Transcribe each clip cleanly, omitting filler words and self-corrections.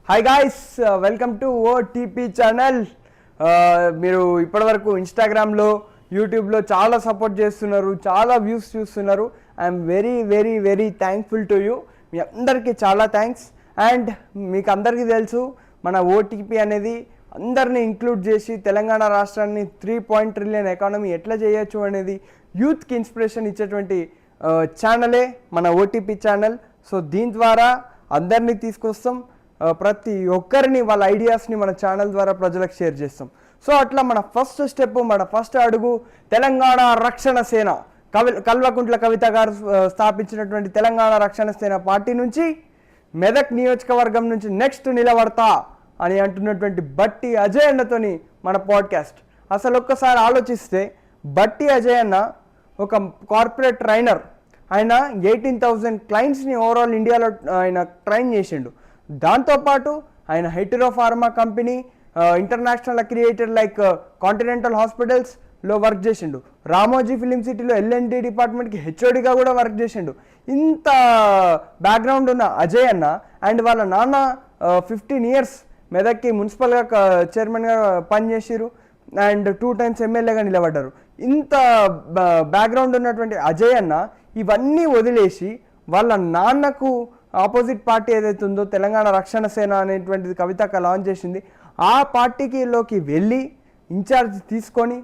Hi guys, welcome to OTP channel. మీరు ఇప్పటివరకు ఇన్స్టాగ్రామ్లో యూట్యూబ్లో చాలా సపోర్ట్ చేస్తున్నారు, చాలా వ్యూస్ చూస్తున్నారు. I'm very very very thankful to you. మీ అందరికీ చాలా థ్యాంక్స్. అండ్ మీకు అందరికీ తెలుసు, మన ఓటీపీ అనేది అందరినీ ఇంక్లూడ్ చేసి తెలంగాణ రాష్ట్రాన్ని 3 ట్రిలియన్ ఎకానమీ ఎట్లా చేయొచ్చు అనేది యూత్కి ఇన్స్పిరేషన్ ఇచ్చేటువంటి ఛానలే మన ఓటీపీ ఛానల్. సో దీని ద్వారా అందరినీ తీసుకొస్తాం, ప్రతి ఒక్కరిని వాళ్ళ ఐడియాస్ని మన ఛానల్ ద్వారా ప్రజలకు షేర్ చేస్తాం. సో అట్లా మన ఫస్ట్ స్టెప్, మన ఫస్ట్ అడుగు తెలంగాణ రక్షణ సేన, కల్వకుంట్ల కవిత గారు స్థాపించినటువంటి తెలంగాణ రక్షణ సేన పార్టీ నుంచి మెదక్ నియోజకవర్గం నుంచి నెక్స్ట్ నిలబడతా అని అంటున్నటువంటి బట్టి అజయ్ అన్నతోని మన పాడ్కాస్ట్. అసలు ఒక్కసారి ఆలోచిస్తే బట్టి అజయ్ అన్న ఒక కార్పొరేట్ ట్రైనర్. ఆయన 18,000 క్లయింట్స్ని ఓవరాల్ ఇండియాలో ఆయన ట్రైన్ చేసిండు. దాంతోపాటు ఆయన hetero pharma company, international అక్రియేటెడ్ like continental హాస్పిటల్స్లో వర్క్ చేసిండు. రామోజీ ఫిలిం సిటీలో ఎల్ఎన్డి డిపార్ట్మెంట్కి హెచ్ఓడిగా కూడా వర్క్ చేసిండు. ఇంత బ్యాక్గ్రౌండ్ ఉన్న అజయ్ అన్న అండ్ వాళ్ళ నాన్న 15 years మెదక్కి మున్సిపల్గా చైర్మన్గా పనిచేసిరు అండ్ 2 times ఎమ్మెల్యేగా నిలబడ్డారు. ఇంత బ్యాక్గ్రౌండ్ ఉన్నటువంటి అజయ్ అన్న ఇవన్నీ వదిలేసి వాళ్ళ నాన్నకు ఆపోజిట్ పార్టీ ఏదైతే ఉందో తెలంగాణ రక్షణ సేన అనేటువంటిది కవితక్క లాంచ్ చేసింది, ఆ పార్టీకిలోకి వెళ్ళి ఇన్ఛార్జ్ తీసుకొని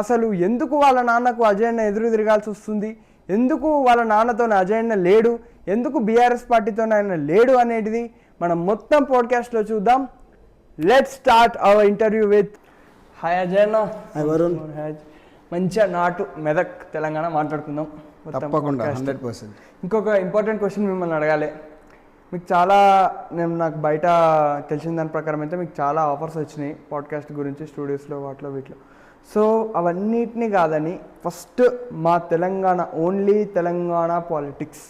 అసలు ఎందుకు వాళ్ళ నాన్నకు అజయ్ అన్న ఎదురు తిరగాల్సి వస్తుంది, ఎందుకు వాళ్ళ నాన్నతో అజయ్ అన్న లేడు, ఎందుకు బీఆర్ఎస్ పార్టీతో ఆయన లేడు అనేది మనం మొత్తం పాడ్కాస్ట్లో చూద్దాం. Let's start our interview with hi Ajay అన్న. హాయ్ వరుణ్. మంచిగా నాటు మెదక్ తెలంగాణ మాట్లాడుకుందాం. తప్పకుండా 100%. ఇంకొక ఇంపార్టెంట్ క్వశ్చన్ మిమ్మల్ని అడగాలి. మీకు చాలా నాకు బయట తెలిసిన దాని ప్రకారం అయితే మీకు చాలా ఆఫర్స్ వచ్చినాయి పాడ్కాస్ట్ గురించి, స్టూడియోస్లో వాటిలో వీటిలో. సో అవన్నిటినీ కాదని ఫస్ట్ మా Telangana only Telangana politics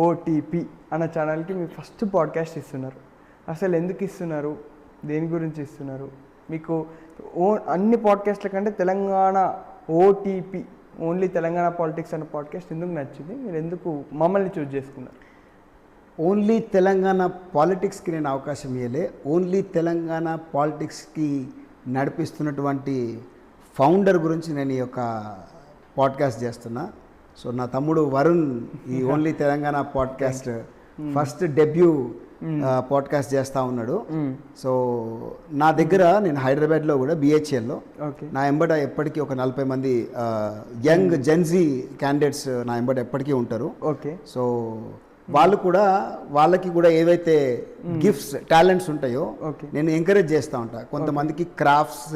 OTP అన్న ఛానల్కి మీరు ఫస్ట్ పాడ్కాస్ట్ ఇస్తున్నారు. అసలు ఎందుకు ఇస్తున్నారు, దేని గురించి ఇస్తున్నారు? మీకు అన్ని పాడ్కాస్ట్ల కంటే Telangana OTP only Telangana politics అనే పాడ్కాస్ట్ ఎందుకు నచ్చింది? మీరు ఎందుకు మమ్మల్ని చూస్ చేసుకున్నారు? ఓన్లీ తెలంగాణ పాలిటిక్స్కి నేను అవకాశం ఇవ్వలే. ఓన్లీ తెలంగాణ పాలిటిక్స్కి నడిపిస్తున్నటువంటి ఫౌండర్ గురించి నేను ఈ యొక్క పాడ్కాస్ట్ చేస్తున్నా. సో నా తమ్ముడు వరుణ్ ఈ only Telangana podcast first debut podcast చేస్తూ ఉన్నాడు. సో నా దగ్గర నేను హైదరాబాద్లో కూడా బిహెచ్ఎల్లో నా ఎంబడ ఎప్పటికీ ఒక 40 మంది యంగ్ జెన్జీ క్యాండిడేట్స్ నా ఎంబడ ఎప్పటికీ ఉంటారు. ఓకే. సో వాళ్ళకి కూడా ఏవైతే గిఫ్ట్స్ టాలెంట్స్ ఉంటాయో నేను ఎంకరేజ్ చేస్తూ ఉంటా. కొంతమందికి క్రాఫ్ట్స్,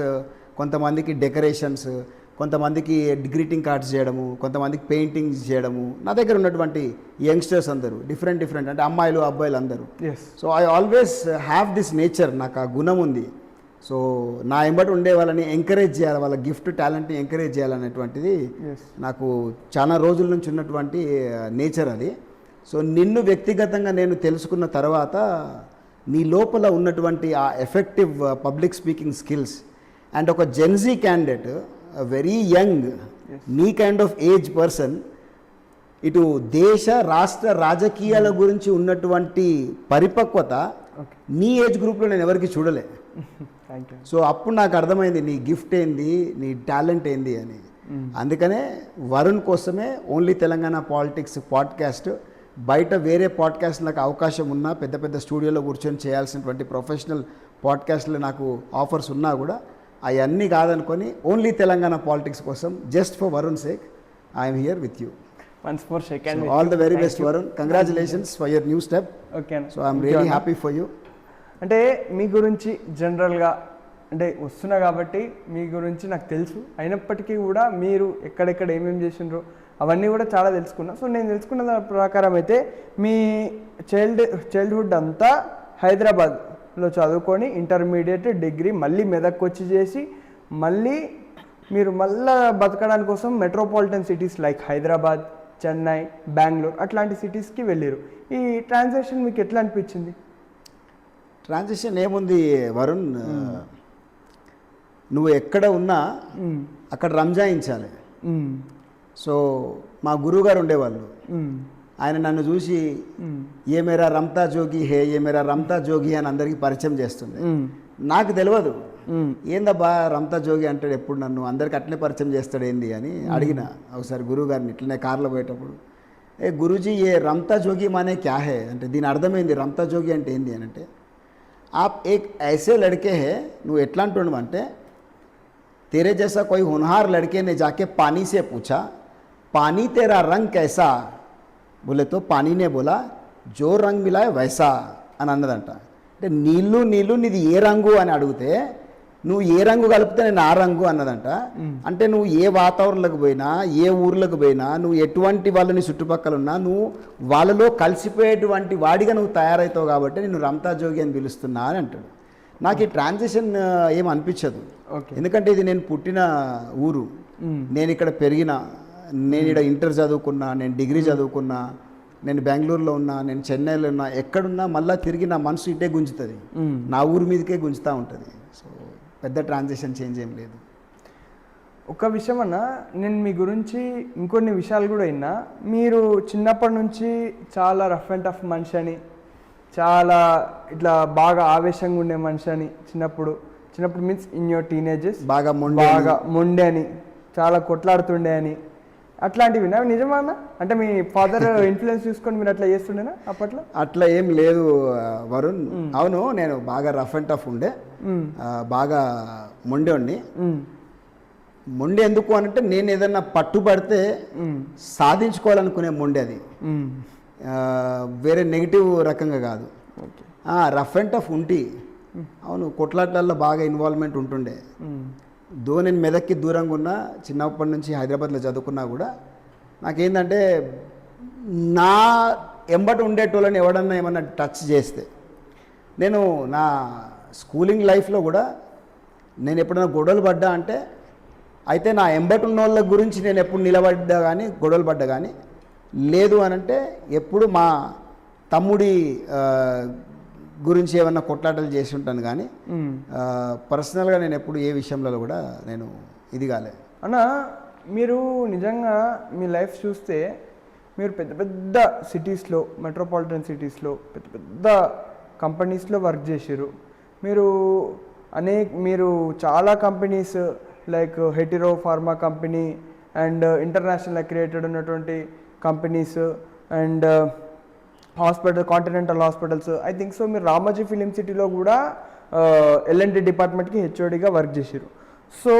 కొంతమందికి డెకరేషన్స్, కొంతమందికి గ్రీటింగ్ కార్డ్స్ చేయడము, కొంతమందికి పెయింటింగ్స్ చేయడము. నా దగ్గర ఉన్నటువంటి యంగ్స్టర్స్ అందరూ డిఫరెంట్ అంటే అమ్మాయిలు అబ్బాయిలు అందరూ. So I always have this nature, నాకు ఆ గుణం ఉంది. సో నా ఎంబటి ఉండే వాళ్ళని ఎంకరేజ్ చేయాలి, వాళ్ళ గిఫ్ట్ టాలెంట్ని ఎంకరేజ్ చేయాలనేటువంటిది నాకు చాలా రోజుల నుంచి ఉన్నటువంటి నేచర్ అది. సో నిన్ను వ్యక్తిగతంగా నేను తెలుసుకున్న తర్వాత నీ లోపల ఉన్నటువంటి ఆ effective public speaking skills and ఒక జెన్జీ క్యాండిడేట్, వెరీ యంగ్, నీ కైండ్ ఆఫ్ ఏజ్ పర్సన్, ఇటు దేశ రాష్ట్ర రాజకీయాల గురించి ఉన్నటువంటి పరిపక్వత నీ ఏజ్ గ్రూప్లో నేను ఎవరికి చూడలే. సో అప్పుడు నాకు అర్థమైంది నీ గిఫ్ట్ ఏంది, నీ టాలెంట్ ఏంది అని. అందుకనే వరుణ్ కోసమే ఓన్లీ తెలంగాణ పాలిటిక్స్ పాడ్కాస్ట్. బయట వేరే పాడ్కాస్ట్లకు అవకాశం ఉన్నా, పెద్ద పెద్ద స్టూడియోలో కూర్చొని చేయాల్సినటువంటి ప్రొఫెషనల్ పాడ్కాస్ట్లు నాకు ఆఫర్స్ ఉన్నా కూడా అవన్నీ కాదనుకొని ఓన్లీ తెలంగాణ పాలిటిక్స్ కోసం just for Varun sake I'm here with you. Once more shake hand. All the very best Varun, congratulations for your new step. Okay. So I'm really happy for you. అంటే మీ గురించి జనరల్గా అంటే వస్తున్నా కాబట్టి మీ గురించి నాకు తెలుసు, అయినప్పటికీ కూడా మీరు ఎక్కడెక్కడ ఏమేమి చేసిండ్రో అవన్నీ కూడా చాలా తెలుసుకున్నా. సో నేను తెలుసుకున్న దాని ప్రకారం అయితే మీ చైల్డ్హుడ్ అంతా హైదరాబాద్లో చదువుకొని ఇంటర్మీడియట్, డిగ్రీ మళ్ళీ మెదక్ వచ్చి చేసి మళ్ళీ మీరు మళ్ళీ బతకడానికి కోసం metropolitan cities like Hyderabad, Chennai, Bengaluru అట్లాంటి సిటీస్కి వెళ్ళారు. ఈ ట్రాన్సాక్షన్ మీకు ఎట్లా అనిపించింది? ట్రాన్సాక్షన్ ఏముంది వరుణ్, నువ్వు ఎక్కడ ఉన్నా అక్కడ రంజాయించాలి. సో మా గురువుగారు ఉండేవాళ్ళు, ఆయన నన్ను చూసి ఏ మేరా రమ్తా జోగి హే ఏ మేరా రమ్తా జోగి అని అందరికీ పరిచయం చేస్తుండే. నాకు తెలియదు ఏందబ్బా రమ్తా జోగి అంటాడు ఎప్పుడు, నన్ను అందరికి అట్లనే పరిచయం చేస్తాడు ఏంది అని అడిగిన ఒకసారి గురువు గారిని ఇట్లనే కార్లో పోయేటప్పుడు. ఏ గురూజీ ఏ రమ్తా జోగి మానే క్యా హే అంటే, దీని అర్థమైంది రమ్తా జోగి అంటే ఏంది అని అంటే, आप एक ऐसे लड़के हैं నువ్వు ఎట్లా అంటుండవు అంటే, तेरे जैसा कोई होनहार लड़के ने जाके पानी से पूछा पानी तेरा रंग कैसा, बोले तो पानी ने बोला जो रंग मिला है वैसा అని అన్నదంట. అంటే నీళ్ళు నీళ్ళు నీది ఏ రంగు అని అడిగితే నువ్వు ఏ రంగు కలిపితే నేను ఆ రంగు అన్నదంట. అంటే నువ్వు ఏ వాతావరణంలోకి పోయినా ఏ ఊర్లకు పోయినా నువ్వు ఎటువంటి వాళ్ళని చుట్టుపక్కల ఉన్నా నువ్వు వాళ్ళలో కలిసిపోయేటువంటి వాడిగా నువ్వు తయారవుతావు కాబట్టి నేను రమ్తా జోగి అని పిలుస్తున్నా అని అంటాడు. నాకు ఈ ట్రాన్సిషన్ ఏం అనిపించదు, ఎందుకంటే ఇది నేను పుట్టిన ఊరు, నేను ఇక్కడ పెరిగిన, నేను ఇక్కడ ఇంటర్ చదువుకున్నా, నేను డిగ్రీ చదువుకున్నా, నేను బెంగళూరులో ఉన్నా, నేను చెన్నైలో ఉన్నా, ఎక్కడున్నా మళ్ళీ తిరిగి నా మనసు ఇటే గుంజుతుంది, నా ఊరి మీదకే గుంజుతూ ఉంటుంది. సో పెద్ద ట్రాన్సిషన్ చేంజ్ ఏం లేదు. ఒక విషయం అన్న, నేను మీ గురించి ఇంకొన్ని విషయాలు కూడా విన్నా. మీరు చిన్నప్పటి నుంచి చాలా రఫ్ అండ్ టఫ్ మనిషి అని, చాలా ఇట్లా బాగా ఆవేశంగా ఉండే మనిషి అని, చిన్నప్పుడు మీన్స్ ఇన్ యువర్ టీనేజెస్ బాగా మొండే అని, చాలా కొట్లాడుతుండే అని, అట్లాంటివి విన్నా నిజమా అన్న? అంటే మీ ఫాదర్ ఇన్ఫ్లుయెన్స్ చూసుకొని మీరు అట్లా చేస్తుండేనా అప్పట్లో? అట్లా ఏం లేదు వరుణ్. అవును, నేను బాగా రఫ్ అండ్ టఫ్ ఉండే, బాగా మొండేవాడిని. మొండి ఎందుకు అనంటే నేను ఏదన్నా పట్టుబడితే సాధించుకోవాలనుకునే మొండి అది, వేరే నెగిటివ్ రకంగా కాదు. రఫ్ అండ్ టఫ్ ఉంటి. అవును, కొట్లాట్లలో బాగా ఇన్వాల్వ్మెంట్ ఉంటుండే. నేను మెదక్కి దూరంగా ఉన్నా, చిన్నప్పటి నుంచి హైదరాబాద్లో చదువుకున్నా కూడా నాకేంటంటే నా ఎంబటి ఉండేటోళ్ళని ఎవడన్నా ఏమన్నా టచ్ చేస్తే, నేను నా స్కూలింగ్ లైఫ్లో కూడా నేను ఎప్పుడైనా గొడవలు పడ్డా అంటే, అయితే నా ఎంబటి ఉన్న వాళ్ళ గురించి నేను ఎప్పుడు నిలబడ్డా కానీ గొడవలు పడ్డా కానీ, లేదు అనంటే ఎప్పుడు మా తమ్ముడి గురించి ఏమన్నా కొట్లాటలు చేసి ఉంటాను కానీ పర్సనల్గా నేను ఎప్పుడు ఏ విషయంలో కూడా నేను ఇది కాలే. అన్న మీరు నిజంగా మీ లైఫ్ చూస్తే మీరు పెద్ద పెద్ద సిటీస్లో, మెట్రోపాలిటన్ సిటీస్లో పెద్ద పెద్ద కంపెనీస్లో వర్క్ చేసారు. మీరు చాలా companies like Hetero pharma company and international accredited ఉన్నటువంటి companies and hospital, continental hospitals, I think so మీరు రామోజీ ఫిలిం సిటీలో కూడా L&D డిపార్ట్మెంట్కి హెచ్ఓడిగా వర్క్ చేసారు. సో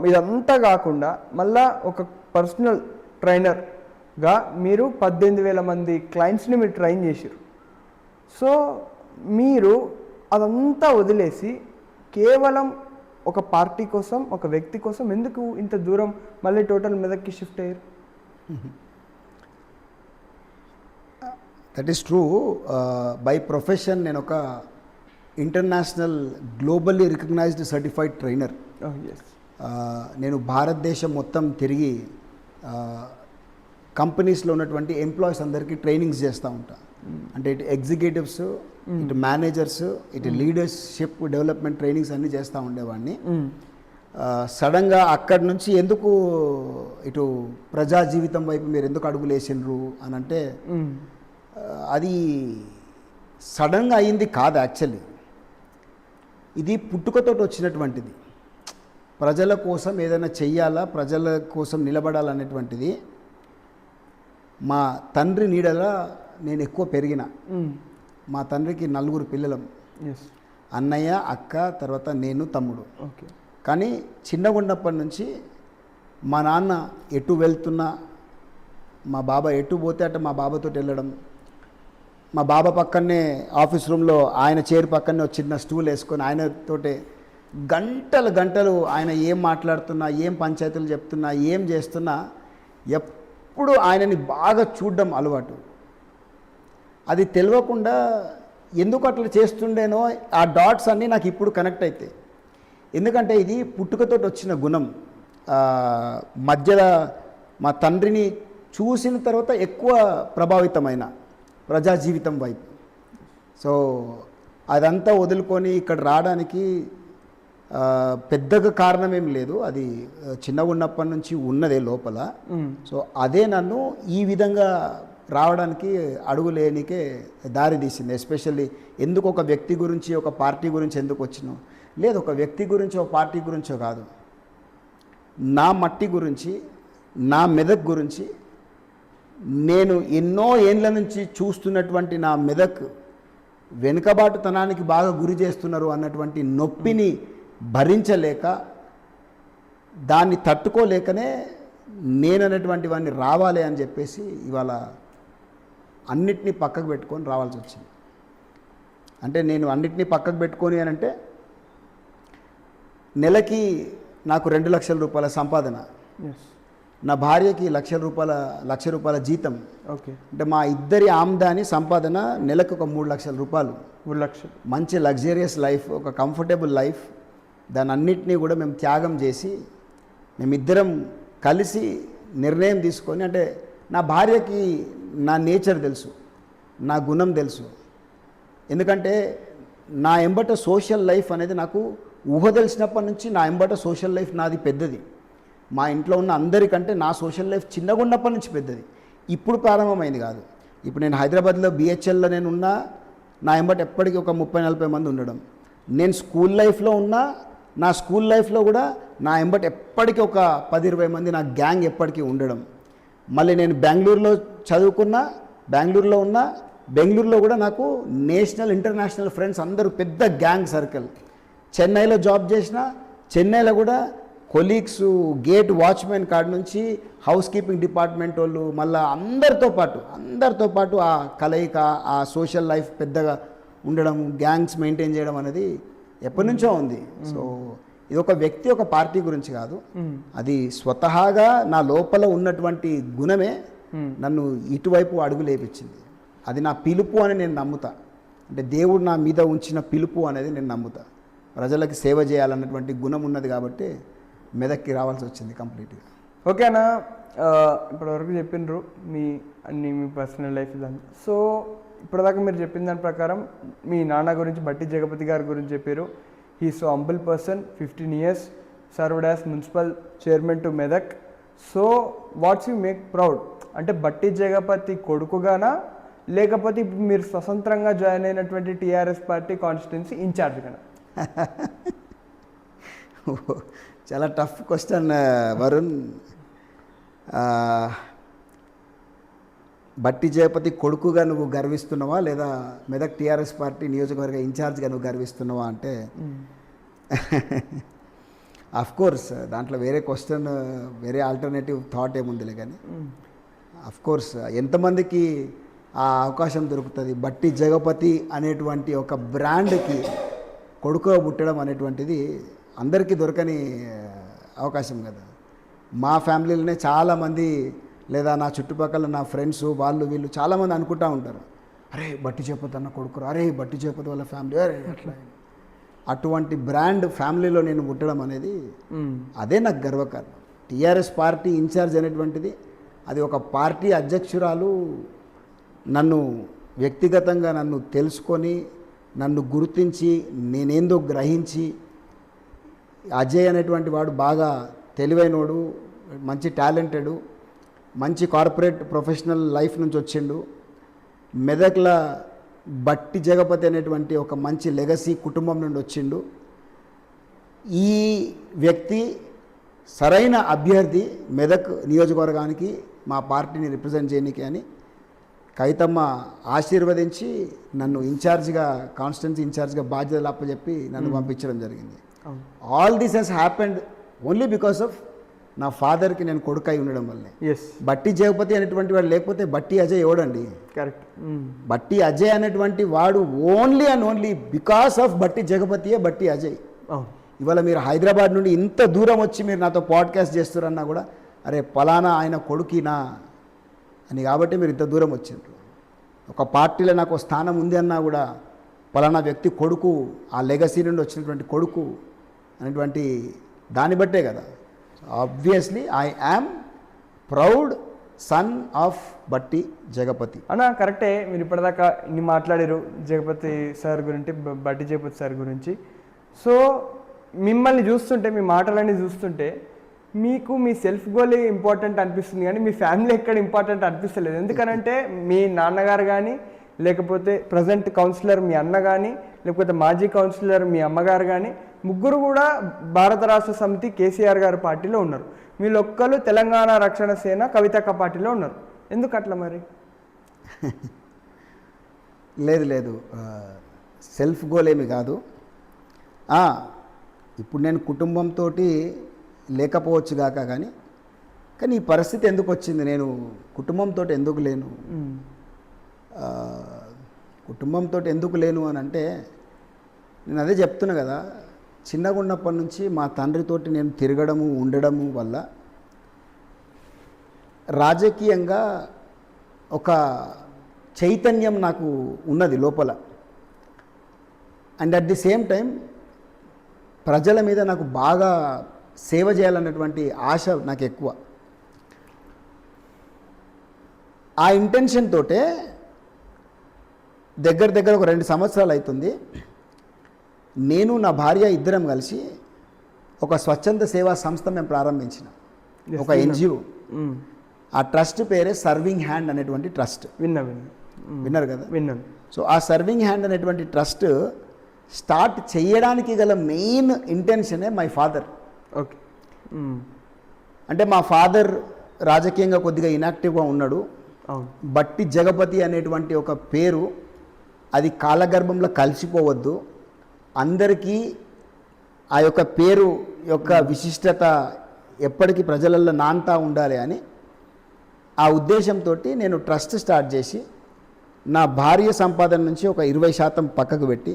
ఇదంతా కాకుండా మళ్ళా ఒక పర్సనల్ ట్రైనర్గా మీరు 18,000 మంది క్లయింట్స్ని మీరు ట్రైన్ చేసారు. సో మీరు అదంతా వదిలేసి కేవలం ఒక పార్టీ కోసం, ఒక వ్యక్తి కోసం ఎందుకు ఇంత దూరం మళ్ళీ టోటల్ మెదక్కి షిఫ్ట్ అయ్యారు? That is true. By profession నేను ఒక international globally recognised certified trainer. నేను భారతదేశం మొత్తం తిరిగి కంపెనీస్లో ఉన్నటువంటి ఎంప్లాయీస్ అందరికీ ట్రైనింగ్స్ చేస్తూ ఉంటా. అంటే ఇటు ఎగ్జిక్యూటివ్స్, ఇటు మేనేజర్స్, ఇటు లీడర్షిప్ డెవలప్మెంట్ ట్రైనింగ్స్ అన్నీ చేస్తూ ఉండేవాడిని. సడన్గా అక్కడి నుంచి ఎందుకు ఇటు ప్రజా జీవితం వైపు మీరు ఎందుకు అడుగులు వేసిండ్రు అని అంటే, అది సడన్గా అయింది కాదు. యాక్చువల్లీ ఇది పుట్టుకతోటి వచ్చినటువంటిది. ప్రజల కోసం ఏదైనా చెయ్యాలా, ప్రజల కోసం నిలబడాలనేటువంటిది మా తండ్రి నీడలా నేను ఎక్కువ పెరిగిన. మా తండ్రికి 4 పిల్లలం, అన్నయ్య, అక్క, తర్వాత నేను, తమ్ముడు. కానీ చిన్నగా ఉన్నప్పటి నుంచి మా నాన్న ఎటు వెళ్తున్నా, మా బాబా ఎటు పోతే అట మా బాబాతో వెళ్ళడం, మా బాబా పక్కనే ఆఫీస్ రూమ్లో ఆయన చైర్ పక్కనే చిన్న స్టూల్ వేసుకొని ఆయనతోటే గంటలు గంటలు ఆయన ఏం మాట్లాడుతున్నా, ఏం పంచాయతీలు చెప్తున్నా, ఏం చేస్తున్నా ఎప్పుడు ఆయనని బాగా చూడడం అలవాటు. అది తెలియకుండా ఎందుకు అట్లా చేస్తుండేనో ఆ డాట్స్ అన్నీ నాకు ఇప్పుడు కనెక్ట్ అవుతాయి. ఎందుకంటే ఇది పుట్టుకతోటి వచ్చిన గుణం. మధ్యలో మా తండ్రిని చూసిన తర్వాత ఎక్కువ ప్రభావితమైన ప్రజా జీవితం వైపు. సో అదంతా వదులుకొని ఇక్కడ రావడానికి పెద్దగా కారణం ఏం లేదు, అది చిన్నగా ఉన్నప్పటి నుంచి ఉన్నదే లోపల. సో అదే నన్ను ఈ విధంగా రావడానికి అడుగు లేనికే దారి తీసింది. ఎస్పెషల్లీ ఎందుకు ఒక వ్యక్తి గురించి ఒక పార్టీ గురించి ఎందుకు వచ్చినావు, లేదు ఒక వ్యక్తి గురించి ఒక పార్టీ గురించో కాదు, నా మట్టి గురించి నా మెదక్ గురించి నేను ఎన్నో ఏండ్ల నుంచి చూస్తున్నటువంటి నా మెదక్ వెనుకబాటుతనానికి బాగా గురి చేస్తున్నారు అన్నటువంటి నొప్పిని భరించలేక దాన్ని తట్టుకోలేకనే నేననేటువంటి వాడిని రావాలి అని చెప్పేసి ఇవాళ అన్నిటినీ పక్కకు పెట్టుకొని రావాల్సి వచ్చింది. అంటే నేను అన్నిటినీ పక్కకు పెట్టుకొని అని అంటే నెలకి నాకు 2 లక్షల రూపాయల సంపాదన, నా భార్యకి లక్ష రూపాయల జీతం. ఓకే, అంటే మా ఇద్దరి ఆమ్దాని సంపాదన నెలకు ఒక 3 లక్షల రూపాయలు. 3 లక్షలు మంచి లగ్జరియస్ లైఫ్, ఒక కంఫర్టబుల్ లైఫ్. దాని అన్నిటినీ కూడా మేము త్యాగం చేసి మేమిద్దరం కలిసి నిర్ణయం తీసుకొని, అంటే నా భార్యకి నా నేచర్ తెలుసు, నా గుణం తెలుసు. ఎందుకంటే నా ఎంబట సోషల్ లైఫ్ అనేది నాకు ఊహ తెలిసినప్పటి నుంచి నా ఎంబట సోషల్ లైఫ్ నాది పెద్దది. మా ఇంట్లో ఉన్న అందరికంటే నా సోషల్ లైఫ్ చిన్నగా ఉన్నప్పటి నుంచి పెద్దది. ఇప్పుడు ప్రారంభమైంది కాదు. ఇప్పుడు నేను హైదరాబాద్లో BHLలో నేను ఉన్నా, నా ఎంబట ఎప్పటికీ ఒక 30-40 మంది ఉండడం. నేను స్కూల్ లైఫ్లో ఉన్నా, నా స్కూల్ లైఫ్లో కూడా నా ఎంబట ఎప్పటికీ ఒక 10-20 మంది నా గ్యాంగ్ ఎప్పటికీ ఉండడం. మళ్ళీ నేను బెంగళూరులో చదువుకున్నా, బెంగళూరులో ఉన్నా, బెంగళూరులో కూడా నాకు నేషనల్ ఇంటర్నేషనల్ ఫ్రెండ్స్ అందరూ పెద్ద గ్యాంగ్ సర్కిల్. చెన్నైలో జాబ్ చేసిన, చెన్నైలో కూడా కొలీగ్స్, గేట్ వాచ్మెన్ కాడ నుంచి హౌస్ కీపింగ్ డిపార్ట్మెంట్ వాళ్ళు, మళ్ళీ అందరితో పాటు ఆ కలయిక, ఆ సోషల్ లైఫ్ పెద్దగా ఉండడం, గ్యాంగ్స్ మెయింటైన్ చేయడం అనేది ఎప్పటి నుంచో ఉంది. సో ఇది ఒక వ్యక్తి ఒక పార్టీ గురించి కాదు, అది స్వతహాగా నా లోపల ఉన్నటువంటి గుణమే నన్ను ఇటువైపు అడుగు లేపించింది. అది నా పిలుపు అని నేను నమ్ముతా. అంటే దేవుడు నా మీద ఉంచిన పిలుపు అనేది నేను నమ్ముతా. ప్రజలకి సేవ చేయాలన్నటువంటి గుణం ఉన్నది కాబట్టి మెదక్కి రావాల్సి వచ్చింది కంప్లీట్గా. ఓకేనా, ఇప్పటివరకు చెప్పినారు మీ పర్సనల్ లైఫ్ దాన్ని. సో ఇప్పటిదాకా మీరు చెప్పిన దాని ప్రకారం మీ నాన్న గురించి, బట్టి జగపతి గారి గురించి చెప్పారు. He so humble person, 15 years served as municipal chairman to Medak. So what's you make proud, అంటే బట్టి జగపతి కొడుకుగానా, లేకపోతే ఇప్పుడు మీరు స్వతంత్రంగా జాయిన్ అయినటువంటి TRS పార్టీ కాన్స్టిట్యున్సీ ఇన్ఛార్జ్ గానా? చాలా టఫ్ క్వశ్చన్ వరుణ్. బట్టి జయపతి కొడుకుగా నువ్వు గర్విస్తున్నావా, లేదా మెదక్ TRS పార్టీ నియోజకవర్గ ఇన్ఛార్జ్గా నువ్వు గర్విస్తున్నావా అంటే కోర్స్ దాంట్లో వేరే క్వశ్చన్, వేరే ఆల్టర్నేటివ్ థాట్ ఏముందిలే. కానీ కోర్స్ ఎంతమందికి ఆ అవకాశం దొరుకుతుంది? బట్టి జగపతి అనేటువంటి ఒక బ్రాండ్కి కొడుకుగా పుట్టడం అనేటువంటిది అందరికీ దొరకని అవకాశం కదా. మా ఫ్యామిలీలోనే చాలామంది, లేదా నా చుట్టుపక్కల నా ఫ్రెండ్స్ వాళ్ళు వీళ్ళు చాలామంది అనుకుంటూ ఉంటారు, అరే బట్టి జగపతి అన్న కొడుకురు, అరే బట్టి జగపతి వాళ్ళ ఫ్యామిలీ, అరే అట్లా. అటువంటి బ్రాండ్ ఫ్యామిలీలో నేను పుట్టడం అనేది అదే నాకు గర్వకారణం. TRS పార్టీ ఇన్ఛార్జ్ అనేటువంటిది అది ఒక పార్టీ అధ్యక్షురాలు నన్ను వ్యక్తిగతంగా నన్ను తెలుసుకొని, నన్ను గుర్తించి, నేనేందో గ్రహించి, అజయ్ అనేటువంటి వాడు బాగా తెలివైనోడు, మంచి టాలెంటెడ్, మంచి కార్పొరేట్ ప్రొఫెషనల్ లైఫ్ నుంచి వచ్చిండు, మెదక్ల బట్టి జగపతి అనేటువంటి ఒక మంచి లెగసీ కుటుంబం నుండి వచ్చిండు, ఈ వ్యక్తి సరైన అభ్యర్థి మెదక్ నియోజకవర్గానికి మా పార్టీని రిప్రజెంట్ చేయడానికి అని కవితమ్మ ఆశీర్వదించి నన్ను ఇన్ఛార్జ్గా, కాన్స్టిట్యున్సీ ఇన్ఛార్జ్గా బాధ్యతలు అప్పచెప్పి నన్ను పంపించడం జరిగింది. All this has happened only because of నా ఫాదర్కి నేను కొడుకై ఉండడం వల్లే. బట్టి జగపతి అనేటువంటి వాడు లేకపోతే బట్టి అజయ్ ఎవడండి? కరెక్ట్. బట్టి అజయ్ అనేటువంటి వాడు only and only because of బట్టి జగపతియే బట్టి అజయ్. ఇవాళ మీరు హైదరాబాద్ నుండి ఇంత దూరం వచ్చి మీరు నాతో పాడ్కాస్ట్ చేస్తారన్నా కూడా అరే పలానా ఆయన కొడుకినా అని, కాబట్టి మీరు ఇంత దూరం వచ్చిండ్రు. ఒక పార్టీలో నాకు స్థానం ఉంది అన్నా కూడా పలానా వ్యక్తి కొడుకు, ఆ లెగసీ నుండి వచ్చినటువంటి కొడుకు అనేటువంటి దాన్ని బట్టే కదా. Obviously I am proud son of బట్టి జగపతి. అన్నా కరెక్టే, మీరు ఇప్పటిదాకా ఇన్ని మాట్లాడారు జగపతి సార్ గురించి, బట్టి జగపతి సార్ గురించి. సో మిమ్మల్ని చూస్తుంటే, మీ మాటలన్నీ చూస్తుంటే మీకు మీ సెల్ఫ్ గోల్ ఇంపార్టెంట్ అనిపిస్తుంది కానీ మీ ఫ్యామిలీ ఎక్కడ ఇంపార్టెంట్ అనిపిస్తలేదు. ఎందుకనంటే మీ నాన్నగారు కానీ, లేకపోతే ప్రజెంట్ కౌన్సిలర్ మీ అన్న కానీ, లేకపోతే మాజీ కౌన్సిలర్ మీ అమ్మగారు కానీ, ముగ్గురు కూడా భారత రాష్ట్ర సమితి కేసీఆర్ గారి పార్టీలో ఉన్నారు. వీళ్ళొక్కరు తెలంగాణ రక్షణ సేన కవితక్క పార్టీలో ఉన్నారు. ఎందుకు అట్లా మరి? లేదు సెల్ఫ్ గోల్ ఏమి కాదు. ఇప్పుడు నేను కుటుంబంతో లేకపోవచ్చు గాక కానీ ఈ పరిస్థితి ఎందుకు వచ్చింది, నేను కుటుంబంతో ఎందుకు లేను, కుటుంబంతో ఎందుకు లేను అని అంటే నేను అదే చెప్తున్నా కదా, చిన్నగా ఉన్నప్పటి నుంచి మా తండ్రితోటి నేను తిరగడము ఉండడము వల్ల రాజకీయంగా ఒక చైతన్యం నాకు ఉన్నది లోపల. And at the same time ప్రజల మీద నాకు బాగా సేవ చేయాలన్నటువంటి ఆశ నాకు ఎక్కువ. ఆ ఇంటెన్షన్ తోటే దగ్గర ఒక 2 సంవత్సరాలు అవుతుంది నేను నా భార్య ఇద్దరం కలిసి ఒక స్వచ్ఛంద సేవా సంస్థ మేము ప్రారంభించిన, ఒక ఎన్జిఓ. ఆ ట్రస్ట్ పేరే సర్వింగ్ హ్యాండ్ అనేటువంటి ట్రస్ట్. విన్నారు కదా? విన్నాను. సో ఆ సర్వింగ్ హ్యాండ్ అనేటువంటి ట్రస్ట్ స్టార్ట్ చేయడానికి గల మెయిన్ ఇంటెన్షనే మై ఫాదర్. ఓకే. అంటే మా ఫాదర్ రాజకీయంగా కొద్దిగా ఇనాక్టివ్గా ఉన్నాడు. బట్టి జగపతి అనేటువంటి ఒక పేరు అది కాలగర్భంలో కలిసిపోవద్దు, అందరికీ ఆ యొక్క పేరు యొక్క విశిష్టత ఎప్పటికీ ప్రజలలో నాంతా ఉండాలి అని ఆ ఉద్దేశంతో నేను ట్రస్ట్ స్టార్ట్ చేసి నా భార్య సంపాదన నుంచి ఒక 20% పక్కకు పెట్టి,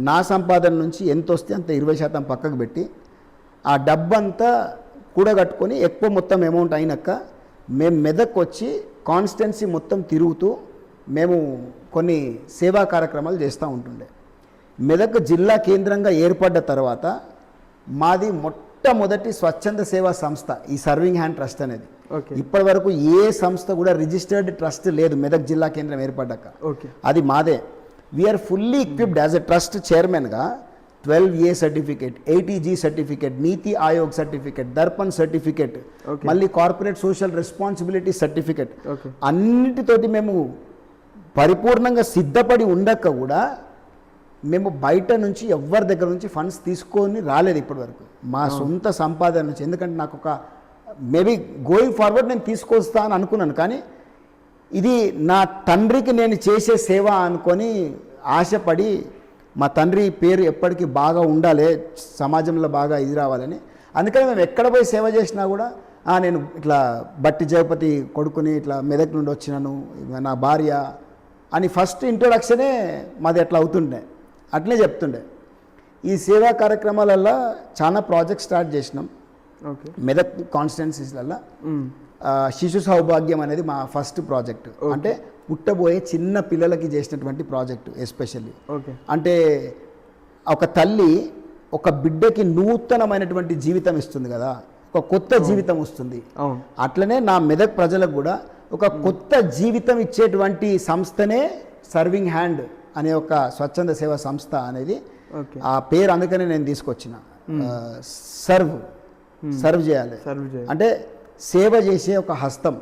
నా సంపాదన నుంచి ఎంత వస్తే అంత 20% పక్కకు పెట్టి, ఆ డబ్బంతా కూడగట్టుకొని ఎక్కువ మొత్తం అమౌంట్ అయినాక మేము మెదక్ వచ్చి కాన్స్టిట్యున్సీ మొత్తం తిరుగుతూ మేము కొన్ని సేవా కార్యక్రమాలు చేస్తూ ఉంటుండే. మెదక్ జిల్లా కేంద్రంగా ఏర్పడ్డ తర్వాత మాది మొట్టమొదటి స్వచ్ఛంద సేవా సంస్థ ఈ సర్వింగ్ హ్యాండ్ ట్రస్ట్ అనేది. ఇప్పటి వరకు ఏ సంస్థ కూడా రిజిస్టర్డ్ ట్రస్ట్ లేదు మెదక్ జిల్లా కేంద్రం ఏర్పడ్డాక. అది మాదే. We're fully equipped as a trust చైర్మన్గా 12A certificate, 80G certificate, NITI Aayog certificate, Darpan certificate, మళ్ళీ కార్పొరేట్ సోషల్ రెస్పాన్సిబిలిటీ సర్టిఫికేట్, అన్నిటితోటి మేము పరిపూర్ణంగా సిద్ధపడి ఉండక కూడా మేము బయట నుంచి ఎవరి దగ్గర నుంచి ఫండ్స్ తీసుకొని రాలేదు ఇప్పటి వరకు, మా సొంత సంపాదన నుంచి. ఎందుకంటే నాకు ఒక మేబీ గోయింగ్ ఫార్వర్డ్ నేను తీసుకొస్తా అని అనుకున్నాను, కానీ ఇది నా తండ్రికి నేను చేసే సేవ అనుకొని ఆశపడి మా తండ్రి పేరు ఎప్పటికీ బాగా ఉండాలి, సమాజంలో బాగా ఇది రావాలని. అందుకని మేము ఎక్కడ పోయి సేవ చేసినా కూడా నేను ఇట్లా బట్టి జగపతి కొడుకుని ఇట్లా మెదక్ నుండి వచ్చినాను, నా భార్య అని ఫస్ట్ ఇంట్రొడక్షనే మాది అట్లా అవుతుండే, అట్లే చెప్తుండే. ఈ సేవా కార్యక్రమాలల్లో చాలా ప్రాజెక్ట్ స్టార్ట్ చేసినాం మెదక్ కాన్స్టిట్యున్సీస్లలో. శిశు సౌభాగ్యం అనేది మా ఫస్ట్ ప్రాజెక్టు, అంటే పుట్టబోయే చిన్న పిల్లలకి చేసినటువంటి ప్రాజెక్టు. ఎస్పెషల్లీ అంటే ఒక తల్లి ఒక బిడ్డకి నూతనమైనటువంటి జీవితం ఇస్తుంది కదా, ఒక కొత్త జీవితం వస్తుంది. అట్లనే నా మెదక్ ప్రజలకు కూడా ఒక కొత్త జీవితం ఇచ్చేటువంటి సంస్థనే సర్వింగ్ హ్యాండ్ అనే ఒక స్వచ్ఛంద సేవా సంస్థ అనేది. ఆ పేరు అందుకనే నేను తీసుకొచ్చిన. సర్వ్ చేయాలి అంటే సేవ చేసే ఒక హస్తం,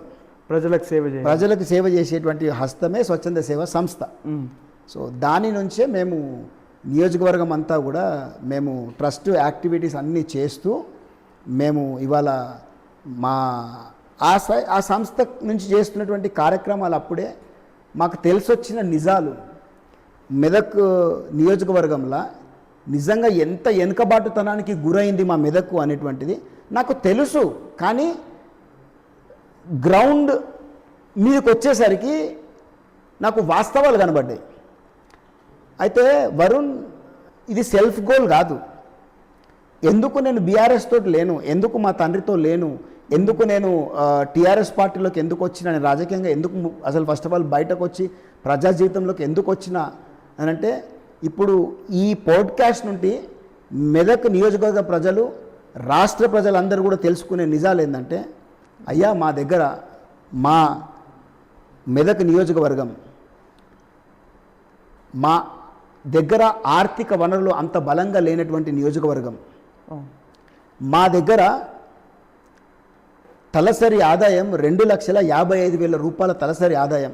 ప్రజలకు సేవ చేసేటువంటి హస్తమే స్వచ్ఛంద సేవా సంస్థ. సో దాని నుంచే మేము నియోజకవర్గం అంతా కూడా మేము ట్రస్ట్ యాక్టివిటీస్ అన్నీ చేస్తూ మేము ఇవాళ మా ఆ సంస్థ నుంచి చేస్తున్నటువంటి కార్యక్రమాలు అప్పుడే మాకు తెలిసొచ్చిన నిజాలు. మెదక్ నియోజకవర్గంలో నిజంగా ఎంత వెనుకబాటుతనానికి గురైంది మా మెదక్ అనేటువంటిది నాకు తెలుసు, కానీ గ్రౌండ్ మీదకి వచ్చేసరికి నాకు వాస్తవాలు కనబడ్డాయి. అయితే వరుణ్, ఇది సెల్ఫ్ గోల్ కాదు. ఎందుకు నేను బీఆర్ఎస్ తోటి లేను, ఎందుకు మా తండ్రితో లేను, ఎందుకు నేను టీఆర్ఎస్ పార్టీలోకి ఎందుకు వచ్చినా, నేను రాజకీయంగా ఎందుకు అసలు ఫస్ట్ ఆఫ్ ఆల్ బయటకు వచ్చి ప్రజా జీవితంలోకి ఎందుకు వచ్చినా అని అంటే, ఇప్పుడు ఈ పాడ్కాస్ట్ నుండి మెదక్ నియోజకవర్గ ప్రజలు, రాష్ట్ర ప్రజలందరూ కూడా తెలుసుకునే నిజాలు ఏంటంటే, అయ్యా మా దగ్గర మా మెదక్ నియోజకవర్గం, మా దగ్గర ఆర్థిక వనరులు అంత బలంగా లేనటువంటి నియోజకవర్గం, మా దగ్గర తలసరి ఆదాయం 2,55,000 రూపాయల తలసరి ఆదాయం.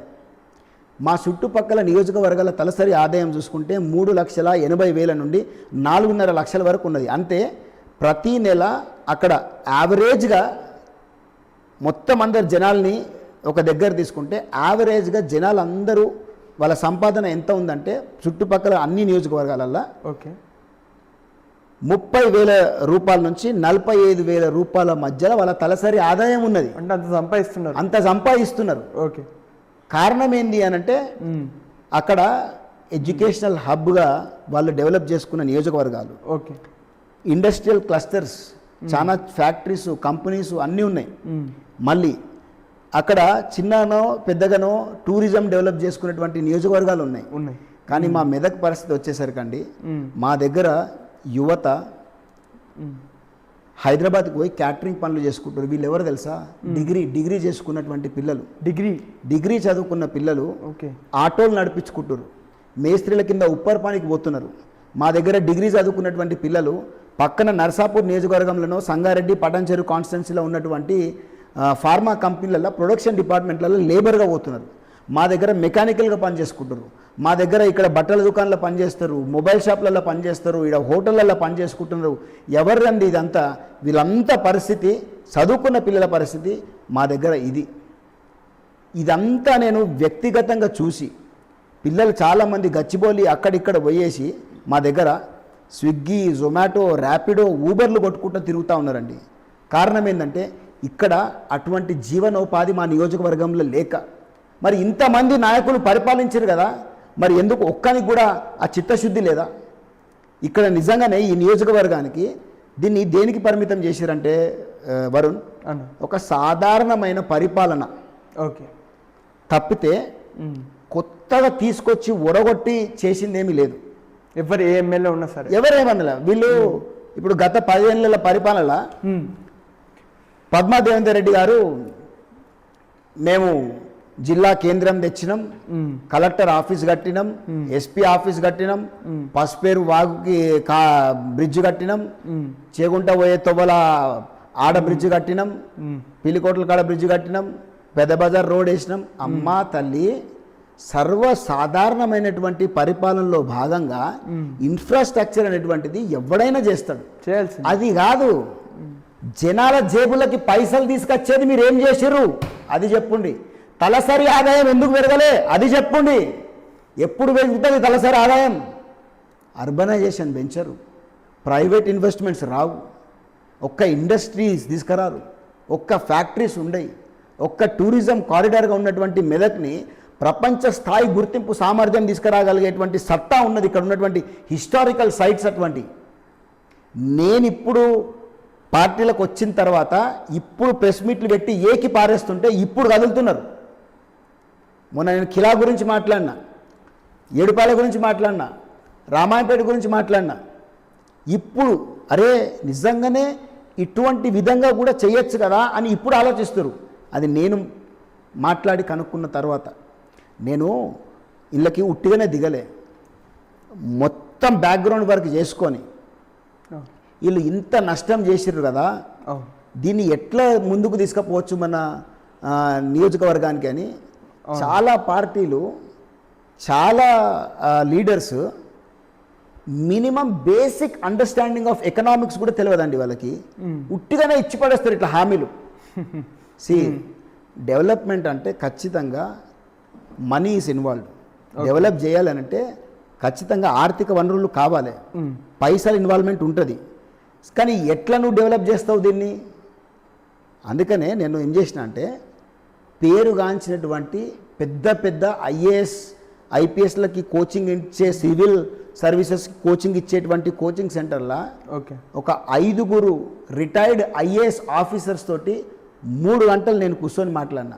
మా చుట్టుపక్కల నియోజకవర్గాల తలసరి ఆదాయం చూసుకుంటే 3,80,000 నుండి 4.5 లక్షల వరకు ఉన్నది. అంటే ప్రతి నెల అక్కడ యావరేజ్గా మొత్తం అందరు జనాల్ని ఒక దగ్గర తీసుకుంటే యావరేజ్గా జనాలందరూ వాళ్ళ సంపాదన ఎంత ఉందంటే చుట్టుపక్కల అన్ని నియోజకవర్గాలల్లో ఓకే 30,000 రూపాయల నుంచి 45,000 రూపాయల మధ్యలో వాళ్ళ తలసరి ఆదాయం ఉన్నది. అంటే అంత సంపాదిస్తున్నారు. ఓకే. కారణం ఏంది అని అంటే అక్కడ ఎడ్యుకేషనల్ హబ్గా వాళ్ళు డెవలప్ చేసుకున్న నియోజకవర్గాలు. ఓకే. ఇండస్ట్రియల్ క్లస్టర్స్, చాలా ఫ్యాక్టరీస్, కంపెనీస్ అన్నీ ఉన్నాయి. మళ్ళీ అక్కడ చిన్ననో పెద్దగానో టూరిజం డెవలప్ చేసుకునేటువంటి నియోజకవర్గాలు ఉన్నాయి. కానీ మా మెదక్ పరిస్థితి వచ్చేసరికండి, మా దగ్గర యువత హైదరాబాద్కి పోయి క్యాటరింగ్ పనులు చేసుకుంటారు. వీళ్ళు ఎవరు తెలుసా? డిగ్రీ చేసుకున్నటువంటి పిల్లలు, డిగ్రీ చదువుకున్న పిల్లలు ఆటోలు నడిపించుకుంటారు, మేస్త్రీల కింద ఉప్పర్ పనికి పోతున్నారు. మా దగ్గర డిగ్రీ చదువుకున్నటువంటి పిల్లలు పక్కన నర్సాపూర్ నియోజకవర్గంలోనో సంగారెడ్డి పటాన్చెరు కాన్స్టిట్యున్సీలో ఉన్నటువంటి ఫార్మా కంపెనీలలో ప్రొడక్షన్ డిపార్ట్మెంట్లలో లేబర్గా పోతున్నారు. మా దగ్గర మెకానికల్గా పనిచేసుకుంటారు. మా దగ్గర ఇక్కడ బట్టల దుకాణాల్లో పనిచేస్తారు, మొబైల్ షాప్లలో పనిచేస్తారు, ఇక్కడ హోటళ్ళల్లో పనిచేసుకుంటున్నారు. ఎవరిదండి ఇదంతా? వీళ్ళంతా పరిస్థితి, చదువుకున్న పిల్లల పరిస్థితి మా దగ్గర ఇది. ఇదంతా నేను వ్యక్తిగతంగా చూసి, పిల్లలు చాలామంది గచ్చిబౌలి అక్కడిక్కడ పోయేసి మా దగ్గర స్విగ్గీ, జొమాటో, ర్యాపిడో, ఊబర్లు కొట్టుకుంటూ తిరుగుతూ ఉన్నారండి. కారణం ఏంటంటే ఇక్కడ అటువంటి జీవనోపాధి మా నియోజకవర్గంలో లేక. మరి ఇంతమంది నాయకులు పరిపాలించారు కదా, మరి ఎందుకు ఒక్కనికి కూడా ఆ చిత్తశుద్ధి లేదా? ఇక్కడ నిజంగానే ఈ నియోజకవర్గానికి దీన్ని దేనికి పరిమితం చేశారంటే వరుణ్, ఒక సాధారణమైన పరిపాలన తప్పితే కొత్తగా తీసుకొచ్చి ఒడగొట్టి చేసిందేమీ లేదు. ఎవరు ఏ ఎమ్మెల్యే ఉన్నా సరే, ఎవరేమన్నా వీళ్ళు ఇప్పుడు గత 10 ఏళ్ళ పరిపాలన పద్మా దేవేందర్ రెడ్డి గారు మేము జిల్లా కేంద్రం తెచ్చినాం, కలెక్టర్ ఆఫీస్ కట్టినాం, ఎస్పీ ఆఫీస్ కట్టినాం, పసుపేరు వాగుకి బ్రిడ్జ్ కట్టినాం, చేగుంట పోయే తొవ్వల ఆడ బ్రిడ్జ్ కట్టినాం, పిలికోట్ల కాడ బ్రిడ్జ్ కట్టినాం, పెద్ద బజార్ రోడ్ వేసినాం. అమ్మా తల్లి, సర్వసాధారణమైనటువంటి పరిపాలనలో భాగంగా ఇన్ఫ్రాస్ట్రక్చర్ అనేటువంటిది ఎవడైనా చేస్తాడు. అది కాదు, జనాల జేబులకి పైసలు తీసుకొచ్చేది మీరు ఏం చేసిర్రు అది చెప్పండి. తలసరి ఆదాయం ఎందుకు పెరగలే అది చెప్పండి. ఎప్పుడు పెరుగుతుంది తలసరి ఆదాయం? అర్బనైజేషన్ పెంచరు, ప్రైవేట్ ఇన్వెస్ట్మెంట్స్ రావు, ఒక్క ఇండస్ట్రీస్ తీసుకురారు, ఒక్క ఫ్యాక్టరీస్ ఉండయి, ఒక్క టూరిజం కారిడార్గా ఉన్నటువంటి మెదక్ని ప్రపంచ స్థాయి గుర్తింపు సామర్థ్యం తీసుకురాగలిగేటువంటి సత్తా ఉన్నది ఇక్కడ ఉన్నటువంటి హిస్టారికల్ సైట్స్. అటువంటి నేను ఇప్పుడు పార్టీలకు వచ్చిన తర్వాత ఇప్పుడు ప్రెస్ మీట్లు పెట్టి ఏకి పారేస్తుంటే ఇప్పుడు కదులుతున్నారు. మొన్న నేను కిలా గురించి మాట్లాడినా, ఏడుపాల గురించి మాట్లాడినా, రామాయపేట గురించి మాట్లాడినా. ఇప్పుడు అరే నిజంగానే ఇటువంటి విధంగా కూడా చేయొచ్చు కదా అని ఇప్పుడు ఆలోచిస్తారు. అది నేను మాట్లాడి కనుక్కున్న తర్వాత నేను ఇళ్ళకి ఉట్టిగానే దిగలే, మొత్తం బ్యాక్గ్రౌండ్ వర్క్ చేసుకొని వీళ్ళు ఇంత నష్టం చేసిర్రు కదా, దీన్ని ఎట్లా ముందుకు తీసుకుపోవచ్చు మన నియోజకవర్గానికి అని చాలా పార్టీలు, చాలా leaders minimum basic understanding of economics కూడా తెలియదండి వాళ్ళకి. ఉట్టిగానే ఇచ్చి పడేస్తారు ఇట్లా హామీలు. డెవలప్మెంట్ అంటే ఖచ్చితంగా మనీ ఈజ్ ఇన్వాల్వ్డ్. డెవలప్ చేయాలనంటే ఖచ్చితంగా ఆర్థిక వనరులు కావాలి, పైసలు ఇన్వాల్వ్మెంట్ ఉంటుంది. కానీ ఎట్లా నువ్వు డెవలప్ చేస్తావు దీన్ని? అందుకనే నేను ఏం చేసిన అంటే పేరుగాంచినటువంటి పెద్ద పెద్ద ఐఏఎస్ ఐపీఎస్లకి కోచింగ్ ఇచ్చే, సివిల్ సర్వీసెస్కి కోచింగ్ ఇచ్చేటువంటి కోచింగ్ సెంటర్లా ఒక 5 రిటైర్డ్ ఐఏఎస్ ఆఫీసర్స్ తోటి 3 గంటలు నేను కూర్చొని మాట్లాడినా.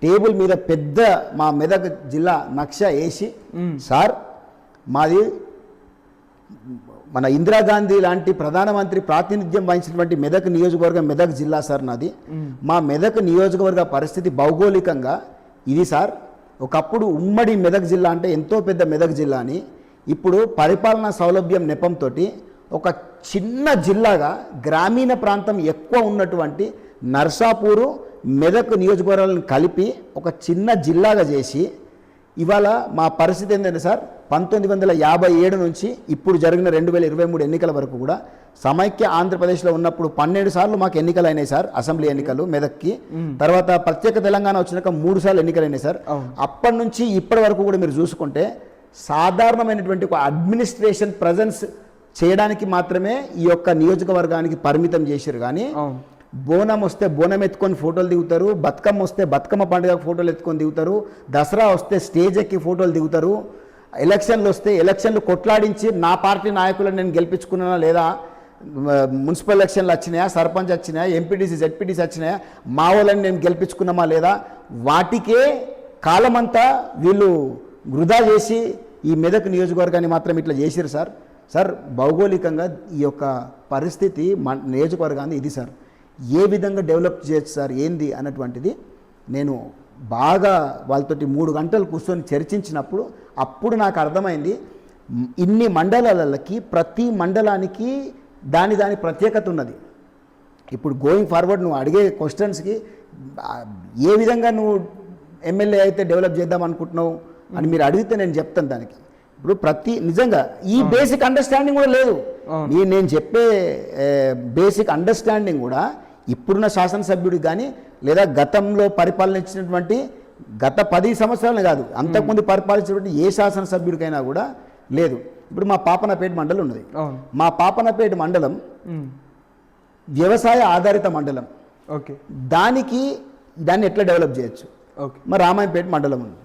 టేబుల్ మీద పెద్ద మా మెదక్ జిల్లా నక్ష వేసి, సార్ మాది మన ఇందిరాగాంధీ లాంటి ప్రధానమంత్రి ప్రాతినిధ్యం వహించినటువంటి మెదక్ నియోజకవర్గం, మెదక్ జిల్లా సార్ నాది. మా మెదక్ నియోజకవర్గ పరిస్థితి భౌగోళికంగా ఇది సార్. ఒకప్పుడు ఉమ్మడి మెదక్ జిల్లా అంటే ఎంతో పెద్ద మెదక్ జిల్లా అని, ఇప్పుడు పరిపాలనా సౌలభ్యం నెపంతో ఒక చిన్న జిల్లాగా గ్రామీణ ప్రాంతం ఎక్కువ ఉన్నటువంటి నర్సాపూరు మెదక్ నియోజకవర్గాలను కలిపి ఒక చిన్న జిల్లాగా చేసి ఇవాళ మా పరిస్థితి ఏంటంటే సార్ 1957 నుంచి ఇప్పుడు జరిగిన 2023 ఎన్నికల వరకు కూడా సమైక్య ఆంధ్రప్రదేశ్లో ఉన్నప్పుడు 12 సార్లు మాకు ఎన్నికలు అయినాయి సార్, అసెంబ్లీ ఎన్నికలు మెదక్కి. తర్వాత ప్రత్యేక తెలంగాణ వచ్చినాక 3 సార్లు ఎన్నికలు అయినాయి సార్. అప్పటి నుంచి ఇప్పటి వరకు కూడా మీరు చూసుకుంటే సాధారణమైనటువంటి ఒక అడ్మినిస్ట్రేషన్ ప్రజెన్స్ చేయడానికి మాత్రమే ఈ యొక్క నియోజకవర్గానికి పరిమితం చేశారు. కానీ బోనం వస్తే బోనం ఎత్తుకొని ఫోటోలు దిగుతారు, బతుకమ్మ వస్తే బతుకమ్మ పండుగ ఫోటోలు ఎత్తుకొని దిగుతారు, దసరా వస్తే స్టేజ్ ఎక్కి ఫోటోలు దిగుతారు, ఎలక్షన్లు వస్తే ఎలక్షన్లు కొట్లాడించి నా పార్టీ నాయకులను నేను గెలిపించుకున్నానా లేదా, మున్సిపల్ ఎలక్షన్లు వచ్చినాయా, సర్పంచ్ వచ్చినాయా, ఎంపీటీసీ జెడ్పీటీసీ వచ్చినాయా, మా వాళ్ళని నేను గెలిపించుకున్నామా లేదా, వాటికే కాలమంతా వీళ్ళు వృధా చేసి ఈ మెదక్ నియోజకవర్గాన్ని మాత్రం ఇట్లా చేసిరు సార్. సార్ భౌగోళికంగా ఈ యొక్క పరిస్థితి నియోజకవర్గాన్ని ఇది సార్ ఏ విధంగా డెవలప్ చేయొచ్చు సార్ ఏంది అన్నటువంటిది నేను బాగా వాళ్ళతోటి 3 గంటలు కూర్చొని చర్చించినప్పుడు అప్పుడు నాకు అర్థమైంది. ఇన్ని మండలాలకి ప్రతి మండలానికి దాని ప్రత్యేకత ఉన్నది. ఇప్పుడు గోయింగ్ ఫార్వర్డ్ నువ్వు అడిగే క్వశ్చన్స్కి ఏ విధంగా నువ్వు ఎమ్మెల్యే అయితే డెవలప్ చేద్దాం అనుకుంటున్నావు అని మీరు అడిగితే నేను చెప్తాను దానికి. ఇప్పుడు నిజంగా ఈ బేసిక్ అండర్స్టాండింగ్ కూడా లేదు. నేను చెప్పే బేసిక్ అండర్స్టాండింగ్ కూడా ఇప్పుడున్న శాసనసభ్యుడికి కానీ లేదా గతంలో పరిపాలించినటువంటి గత 10 సంవత్సరాలు కాదు అంతకుముందు పరిపాలించినటువంటి ఏ శాసనసభ్యుడికైనా కూడా లేదు. ఇప్పుడు మా పాపనపేట మండలం ఉన్నది. మా పాపనపేట మండలం వ్యవసాయ ఆధారిత మండలం. దాన్ని ఎట్లా డెవలప్ చేయొచ్చు? మా రామాయంపేట మండలం ఉంది.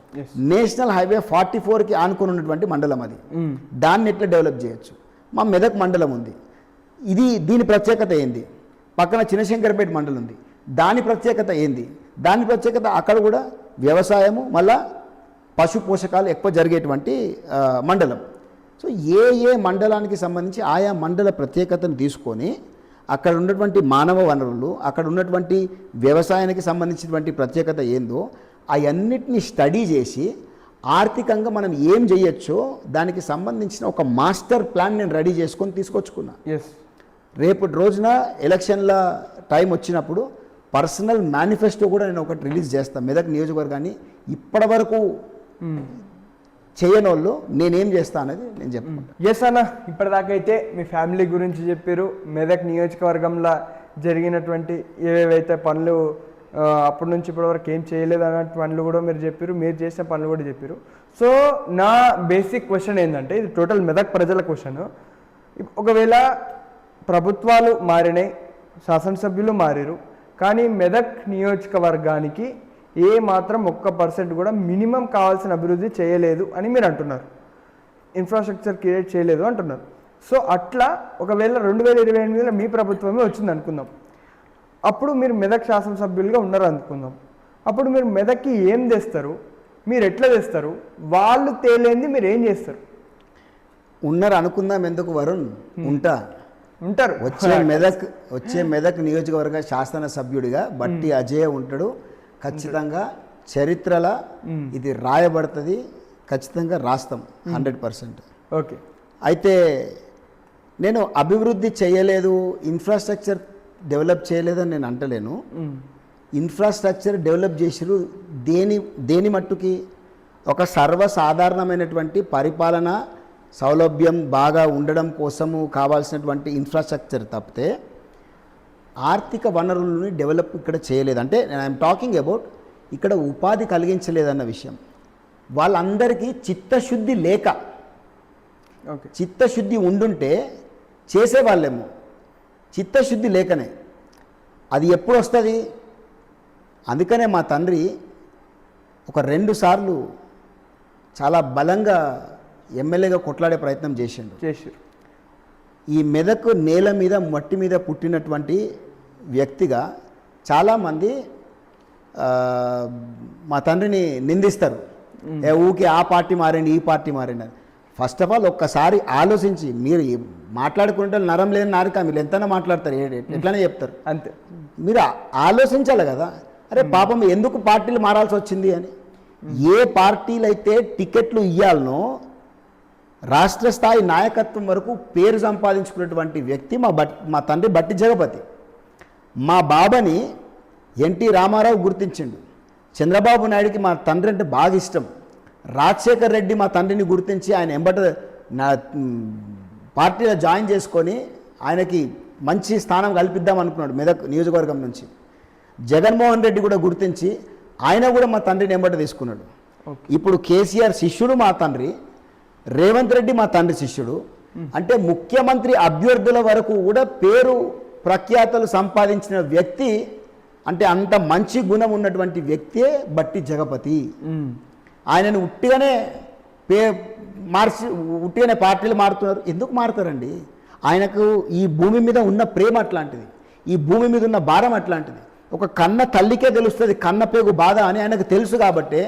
నేషనల్ హైవే 44కి ఆనుకొని ఉన్నటువంటి మండలం అది. దాన్ని ఎట్లా డెవలప్ చేయొచ్చు? మా మెదక్ మండలం ఉంది. దీని ప్రత్యేకత ఏంది? పక్కన చిన్నశంకరపేట మండలం ఉంది. దాని ప్రత్యేకత ఏంది? దాని ప్రత్యేకత అక్కడ కూడా వ్యవసాయము మళ్ళా పశు పోషకాలు ఎక్కువ జరిగేటువంటి మండలం. సో ఏ మండలానికి సంబంధించి ఆయా మండల ప్రత్యేకతను తీసుకొని అక్కడ ఉన్నటువంటి మానవ వనరులు, అక్కడ ఉన్నటువంటి వ్యవసాయానికి సంబంధించినటువంటి ప్రత్యేకత ఏందో అవన్నిటిని స్టడీ చేసి ఆర్థికంగా మనం ఏం చేయొచ్చో దానికి సంబంధించిన ఒక మాస్టర్ ప్లాన్ నేను రెడీ చేసుకొని తీసుకొచ్చుకున్నా. రేపటి రోజున ఎలక్షన్ల టైం వచ్చినప్పుడు పర్సనల్ మేనిఫెస్టో కూడా నేను ఒకటి రిలీజ్ చేస్తాను. మెదక్ నియోజకవర్గాన్ని ఇప్పటి వరకు చేయని వాళ్ళు నేనేం చేస్తా అనేది నేను చెప్తాను. ఎస్ అన్న, ఇప్పటిదాకైతే మీ ఫ్యామిలీ గురించి చెప్పారు, మెదక్ నియోజకవర్గంలో జరిగినటువంటి ఏవేవైతే పనులు అప్పటి నుంచి ఇప్పటివరకు ఏం చేయలేదు అన్న పనులు కూడా మీరు చెప్పారు, మీరు చేసిన పనులు కూడా చెప్పారు. సో నా బేసిక్ క్వశ్చన్ ఏంటంటే, ఇది టోటల్ మెదక్ ప్రజల క్వశ్చన్. ఒకవేళ ప్రభుత్వాలు మారినాయి, శాసనసభ్యులు మారారు, కానీ మెదక్ నియోజకవర్గానికి ఏ మాత్రం 1% కూడా మినిమం కావాల్సిన అభివృద్ధి చేయలేదు అని మీరు అంటున్నారు, ఇన్ఫ్రాస్ట్రక్చర్ క్రియేట్ చేయలేదు అంటున్నారు. సో అట్లా ఒకవేళ 2028లో మీ ప్రభుత్వమే వచ్చింది అనుకుందాం, అప్పుడు మీరు మెదక్ శాసనసభ్యులుగా ఉన్నారు అనుకుందాం, అప్పుడు మీరు మెదక్కి ఏం తెస్తారు, మీరు ఎట్లా తెస్తారు, వాళ్ళు తేలేంది మీరు ఏం చేస్తారు? ఉన్నారు అనుకుందాం, ఎందుకు వరుణ్ ఉంటారు. వచ్చే మెదక్ నియోజకవర్గ శాసనసభ్యుడిగా బట్టి అజయ్ ఉంటాడు. ఖచ్చితంగా చరిత్రలో ఇది రాయబడుతుంది, ఖచ్చితంగా రాస్తాం 100%. ఓకే. అయితే నేను అభివృద్ధి చేయలేదు, ఇన్ఫ్రాస్ట్రక్చర్ డెవలప్ చేయలేదని నేను అంటలేను. ఇన్ఫ్రాస్ట్రక్చర్ డెవలప్ చేసిరు దేని మట్టుకి ఒక సర్వసాధారణమైనటువంటి పరిపాలన సౌలభ్యం బాగా ఉండడం కోసము కావాల్సినటువంటి ఇన్ఫ్రాస్ట్రక్చర్ తప్పితే ఆర్థిక వనరులని డెవలప్ ఇక్కడ చేయలేదు. అంటే ఐఎమ్ టాకింగ్ అబౌట్ ఇక్కడ ఉపాధి కలిగించలేదన్న విషయం. వాళ్ళందరికీ చిత్తశుద్ధి లేక, చిత్తశుద్ధి ఉండుంటే చేసేవాళ్ళేమో, చిత్తశుద్ధి లేకనే అది ఎప్పుడు వస్తుంది? అందుకనే మా తండ్రి ఒక 2 సార్లు చాలా బలంగా ఎమ్మెల్యేగా కొట్లాడే ప్రయత్నం చేశారు. ఈ మెదక్ నేల మీద మట్టి మీద పుట్టినటువంటి వ్యక్తిగా చాలామంది మా తండ్రిని నిందిస్తారు, ఊకే ఆ పార్టీ మారండి ఈ పార్టీ మారండి అని. ఫస్ట్ ఆఫ్ ఆల్ ఒక్కసారి ఆలోచించి, మీరు మాట్లాడుకుంటే నరం లేని నారిక, మీరు ఎంతైనా మాట్లాడతారు, ఎట్లనే చెప్తారు, అంతే. మీరు ఆలోచించాలి కదా, అరే పాపం ఎందుకు పార్టీలు మారాల్సి వచ్చింది అని. ఏ పార్టీలు అయితే టికెట్లు ఇవ్వాలనో రాష్ట్ర స్థాయి నాయకత్వం వరకు పేరు సంపాదించుకున్నటువంటి వ్యక్తి మా తండ్రి బట్టి జగపతి. మా బాబాని ఎన్టీ రామారావు గుర్తించిండు, చంద్రబాబు నాయుడుకి మా తండ్రి అంటే బాగా ఇష్టం, రాజశేఖర్ రెడ్డి మా తండ్రిని గుర్తించి ఆయన ఎంబట నా పార్టీలో జాయిన్ చేసుకొని ఆయనకి మంచి స్థానం కల్పిద్దాం అనుకున్నాడు మెదక్ నియోజకవర్గం నుంచి. జగన్మోహన్ రెడ్డి కూడా గుర్తించి ఆయన కూడా మా తండ్రిని ఎంబట తీసుకున్నాడు. ఇప్పుడు కేసీఆర్ శిష్యుడు మా తండ్రి, రేవంత్ రెడ్డి మా తండ్రి శిష్యుడు. అంటే ముఖ్యమంత్రి అభ్యర్థుల వరకు కూడా పేరు ప్రఖ్యాతలు సంపాదించిన వ్యక్తి, అంటే అంత మంచి గుణం ఉన్నటువంటి వ్యక్తే బట్టి జగపతి. ఆయనను ఉట్టిగానే ఉట్టిగానే పార్టీలు మారుతున్నారు. ఎందుకు మారుతారండి? ఆయనకు ఈ భూమి మీద ఉన్న ప్రేమ అట్లాంటిది, ఈ భూమి మీద ఉన్న భారం అట్లాంటిది. ఒక కన్న తల్లికే తెలుస్తుంది కన్న పేగు బాధ అని ఆయనకు తెలుసు. కాబట్టి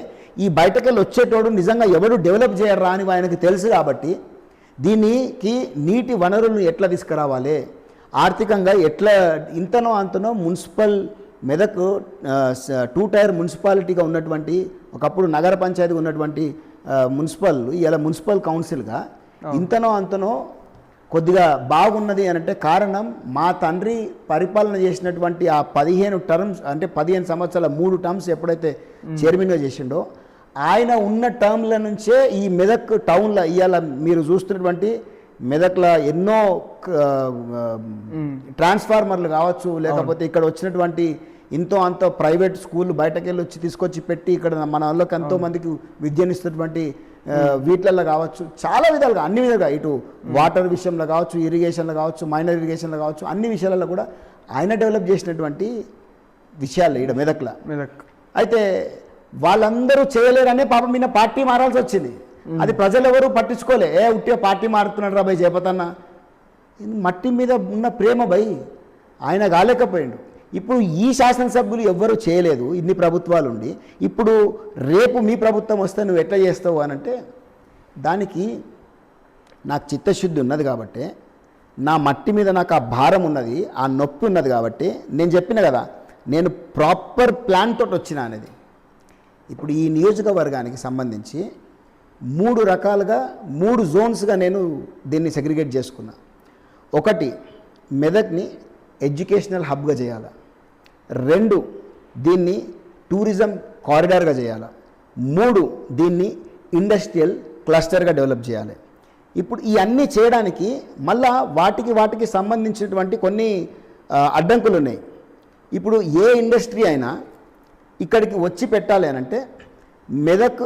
ఈ బయటకెళ్ళి వచ్చేటోడు నిజంగా ఎవడు డెవలప్ చేయరా అని ఆయనకు తెలుసు. కాబట్టి దీనికి నీటి వనరులను ఎట్లా తీసుకురావాలి, ఆర్థికంగా ఎట్లా ఇంతనో అంతనో మున్సిపల్ మెదక్ 2 టైర్ మున్సిపాలిటీగా ఉన్నటువంటి, ఒకప్పుడు నగర పంచాయతీగా ఉన్నటువంటి మున్సిపల్ ఇలా మున్సిపల్ కౌన్సిల్గా ఇంతనో అంతనో కొద్దిగా బాగున్నది అని అంటే కారణం మా తండ్రి పరిపాలన చేసినటువంటి ఆ 15 టర్మ్స్, అంటే 15 సంవత్సరాల 3 టర్మ్స్ ఎప్పుడైతే చైర్మన్గా చేసిండో ఆయన ఉన్న టర్మ్ల నుంచే ఈ మెదక్ టౌన్లో ఇవాళ మీరు చూస్తున్నటువంటి మెదక్లో ఎన్నో ట్రాన్స్ఫార్మర్లు కావచ్చు, లేకపోతే ఇక్కడ వచ్చినటువంటి ఇంతో అంత ప్రైవేట్ స్కూల్ బయటకెళ్ళి వచ్చి తీసుకొచ్చి పెట్టి ఇక్కడ మన వాళ్ళకి ఎంతో మందికి విద్యనిస్తున్నటువంటి వీటిల్లో కావచ్చు, చాలా విధాలుగా అన్ని విధాలుగా, ఇటు వాటర్ విషయంలో కావచ్చు, ఇరిగేషన్లో కావచ్చు, మైనర్ ఇరిగేషన్లో కావచ్చు, అన్ని విషయాలలో కూడా ఆయన డెవలప్ చేసినటువంటి విషయాలు ఇక్కడ మెదక్లో. అయితే వాళ్ళందరూ చేయలేరనే పాపం మీద పార్టీ మారాల్సి వచ్చింది. అది ప్రజలు ఎవరు పట్టించుకోలే. ఉట్టిగా పార్టీ మారుతున్నాడు రా భయ్ జయపతన్న, మట్టి మీద ఉన్న ప్రేమ భయ్ ఆయన కాలేకపోయాడు. ఇప్పుడు ఈ శాసనసభ్యులు ఎవ్వరూ చేయలేదు ఇన్ని ప్రభుత్వాలు ఉండి. ఇప్పుడు రేపు మీ ప్రభుత్వం వస్తే నువ్వు ఎట్లా చేస్తావు అని అంటే దానికి నాకు చిత్తశుద్ధి ఉన్నది కాబట్టి, నా మట్టి మీద నాకు ఆ భారం ఉన్నది, ఆ నొప్పి ఉన్నది కాబట్టి నేను చెప్పిన కదా, నేను ప్రాపర్ ప్లాన్ తోటి వచ్చిన అనేది. ఇప్పుడు ఈ నియోజకవర్గానికి సంబంధించి 3 రకాలుగా 3 జోన్స్గా నేను దీన్ని సెగ్రిగేట్ చేసుకున్నా. ఒకటి, మెదక్ని ఎడ్యుకేషనల్ హబ్గా చేయాలి. 2, దీన్ని టూరిజం కారిడార్గా చేయాలి. 3, దీన్ని ఇండస్ట్రియల్ క్లస్టర్గా డెవలప్ చేయాలి. ఇప్పుడు ఈ అన్నీ చేయడానికి మళ్ళా వాటికి సంబంధించినటువంటి కొన్ని అడ్డంకులు ఉన్నాయి. ఇప్పుడు ఏ ఇండస్ట్రీ అయినా ఇక్కడికి వచ్చి పెట్టాలి అని అంటే మెదక్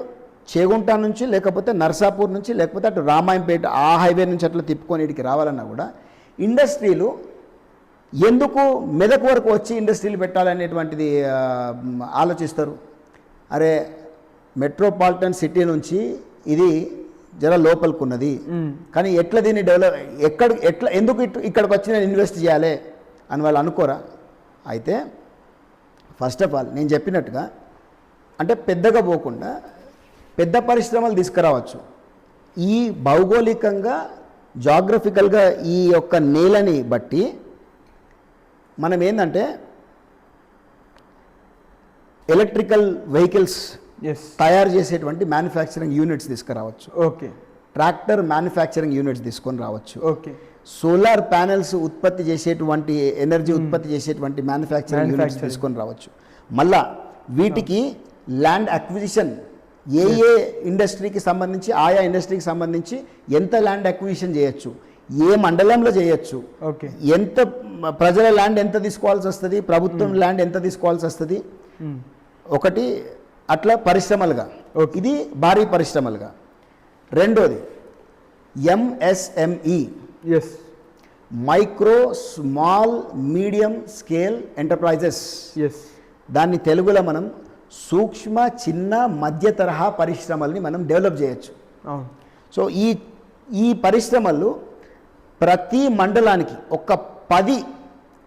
చేగుంట నుంచి, లేకపోతే నర్సాపూర్ నుంచి, లేకపోతే అటు రామాయంపేట ఆ హైవే నుంచి అట్లా తిప్పుకొని ఇక్కడికి రావాలన్నా కూడా ఇండస్ట్రీలు ఎందుకు మెదక్ వరకు వచ్చి ఇండస్ట్రీలు పెట్టాలనేటువంటిది ఆలోచిస్తారు. అరే మెట్రోపాలిటన్ సిటీ నుంచి ఇది జర లోపలికున్నది, కానీ ఎట్లా దీన్ని డెవలప్ ఎందుకు ఇక్కడికి వచ్చి నేను ఇన్వెస్ట్ చేయాలి అని వాళ్ళు అనుకోరా? అయితే ఫస్ట్ ఆఫ్ ఆల్ నేను చెప్పినట్టుగా అంటే పెద్దగా పోకుండా పెద్ద పరిశ్రమలు తీసుకురావచ్చు. ఈ భౌగోళికంగా జాగ్రఫికల్గా ఈ యొక్క నేలని బట్టి మనం ఏంటంటే ఎలక్ట్రికల్ వెహికల్స్ తయారు చేసేటువంటి మ్యానుఫ్యాక్చరింగ్ యూనిట్స్ తీసుకురావచ్చు. ఓకే. ట్రాక్టర్ మ్యానుఫ్యాక్చరింగ్ యూనిట్స్ తీసుకొని రావచ్చు. ఓకే. సోలార్ ప్యానెల్స్ ఉత్పత్తి చేసేటువంటి ఎనర్జీ ఉత్పత్తి చేసేటువంటి మ్యానుఫ్యాక్చరింగ్ యూనిట్స్ తీసుకొని రావచ్చు. మళ్ళా వీటికి ల్యాండ్ అక్విజిషన్ ఏ ఇండస్ట్రీకి సంబంధించి ఆయా ఇండస్ట్రీకి సంబంధించి ఎంత ల్యాండ్ అక్విజిషన్ చేయొచ్చు, ఏ మండలంలో చేయొచ్చు, ఎంత ప్రజల ల్యాండ్ ఎంత తీసుకోవాల్సి వస్తుంది, ప్రభుత్వం ల్యాండ్ ఎంత తీసుకోవాల్సి వస్తుంది. ఒకటి అట్లా పరిశ్రమలుగా, ఇది భారీ పరిశ్రమలుగా. రెండోది MSME, micro small medium scale enterprises. దాన్ని తెలుగులో మనం సూక్ష్మ చిన్న మధ్య తరహా పరిశ్రమల్ని మనం డెవలప్ చేయొచ్చు. సో ఈ పరిశ్రమలు ప్రతి మండలానికి ఒక 10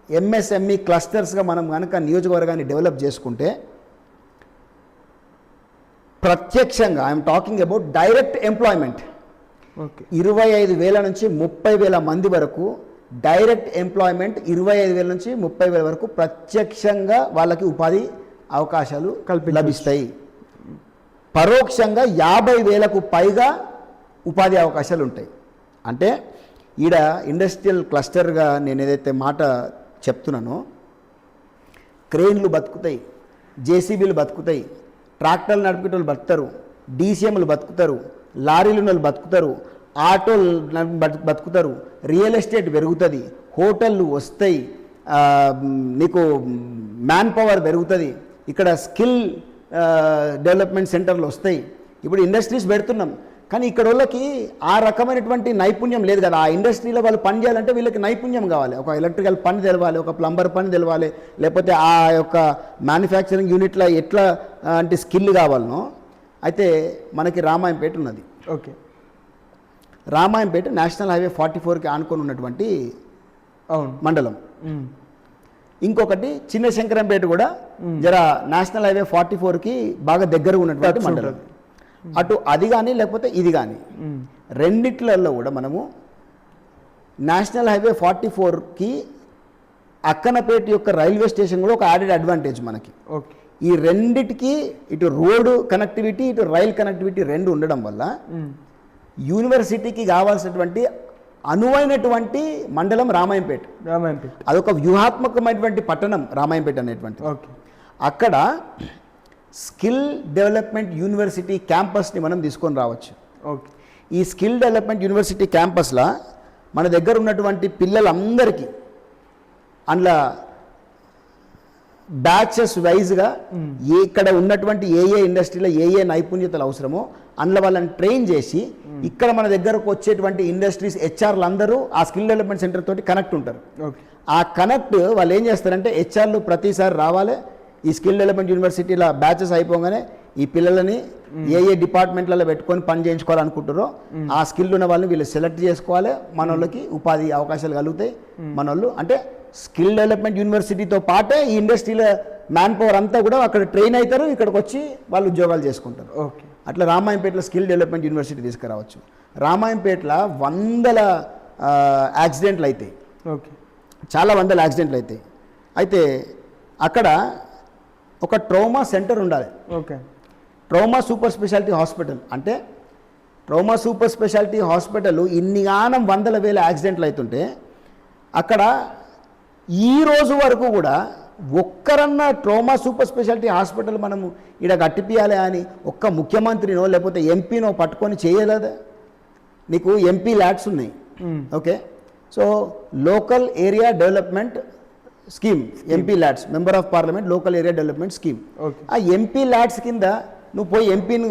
ఎంఎస్ఎంఈ క్లస్టర్స్గా మనం కనుక నియోజకవర్గాన్ని డెవలప్ చేసుకుంటే ప్రత్యక్షంగా I'm talking about direct employment 25,000 నుంచి 30,000 మంది వరకు డైరెక్ట్ ఎంప్లాయ్మెంట్, 25,000 నుంచి 30,000 వరకు ప్రత్యక్షంగా వాళ్ళకి ఉపాధి అవకాశాలు లభిస్తాయి. పరోక్షంగా 50,000కు పైగా ఉపాధి అవకాశాలు ఉంటాయి. అంటే ఈడ ఇండస్ట్రియల్ క్లస్టర్గా నేను ఏదైతే మాట చెప్తున్నానో క్రెయిన్లు బతుకుతాయి, జేసీబీలు బతుకుతాయి, ట్రాక్టర్లు నడిపేటోళ్ళు బతుకుతారు, డీసీఎంలు బతుకుతారు, లారీలు వాళ్ళు బతుకుతారు, ఆటోలు బతుకుతారు, రియల్ ఎస్టేట్ పెరుగుతుంది, హోటళ్ళు వస్తాయి, నీకు మ్యాన్ పవర్ పెరుగుతుంది, ఇక్కడ స్కిల్ డెవలప్మెంట్ సెంటర్లు వస్తాయి. ఇప్పుడు ఇండస్ట్రీస్ పెడుతున్నాం, కానీ ఇక్కడ వాళ్ళకి ఆ రకమైనటువంటి నైపుణ్యం లేదు కదా. ఆ ఇండస్ట్రీలో వాళ్ళు పని చేయాలంటే వీళ్ళకి నైపుణ్యం కావాలి. ఒక ఎలక్ట్రికల్ పని తెలవాలి, ఒక ప్లంబర్ పని తెలవాలి, లేకపోతే ఆ యొక్క మ్యానుఫ్యాక్చరింగ్ యూనిట్లో ఎట్లా అంటే స్కిల్ కావాలనో. అయితే మనకి రామాయంపేట ఉన్నది. ఓకే, రామాయంపేట నేషనల్ హైవే 44కి ఆనుకొని ఉన్నటువంటి మండలం. ఇంకొకటి చిన్న శంకరంపేట కూడా జర నేషనల్ హైవే 44కి బాగా దగ్గరగా ఉన్నటువంటి మండలం. అటు అది కానీ లేకపోతే ఇది కానీ రెండిట్లలో కూడా మనము నేషనల్ హైవే 44కి అక్కనపేట యొక్క రైల్వే స్టేషన్ కూడా ఒక యాడెడ్ అడ్వాంటేజ్ మనకి. ఈ రెండిటికి ఇటు రోడ్డు కనెక్టివిటీ, ఇటు రైల్ కనెక్టివిటీ రెండు ఉండడం వల్ల యూనివర్సిటీకి కావాల్సినటువంటి అనువైనటువంటి మండలం రామాయంపేట. అదొక వ్యూహాత్మకమైనటువంటి పట్టణం రామాయంపేట అనేటువంటి. అక్కడ స్కిల్ డెవలప్మెంట్ యూనివర్సిటీ క్యాంపస్ని మనం తీసుకొని రావచ్చు. ఈ స్కిల్ డెవలప్మెంట్ యూనివర్సిటీ క్యాంపస్లో మన దగ్గర ఉన్నటువంటి పిల్లలందరికీ అందులో బ్యాచెస్ వైజ్గా ఇక్కడ ఉన్నటువంటి ఏ ఇండస్ట్రీలో ఏ నైపుణ్యతలు అవసరమో అందులో వాళ్ళని ట్రైన్ చేసి ఇక్కడ మన దగ్గరకు వచ్చేటువంటి ఇండస్ట్రీస్ హెచ్ఆర్లు అందరూ ఆ స్కిల్ డెవలప్మెంట్ సెంటర్ తోటి కనెక్ట్ ఉంటారు. ఆ కనెక్ట్ వాళ్ళు ఏం చేస్తారంటే హెచ్ఆర్లు ప్రతిసారి రావాలి. ఈ స్కిల్ డెవలప్మెంట్ యూనివర్సిటీలో బ్యాచెస్ అయిపోగానే ఈ పిల్లలని ఏ డిపార్ట్మెంట్లలో పెట్టుకొని పని చేయించుకోవాలనుకుంటారో ఆ స్కిల్ ఉన్న వాళ్ళని వీళ్ళు సెలెక్ట్ చేసుకోవాలి. మన వాళ్ళకి ఉపాధి అవకాశాలు కలుగుతాయి. మన వాళ్ళు అంటే స్కిల్ డెవలప్మెంట్ యూనివర్సిటీతో పాటే ఈ ఇండస్ట్రీలో మ్యాన్ పవర్ అంతా కూడా అక్కడ ట్రైన్ అవుతారు, ఇక్కడికి వచ్చి వాళ్ళు ఉద్యోగాలు చేసుకుంటారు. అట్లా రామాయంపేటలో స్కిల్ డెవలప్మెంట్ యూనివర్సిటీ తీసుకురావచ్చు. రామాయంపేటలో వందల యాక్సిడెంట్లు అవుతాయి, చాలా వందల యాక్సిడెంట్లు అవుతాయి. అయితే అక్కడ ఒక ట్రోమా సెంటర్ ఉండాలి. ట్రోమా సూపర్ స్పెషాలిటీ హాస్పిటల్ అంటే ట్రోమా సూపర్ స్పెషాలిటీ హాస్పిటల్ ఇన్నిగానం వందల వేల యాక్సిడెంట్లు అవుతుంటే అక్కడ ఈ రోజు వరకు కూడా ఒక్కరన్నా ట్రోమా సూపర్ స్పెషాలిటీ హాస్పిటల్ మనము ఇక్కడ కట్టిపియాలి అని ఒక్క ముఖ్యమంత్రినో లేకపోతే ఎంపీనో పట్టుకొని చేయలేదా? నీకు ఎంపీ ల్యాడ్స్ ఉన్నాయి. Okay, so local area development scheme, MP LADS, member of parliament local area development scheme. ఆ ఎంపీ ల్యాడ్స్ కింద నువ్వు పోయి ఎంపీని,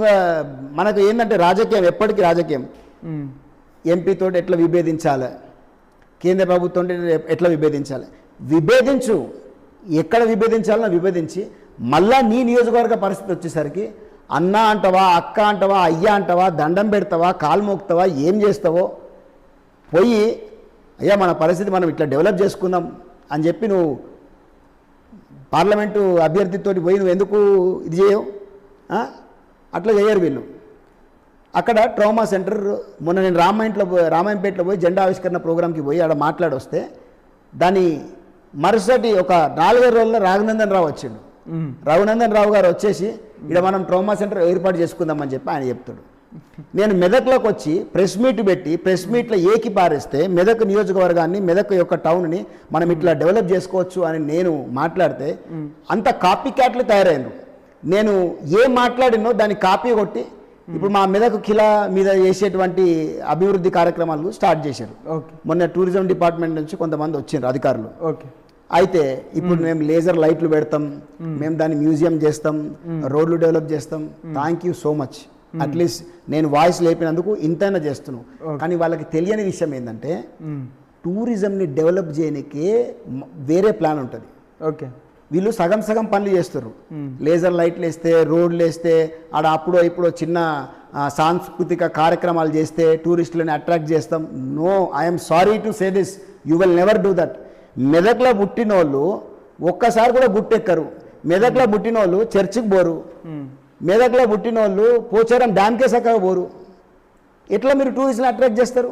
మనకు ఏంటంటే రాజకీయం ఎప్పటికీ రాజకీయం, ఎంపీతో ఎట్లా విభేదించాలి, కేంద్ర ప్రభుత్వం ఎట్లా విభేదించాలి, విభేదించు, ఎక్కడ విభేదించాలో విభేదించి మళ్ళా నీ నియోజకవర్గ పరిస్థితి వచ్చేసరికి అన్న అంటావా, అక్క అంటావా, అయ్యా అంటావా, దండం పెడతావా, కాలు మోపుతావా, ఏం చేస్తావో పోయి అయ్యా మన పరిస్థితి మనం ఇట్లా డెవలప్ చేసుకుందాం అని చెప్పి నువ్వు పార్లమెంటు అభ్యర్థితోటి పోయి నువ్వు ఎందుకు ఇది చేయవు? అట్లా చేయరు వీళ్ళు. అక్కడ ట్రామా సెంటర్ మొన్న నేను రామాయంపేటలో పోయి జెండా ఆవిష్కరణ ప్రోగ్రాంకి పోయి అక్కడ మాట్లాడొస్తే దాని మరుసటి ఒక 4 రోజుల్లో రఘునందన్ రావు వచ్చాడు. రఘునందన్ రావు గారు వచ్చేసి ఇక్కడ మనం ట్రామా సెంటర్ ఏర్పాటు చేసుకుందామని చెప్పి ఆయన చెప్తాడు. నేను మెదక్లోకి వచ్చి ప్రెస్ మీట్ పెట్టి ప్రెస్ మీట్లో ఏకి పారేస్తే మెదక్ నియోజకవర్గాన్ని, మెదక్ యొక్క టౌన్ని మనం ఇట్లా డెవలప్ చేసుకోవచ్చు అని నేను మాట్లాడితే అంత కాపీ క్యాట్లు తయారైనరు. నేను ఏం మాట్లాడినో దాన్ని కాపీ కొట్టి ఇప్పుడు మా మెదక్ కిలా మీద చేసేటువంటి అభివృద్ధి కార్యక్రమాలు స్టార్ట్ చేశారు. మొన్న టూరిజం డిపార్ట్మెంట్ నుంచి కొంతమంది వచ్చారు అధికారులు. అయితే ఇప్పుడు మేము లేజర్ లైట్లు పెడతాం, మేము దాన్ని మ్యూజియం చేస్తాం, రోడ్లు డెవలప్ చేస్తాం. Thank you so much. At least నేను వాయిస్ లేపినందుకు ఇంతైనా చేస్తున్నాను. కానీ వాళ్ళకి తెలియని విషయం ఏంటంటే టూరిజంని డెవలప్ చేయడానికే వేరే ప్లాన్ ఉంటుంది. వీళ్ళు సగం సగం పనులు చేస్తారు. లేజర్ లైట్లు వేస్తే, రోడ్లు వేస్తే, ఆడ అప్పుడో ఇప్పుడో చిన్న సాంస్కృతిక కార్యక్రమాలు చేస్తే టూరిస్టులను అట్రాక్ట్ చేస్తాం. No, I'm sorry to say this, you will never do that. మెదక్లో పుట్టిన వాళ్ళు ఒక్కసారి కూడా గుట్టెక్కరు. మెదక్లో పుట్టిన వాళ్ళు చర్చికి పోరు. మెదక్లో పుట్టిన వాళ్ళు పోచారం డ్యామ్కే సక్కగా పోరు. ఎట్లా మీరు టూరిస్టులను అట్రాక్ట్ చేస్తారు?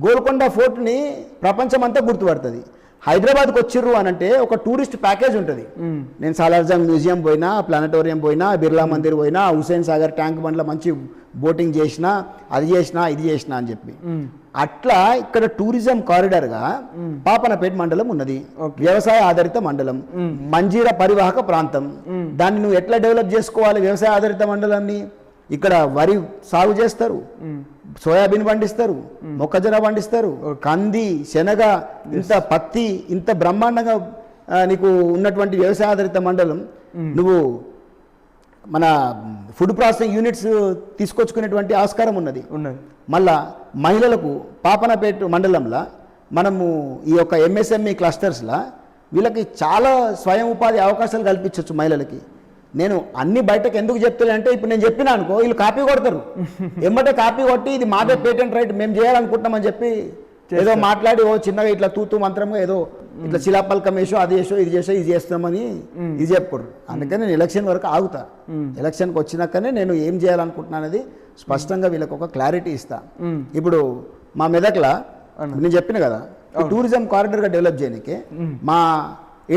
గోల్కొండ ఫోర్ట్ని ప్రపంచం అంతా గుర్తుపడుతుంది. హైదరాబాద్కి వచ్చిర్రు అని అంటే ఒక టూరిస్ట్ ప్యాకేజ్ ఉంటుంది. నేను సాలార్జంగ్ మ్యూజియం పోయినా, ప్లానటోరియం పోయినా, బిర్లా మందిర్ పోయినా, హుసేన్ సాగర్ ట్యాంక్ బండ్లో మంచి బోటింగ్ చేసినా, అది చేసినా ఇది చేసినా అని చెప్పి అట్లా ఇక్కడ టూరిజం కారిడార్గా పాపనపేట మండలం ఉన్నది. వ్యవసాయ ఆధారిత మండలం, మంజీరా పరివాహక ప్రాంతం. దాన్ని నువ్వు ఎట్లా డెవలప్ చేసుకోవాలి? వ్యవసాయ ఆధారిత మండలాన్ని ఇక్కడ వరి సాగు చేస్తారు, సోయాబీన్ పండిస్తారు, మొక్కజొన్న పండిస్తారు, కంది, శనగ, ఇంత పత్తి, ఇంత బ్రహ్మాండంగా నీకు ఉన్నటువంటి వ్యవసాయ ఆధారిత మండలం. నువ్వు మన ఫుడ్ ప్రాసెసింగ్ యూనిట్స్ తీసుకొచ్చుకునేటువంటి ఆస్కారం ఉన్నది. మళ్ళా మహిళలకు పాపనపేట మండలంలో మనము ఈ యొక్క ఎంఎస్ఎంఈ క్లస్టర్స్లో వీళ్ళకి చాలా స్వయం ఉపాధి అవకాశాలు కల్పించవచ్చు మహిళలకి. నేను అన్ని బయటకు ఎందుకు చెప్తాను అంటే, ఇప్పుడు నేను చెప్పినా అనుకో వీళ్ళు కాపీ కొడతారు, ఎమ్మటే కాపీ కొట్టి ఇది మాదే పేటెంట్ రైట్ మేము చేయాలనుకుంటామని చెప్పి ఏదో మాట్లాడి ఓ చిన్నగా ఇట్లా తూతూ మంత్రంగా ఏదో ఇట్లా శిలాపలకం వేసో అది చేసో ఇది చేసో ఇది చేస్తామని ఇది చెప్పుకోరు. అందుకని నేను ఎలక్షన్ వరకు ఆగుతా. ఎలక్షన్కి వచ్చినాకనే నేను ఏం చేయాలనుకుంటున్నాను అనేది స్పష్టంగా వీళ్ళకి ఒక క్లారిటీ ఇస్తా. ఇప్పుడు మా మెదక్లా నేను చెప్పిన కదా టూరిజం కారిడార్గా డెవలప్ చేయడానికి మా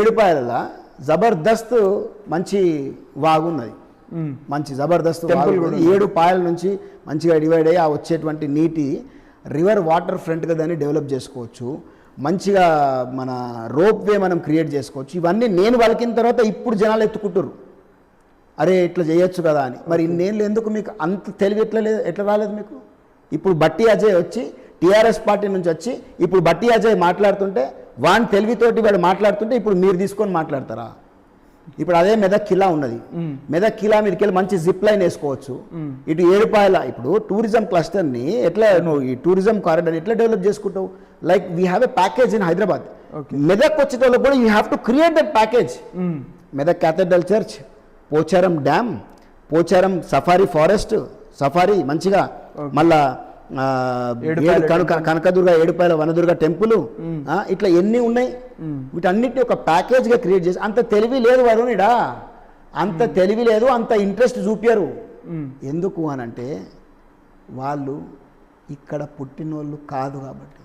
ఏడుపాయల జబర్దస్త్ మంచి వాగు ఉన్నది, మంచి జబర్దస్త్ వాగు. 7 పాయల నుంచి మంచిగా డివైడ్ అయ్యి ఆ వచ్చేటువంటి నీటి రివర్ వాటర్ ఫ్రంట్గా దాన్ని డెవలప్ చేసుకోవచ్చు. మంచిగా మన రోప్ వే మనం క్రియేట్ చేసుకోవచ్చు. ఇవన్నీ నేను వలికిన తర్వాత ఇప్పుడు జనాలు ఎత్తుకుంటారు, అరే ఇట్లా చేయొచ్చు కదా అని. మరి ఇన్నేళ్ళు ఎందుకు మీకు అంత తెలివి ఎట్లా రాలేదు మీకు? ఇప్పుడు బట్టి అజయ్ వచ్చి టీఆర్ఎస్ పార్టీ నుంచి వచ్చి ఇప్పుడు బట్టి అజయ్ మాట్లాడుతుంటే వాని తెలివితోటి వాడు మాట్లాడుతుంటే ఇప్పుడు మీరు తీసుకొని మాట్లాడతారా? ఇప్పుడు అదే మెదక్ కిలా ఉన్నది, మెదక్ కిలా మీదకి వెళ్ళి మంచి జిప్ లైన్ వేసుకోవచ్చు. ఇటు ఏడుపాయల ఇప్పుడు టూరిజం క్లస్టర్ని ఎట్లా నువ్వు ఈ టూరిజం కారిడార్ ఎట్లా డెవలప్ చేసుకుంటావు? Like we have a package in Hyderabad. Medak వచ్చేటోళ్ళకి కూడా you have to create that package. Medak cathedral church, Pocharam dam, Pocharam safari forest, safari మంచిగా, మళ్ళా కనకదుర్గ ఏడుపాయల వనదుర్గ టెంపుల్, ఇట్లా ఎన్ని ఉన్నాయి. వీటన్నిటిని ఒక ప్యాకేజ్గా క్రియేట్ చేసి అంత తెలివి లేదు వరుణిడా, అంత తెలివి లేదు, అంత ఇంట్రెస్ట్ చూపారు. ఎందుకు అనంటే వాళ్ళు ఇక్కడ పుట్టినోళ్ళు కాదు కాబట్టి.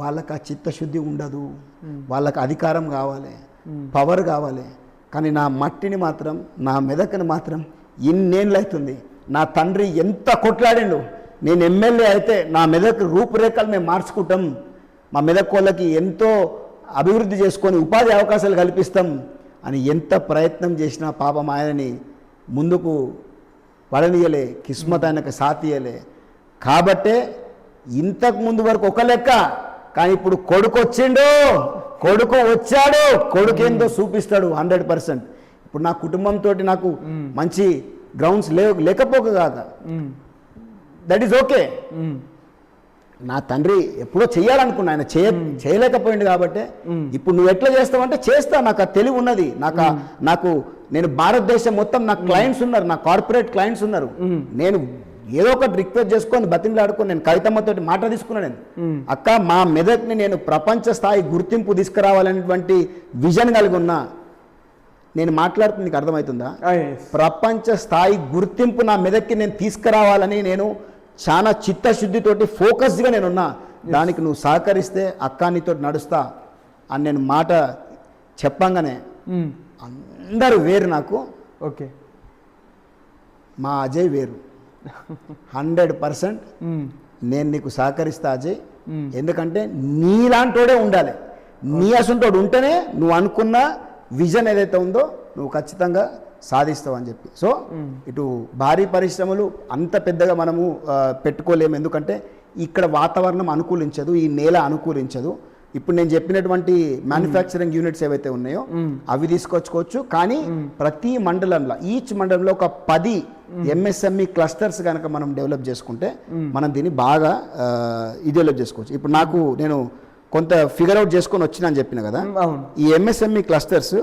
వాళ్ళకి ఆ చిత్తశుద్ధి ఉండదు, వాళ్ళకి అధికారం కావాలి, పవర్ కావాలి. కానీ నా మట్టిని మాత్రం, నా మెదక్ని మాత్రం ఇన్నేళ్ళు అవుతుంది. నా తండ్రి ఎంత కొట్లాడిండు, నేను ఎమ్మెల్యే అయితే నా మెదక్ రూపురేఖలు మేము మార్చుకుంటాం, మా మెదక్ వాళ్ళకి ఎంతో అభివృద్ధి చేసుకొని ఉపాధి అవకాశాలు కల్పిస్తాం అని ఎంత ప్రయత్నం చేసినా పాపం ఆయనని ముందుకు పడనీయలే, కిస్మత్ ఆయనకు సాతియలే. కాబట్టే ఇంతకు ముందు వరకు ఒక లెక్క, కానీ ఇప్పుడు కొడుకు వచ్చిండు, కొడుకు వచ్చాడు, కొడుకు ఏందో చూపిస్తాడు 100%. ఇప్పుడు నా కుటుంబంతో నాకు మంచి గ్రౌండ్స్ లేకపోక దట్ ఈస్ ఓకే. నా తండ్రి ఎప్పుడో చేయాలనుకున్నా, ఆయన చేయలేకపోయింది కాబట్టి ఇప్పుడు నువ్వు ఎట్లా చేస్తావంటే చేస్తా. నాకు ఆ తెలివి ఉన్నది, నాకు నేను భారతదేశం మొత్తం నాకు క్లయింట్స్ ఉన్నారు, నా కార్పొరేట్ క్లయింట్స్ ఉన్నారు. నేను ఏదో ఒకటి రిక్వెస్ట్ చేసుకొని బతిమలాడుకొని నేను కవితమ్మతో మాట తీసుకున్నాను. నేను అక్క మా మెదక్ని నేను ప్రపంచ స్థాయి గుర్తింపు తీసుకురావాలనేటువంటి విజన్ కలిగి ఉన్నా. నేను మాట్లాడుతుంది నీకు అర్థమవుతుందా? ప్రపంచ స్థాయి గుర్తింపు నా మెదక్కి నేను తీసుకురావాలని నేను చాలా చిత్తశుద్ధితోటి ఫోకస్గా నేనున్నా. దానికి నువ్వు సహకరిస్తే అక్క నీతో నడుస్తా అని నేను మాట చెప్పంగానే అందరూ వేరు నాకు. ఓకే, మా అజయ్ వేరు 100%. నేను నీకు సహకరిస్తా అజయ్, ఎందుకంటే నీలాంటోడే ఉండాలి. నీ అసంటోడు ఉంటేనే నువ్వు అనుకున్న విజన్ ఏదైతే ఉందో నువ్వు ఖచ్చితంగా సాధిస్తావు అని చెప్పి. సో ఇటు భారీ పరిశ్రమలు అంత పెద్దగా మనము పెట్టుకోలేము, ఎందుకంటే ఇక్కడ వాతావరణం అనుకూలించదు, ఈ నేల అనుకూలించదు. ఇప్పుడు నేను చెప్పినటువంటి మ్యానుఫ్యాక్చరింగ్ యూనిట్స్ ఏవైతే ఉన్నాయో అవి తీసుకొచ్చుకోవచ్చు. కానీ ప్రతి మండలంలో, ఈచ్ మండలంలో ఒక 10 ఎంఎస్ఎంఈ క్లస్టర్స్ కనుక మనం డెవలప్ చేసుకుంటే మనం దీన్ని బాగా డెవలప్ చేసుకోవచ్చు. ఇప్పుడు నేను కొంత ఫిగర్ అవుట్ చేసుకొని వచ్చినా అని చెప్పిన కదా, ఈ ఎంఎస్ఎంఈ క్లస్టర్స్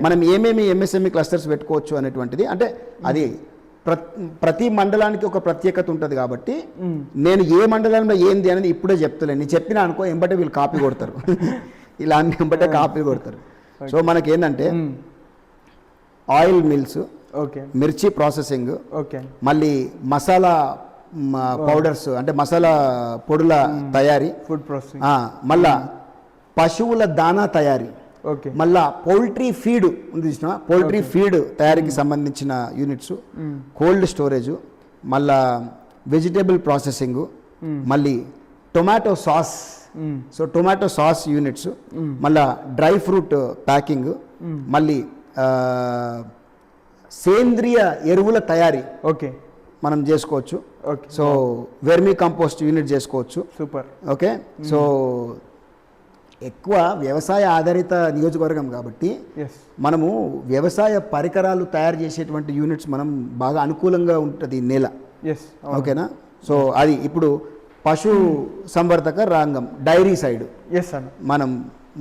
మనం ఏమేమి ఎంఎస్ఎంఈ క్లస్టర్స్ పెట్టుకోవచ్చు అనేటువంటిది, అంటే అది ప్రతి మండలానికి ఒక ప్రత్యేకత ఉంటుంది కాబట్టి నేను ఏ మండలంలో ఏంది అనేది ఇప్పుడే చెప్తలేను. నేను చెప్పినా అనుకో ఎంబటే వీళ్ళు కాపీ కొడతారు, ఇలా అన్ని ఎంబటే కాపీ కొడతారు. సో మనకి ఏంటంటే ఆయిల్ మిల్స్, మిర్చి ప్రాసెసింగ్, మళ్ళీ మసాలా పౌడర్స్ అంటే మసాలా పొడుల తయారీ, ఫుడ్ ప్రాసెసింగ్, మళ్ళా పశువుల దానా తయారీ, ఓకే, మళ్ళా పౌల్ట్రీ ఫీడ్ ఉంది చూసిన, పౌల్ట్రీ ఫీడ్ తయారీకి సంబంధించిన యూనిట్స్, కోల్డ్ స్టోరేజ్, మళ్ళా వెజిటేబుల్ ప్రాసెసింగ్, మళ్ళీ tomato sauce, so tomato sauce units, మళ్ళా డ్రై ఫ్రూట్ ప్యాకింగ్, మళ్ళీ సేంద్రియ ఎరువుల తయారీ ఓకే మనం చేసుకోవచ్చు. Okay, so vermi compost unit చేసుకోవచ్చు. సూపర్. ఓకే, సో ఎక్కువ వ్యవసాయ ఆధారిత నియోజకవర్గం కాబట్టి ఎస్, మనము వ్యవసాయ పరికరాలు తయారు చేసేటువంటి యూనిట్స్ మనం బాగా అనుకూలంగా ఉంటుంది నేల. ఎస్, ఓకేనా. సో అది ఇప్పుడు పశు సంవర్ధక రంగం, డైరీ సైడ్ ఎస్ అన్న, మనం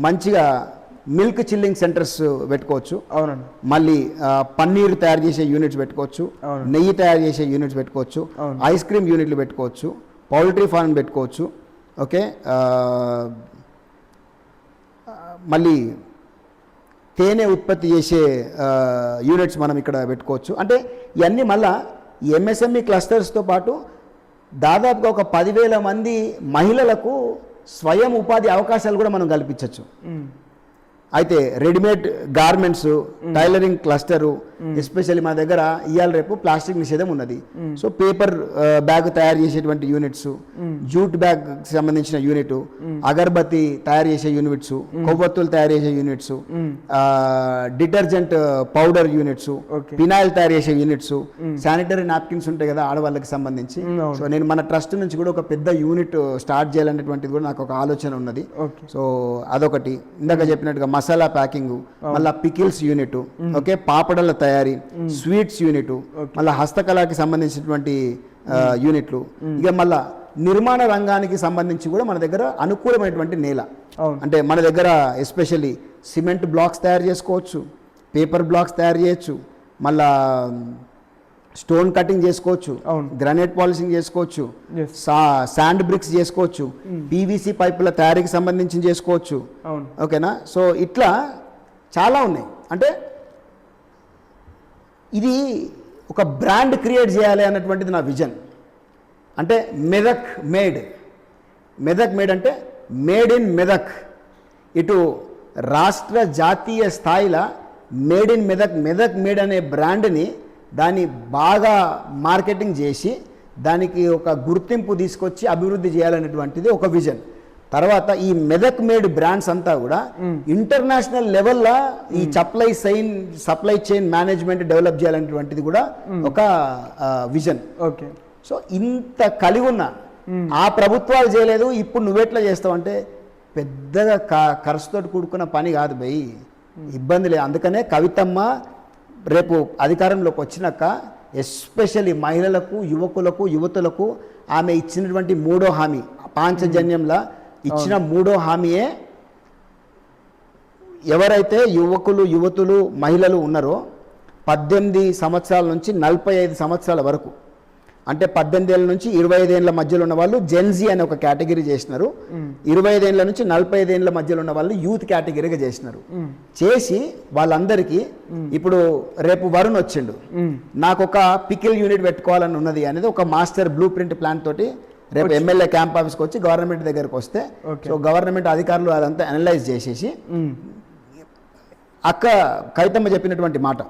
మంచిగా మిల్క్ చిల్లింగ్ సెంటర్స్ పెట్టుకోవచ్చు. అవునండి, మళ్ళీ పన్నీర్ తయారు చేసే యూనిట్స్ పెట్టుకోవచ్చు, అవును, నెయ్యి తయారు చేసే యూనిట్స్ పెట్టుకోవచ్చు, అవును, ఐస్ క్రీమ్ యూనిట్లు పెట్టుకోవచ్చు, పౌల్ట్రీ ఫార్మ్ పెట్టుకోవచ్చు. ఓకే, మళ్ళీ తేనె ఉత్పత్తి చేసే యూనిట్స్ మనం ఇక్కడ పెట్టుకోవచ్చు. అంటే ఇవన్నీ మళ్ళా ఎంఎస్ఎంఈ క్లస్టర్స్తో పాటు దాదాపుగా ఒక 10,000 మంది మహిళలకు స్వయం ఉపాధి అవకాశాలు కూడా మనం కల్పించవచ్చు. అయితే readymade garments, tailoring cluster, especially మన దగ్గర ఇవాళ రేపు ప్లాస్టిక్ నిషేధం ఉన్నది. సో పేపర్ బ్యాగ్ తయారు చేసేటువంటి యూనిట్స్, జూట్ బ్యాగ్ సంబంధించిన యూనిట్, అగర్బత్తి తయారు చేసే యూనిట్స్, కొవ్వొత్తులు తయారు చేసే units, detergent powder units, penile తయారు చేసే యూనిట్స్, శానిటరీ నాప్కిన్స్ ఉంటాయి కదా ఆడవాళ్ళకి సంబంధించి. సో నేను మన ట్రస్ట్ నుంచి కూడా ఒక పెద్ద యూనిట్ స్టార్ట్ చేయాలనేటువంటిది కూడా నాకు ఒక ఆలోచన ఉన్నది. సో అదొకటి. ఇందాక చెప్పినట్టుగా మసాలా ప్యాకింగ్, మళ్ళీ పికిల్స్ యూనిట్, ఓకే, పాపడల తయారీ, స్వీట్స్ యూనిట్, మళ్ళీ హస్తకళకి సంబంధించినటువంటి యూనిట్లు, ఇక మళ్ళా నిర్మాణ రంగానికి సంబంధించి కూడా మన దగ్గర అనుకూలమైనటువంటి నేల. అంటే మన దగ్గర ఎస్పెషల్లీ సిమెంట్ బ్లాక్స్ తయారు చేసుకోవచ్చు, పేపర్ బ్లాక్స్ తయారు చేయొచ్చు, మళ్ళా స్టోన్ కటింగ్ చేసుకోవచ్చు, గ్రానైట్ పాలిషింగ్ చేసుకోవచ్చు, శాండ్ బ్రిక్స్ చేసుకోవచ్చు, పీవీసీ పైపుల తయారీకి సంబంధించి చేసుకోవచ్చు. ఓకేనా. సో ఇట్లా చాలా ఉన్నాయి. అంటే ఇది ఒక బ్రాండ్ క్రియేట్ చేయాలి అన్నటువంటిది నా విజన్. అంటే మెదక్ మేడ్, మెదక్ మేడ్ అంటే మేడ్ ఇన్ మెదక్. ఇటు రాష్ట్ర జాతీయ స్థాయిలో made in Medak, Medak made అనే బ్రాండ్ని దాన్ని బాగా మార్కెటింగ్ చేసి దానికి ఒక గుర్తింపు తీసుకొచ్చి అభివృద్ధి చేయాలనేటువంటిది ఒక విజన్. తర్వాత ఈ మెదక్ మేడ్ బ్రాండ్స్ అంతా కూడా ఇంటర్నేషనల్ లెవెల్లో ఈ సప్లై చైన్ మేనేజ్మెంట్ డెవలప్ చేయాలనేటువంటిది కూడా ఒక విజన్. ఓకే. సో ఇంత కలిగి ఉన్న ఆ ప్రభుత్వాలు చేయలేదు, ఇప్పుడు నువ్వెట్లా చేస్తావు అంటే పెద్దగా ఖర్చుతో కూడుకున్న పని కాదు భయ్, ఇబ్బంది లేదు. అందుకనే కవితమ్మ రేపు అధికారంలోకి వచ్చినాక ఎస్పెషల్లీ మహిళలకు, యువకులకు, యువతులకు ఆమె ఇచ్చినటువంటి 3వ హామీ, పాంచజన్యంలా ఇచ్చిన 3వ హామీయే ఎవరైతే యువతులు మహిళలు ఉన్నారో 18 సంవత్సరాల నుంచి 45 సంవత్సరాల వరకు, అంటే 18 ఏళ్ళ నుంచి 25 ఏళ్ళ మధ్యలో ఉన్న వాళ్ళు జెన్జీ అనే ఒక కేటగిరీ చేసినారు, 25 ఏళ్ళ నుంచి 45 ఏళ్ళ మధ్యలో ఉన్న వాళ్ళు యూత్ కేటగిరీగా చేసినారు. చేసి వాళ్ళందరికీ ఇప్పుడు రేపు వరుణ్ వచ్చిండు, నాకు ఒక పికిల్ యూనిట్ పెట్టుకోవాలని ఉన్నది అనేది ఒక మాస్టర్ బ్లూ ప్రింట్ ప్లాన్ తోటి రేపు ఎమ్మెల్యే క్యాంప్ ఆఫీస్కి వచ్చి గవర్నమెంట్ దగ్గరకు వస్తే, సో గవర్నమెంట్ అధికారులు అదంతా అనలైజ్ చేసేసి అక్క కవితమ్మ చెప్పినటువంటి మాట,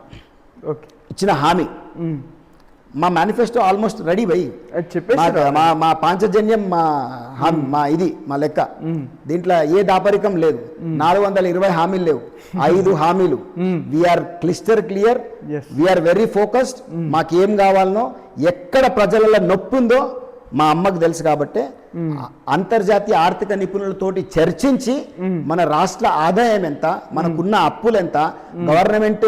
ఇచ్చిన హామీ, మా మేనిఫెస్టో ఆల్మోస్ట్ రెడీ బై మా పాంచజన్యం, మా ఇది మా లెక్క. దీంట్లో ఏ దాపరికం లేదు, 420 హామీలు లేవు, 5 హామీలు. We are crystal clear, we are very focused. మాకేం కావాలనో, ఎక్కడ ప్రజలలో నొప్పి ఉందో మా అమ్మకు తెలుసు. కాబట్టి అంతర్జాతీయ ఆర్థిక నిపుణులతోటి చర్చించి మన రాష్ట్ర ఆదాయం ఎంత, మనకున్న అప్పులు ఎంత, గవర్నమెంట్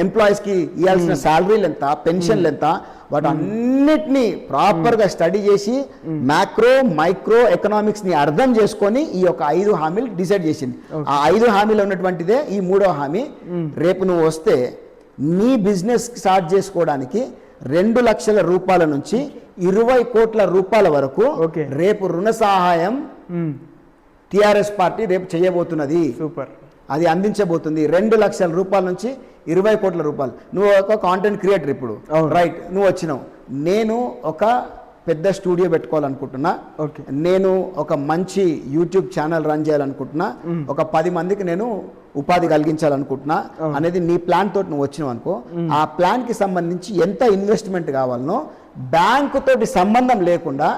ఎంప్లాయీస్కి ఇవ్వాల్సిన శాలరీలు ఎంత, పెన్షన్లు ఎంత, వాటన్నిటినీ ప్రాపర్గా స్టడీ చేసి మ్యాక్రో మైక్రో ఎకనామిక్స్ని అర్థం చేసుకొని ఈ యొక్క 5 హామీలు డిసైడ్ చేసింది. ఆ 5 హామీలు ఉన్నటువంటిదే ఈ 3వ హామీ. రేపు నువ్వు వస్తే నీ బిజినెస్ స్టార్ట్ చేసుకోవడానికి 2 లక్షల రూపాయల నుంచి 20 కోట్ల రూపాయల వరకు రేపు రుణ సహాయం టిఆర్ఎస్ పార్టీ రేపు చేయబోతున్నది. సూపర్. అది అందించబోతుంది. 2 లక్షల రూపాయల నుంచి 20 కోట్ల రూపాయలు. నువ్వు ఒక కాంటెంట్ క్రియేటర్ ఇప్పుడు, రైట్, నువ్వు వచ్చినావు, నేను ఒక పెద్ద స్టూడియో పెట్టుకోవాలనుకుంటున్నా, ఓకే, నేను ఒక మంచి యూట్యూబ్ ఛానల్ రన్ చేయాలనుకుంటున్నా, ఒక 10 మందికి నేను ఉపాధి కలిగించాలనుకుంటున్నా అనేది నీ ప్లాన్ తోటి నువ్వు వచ్చినావు అనుకో, ఆ ప్లాన్కి సంబంధించి ఎంత ఇన్వెస్ట్మెంట్ కావాలనో బ్యాంకు తోటి సంబంధం లేకుండా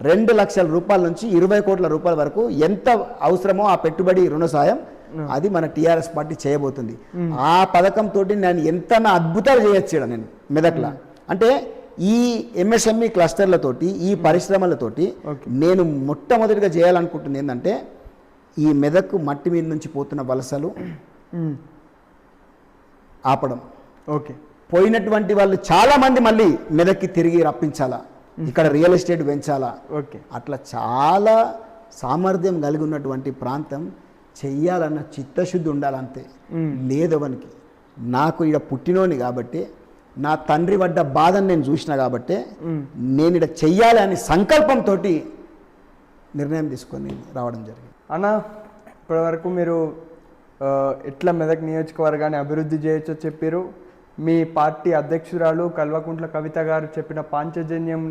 2 లక్షల రూపాయల నుంచి 20 కోట్ల రూపాయల వరకు ఎంత అవసరమో ఆ పెట్టుబడి రుణ సాయం అది మన టీఆర్ఎస్ పార్టీ చేయబోతుంది. ఆ పథకం తోటి నేను ఎంత అద్భుతాలు చేయొచ్చు నేను మెదక్లా. అంటే ఈ ఎంఎస్ఎంఈ క్లస్టర్లతోటి ఈ పరిశ్రమలతోటి నేను మొట్టమొదటిగా చేయాలనుకుంటుంది ఏంటంటే ఈ మెదక్ మట్టి మీద నుంచి పోతున్న వలసలు ఆపడం. ఓకే, పోయినటువంటి వాళ్ళు చాలా మంది మళ్ళీ మెదక్కి తిరిగి రప్పించాలా, ఇక్కడ రియల్ ఎస్టేట్ పెంచాలా. ఓకే, అట్లా చాలా సామర్థ్యం కలిగి ఉన్నటువంటి ప్రాంతం చెయ్యాలన్న చిత్తశుద్ధి ఉండాలంతే. లేదవనికి నాకు ఇక్కడ పుట్టినోని కాబట్టి నా తండ్రి పడ్డ బాధను నేను చూసిన కాబట్టి నేను ఇక్కడ చెయ్యాలి అని సంకల్పంతో నిర్ణయం తీసుకొని రావడం జరిగింది. అన్న, ఇప్పటివరకు మీరు ఎట్లా మెదక్ నియోజకవర్గాన్ని అభివృద్ధి చేయొచ్చో చెప్పారు. మీ పార్టీ అధ్యక్షురాలు కల్వకుంట్ల కవిత గారు చెప్పిన పాంచజన్యం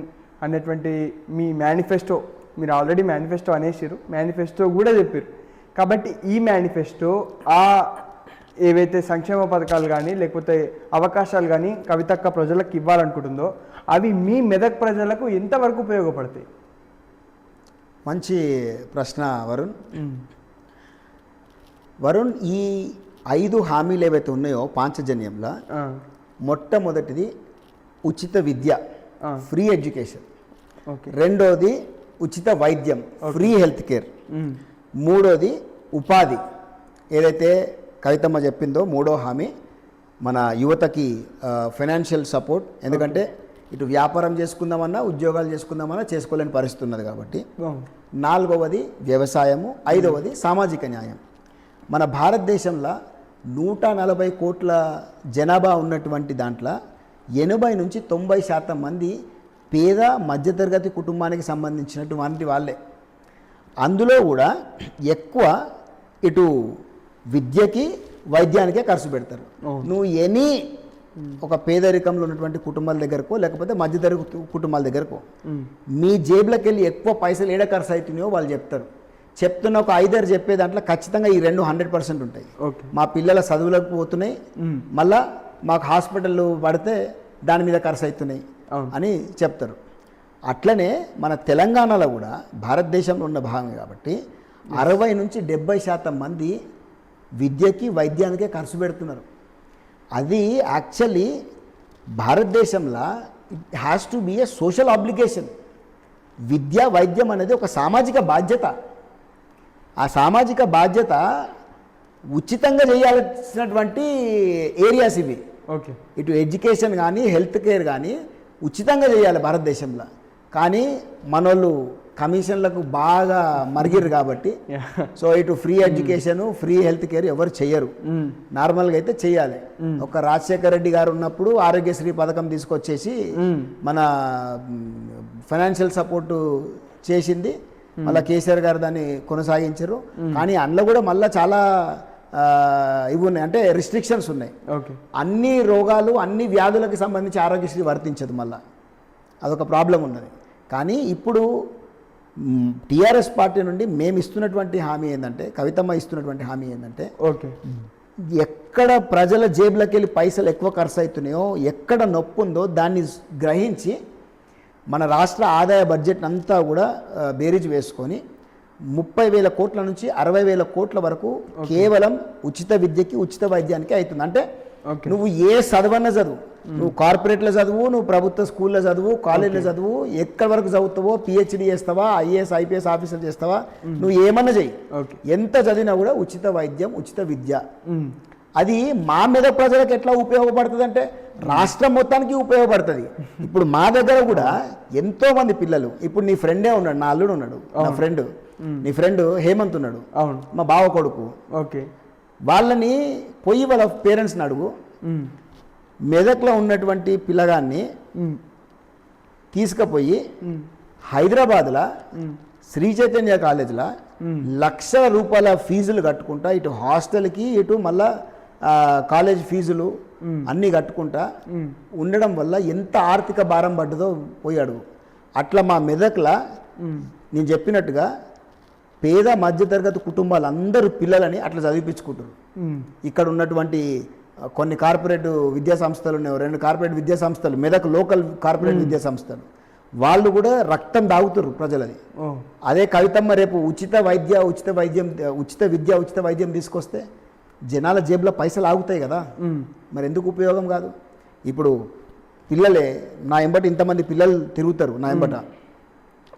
అనేటువంటి మీ మేనిఫెస్టో, మీరు ఆల్రెడీ మేనిఫెస్టో అనేసారు, మేనిఫెస్టో కూడా చెప్పారు. కాబట్టి ఈ మేనిఫెస్టో ఏవైతే సంక్షేమ పథకాలు కానీ లేకపోతే అవకాశాలు కానీ కవితక్క ప్రజలకు ఇవ్వాలనుకుంటుందో అవి మీ మెదక్ ప్రజలకు ఎంతవరకు ఉపయోగపడతాయి? మంచి ప్రశ్న వరుణ్. వరుణ్, ఈ 5 హామీలు ఏవైతే ఉన్నాయో పాంచజన్యంలో మొట్టమొదటిది ఉచిత విద్య, ఫ్రీ ఎడ్యుకేషన్. రెండోది ఉచిత వైద్యం, ఫ్రీ హెల్త్ కేర్. మూడోది ఉపాధి, ఏదైతే కవితమ్మ చెప్పిందో మూడో హామీ, మన యువతకి ఫైనాన్షియల్ సపోర్ట్. ఎందుకంటే ఇటు వ్యాపారం చేసుకుందామన్నా ఉద్యోగాలు చేసుకుందామన్నా చేసుకోలేని పరిస్థితి ఉన్నది కాబట్టి. 4వది వ్యవసాయము. 5వది సామాజిక న్యాయం. మన భారతదేశంలో 140 కోట్ల జనాభా ఉన్నటువంటి దాంట్లో 80 నుంచి 90% మంది పేద మధ్యతరగతి కుటుంబానికి సంబంధించినటువంటి వాళ్ళే. అందులో కూడా ఎక్కువ ఇటు విద్యకి వైద్యానికే ఖర్చు పెడతారు. నువ్వు ఒక పేదరికంలో ఉన్నటువంటి కుటుంబాల దగ్గరకో లేకపోతే మధ్యతరగతి కుటుంబాల దగ్గరకో మీ జేబులోకి వెళ్ళి ఎక్కువ పైసలు ఏడ ఖర్చు అవుతున్నాయో వాళ్ళు చెప్తారు. చెప్తున్న ఒక 5-6 చెప్పే దాంట్లో ఖచ్చితంగా ఈ 2 100% ఉంటాయి. మా పిల్లల చదువులకు పోతున్నాయి, మళ్ళా మాకు హాస్పిటల్ పడితే దాని మీద ఖర్చు అవుతున్నాయి అని చెప్తారు. అట్లనే మన తెలంగాణలో కూడా భారతదేశంలో ఉన్న భాగమే కాబట్టి 60 నుంచి 70% మంది విద్యకి వైద్యానికే ఖర్చు పెడుతున్నారు. అది యాక్చువల్లీ భారతదేశంలో it has to be a social obligation. విద్య వైద్యం అనేది ఒక సామాజిక బాధ్యత. ఆ సామాజిక బాధ్యత ఉచితంగా చేయాల్సినటువంటి ఏరియాస్ ఇవి. ఓకే, ఇటు ఎడ్యుకేషన్ కానీ హెల్త్ కేర్ కానీ ఉచితంగా చేయాలి భారతదేశంలో. కానీ మనోళ్ళు కమిషన్లకు బాగా మరిగిరు కాబట్టి సో ఇటు free education free health care ఎవరు చెయ్యరు. నార్మల్గా అయితే చెయ్యాలి. ఒక రాజశేఖర రెడ్డి గారు ఉన్నప్పుడు ఆరోగ్యశ్రీ పథకం తీసుకొచ్చేసి మన ఫైనాన్షియల్ సపోర్టు చేసింది. మళ్ళీ కేసీఆర్ గారు దాన్ని కొనసాగించారు. కానీ అందులో కూడా మళ్ళీ చాలా ఇవి ఉన్నాయి, అంటే రిస్ట్రిక్షన్స్ ఉన్నాయి. అన్ని రోగాలు అన్ని వ్యాధులకు సంబంధించి ఆరోగ్యశ్రీ వర్తించదు. మళ్ళీ అదొక ప్రాబ్లం ఉన్నది. కానీ ఇప్పుడు టీఆర్ఎస్ పార్టీ నుండి మేము ఇస్తున్నటువంటి హామీ ఏంటంటే, కవితమ్మ ఇస్తున్నటువంటి హామీ ఏంటంటే, ఎక్కడ ప్రజల జేబులోకి వెళ్ళి పైసలు ఎక్కువ ఖర్చు అవుతున్నాయో, ఎక్కడ నొప్పి ఉందో దాన్ని గ్రహించి మన రాష్ట్ర ఆదాయ బడ్జెట్ అంతా కూడా బేరీజ్ వేసుకొని 30,000 కోట్ల నుంచి 60,000 కోట్ల వరకు కేవలం ఉచిత విద్యకి ఉచిత వైద్యానికి అవుతుంది. అంటే నువ్వు ఏ చదవన్నా చదువు, నువ్వు కార్పొరేట్లో చదువు, నువ్వు ప్రభుత్వ స్కూల్లో చదువు, కాలేజీలో చదువు, ఎక్కడి వరకు చదువుతావో, పిహెచ్డి చేస్తావా, ఐఏఎస్ ఐపీఎస్ ఆఫీసర్ చేస్తావా, నువ్వు ఏమన్నా చెయ్యి, ఎంత చదివినా కూడా ఉచిత వైద్యం ఉచిత విద్య. అది మా మీద ప్రజలకు ఎట్లా ఉపయోగపడుతుంది అంటే రాష్ట్రం మొత్తానికి ఉపయోగపడుతుంది. ఇప్పుడు మా దగ్గర కూడా ఎంతో మంది పిల్లలు, ఇప్పుడు నీ ఫ్రెండే ఉన్నాడు, నా అల్లుడు ఉన్నాడు, నా ఫ్రెండ్, నీ ఫ్రెండ్ హేమంత్ ఉన్నాడు, మా బావ కొడుకు. వాళ్ళని పోయి వాళ్ళ పేరెంట్స్ని అడుగు, మెదక్లో ఉన్నటువంటి పిల్లగాన్ని తీసుకుపోయి హైదరాబాద్లో శ్రీ చైతన్య కాలేజీలో 1,00,000 రూపాయల ఫీజులు కట్టుకుంటా, ఇటు హాస్టల్కి ఇటు మళ్ళా కాలేజ్ ఫీజులు అన్నీ కట్టుకుంటా ఉండడం వల్ల ఎంత ఆర్థిక భారం పడ్డదో పోయి అడుగు. అట్లా మా మెదక్లా నేను చెప్పినట్టుగా పేద మధ్యతరగతి కుటుంబాలు అందరూ పిల్లలని అట్లా చదివించుకుంటారు. ఇక్కడ ఉన్నటువంటి కొన్ని కార్పొరేట్ విద్యా సంస్థలు ఉన్నాయి, 2 కార్పొరేట్ విద్యా సంస్థలు, మెదక్ లోకల్ కార్పొరేట్ విద్యా సంస్థలు, వాళ్ళు కూడా రక్తం తాగుతారు ప్రజలది. అదే కవితమ్మ రేపు ఉచిత వైద్యం తీసుకొస్తే జనాల జేబులో పైసలు ఆగుతాయి కదా, మరి ఎందుకు ఉపయోగం కాదు? ఇప్పుడు పిల్లలే నా ఎంబట ఇంతమంది పిల్లలు తిరుగుతారు నా ఎంబట,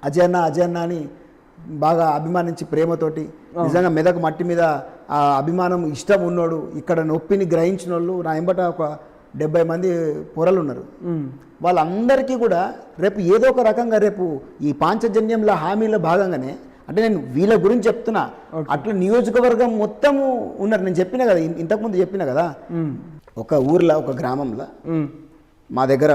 అజయ్ అన్న అని బాగా అభిమానించి ప్రేమతోటి, నిజంగా మెదక్ మట్టి మీద ఆ అభిమానం ఇష్టం ఉన్నోడు, ఇక్కడ నొప్పిని గ్రహించిన వాళ్ళు నా ఎంబట ఒక 70 మంది పొరలు ఉన్నారు. వాళ్ళందరికీ కూడా రేపు ఏదో ఒక రకంగా రేపు ఈ పాంచజన్యంలో హామీలో భాగంగానే, అంటే నేను వీళ్ళ గురించి చెప్తున్నా, అట్లా నియోజకవర్గం మొత్తము ఉన్నారు. నేను చెప్పినా కదా, ఇంతకుముందు చెప్పినా కదా, ఒక ఊర్లో ఒక గ్రామంలో మా దగ్గర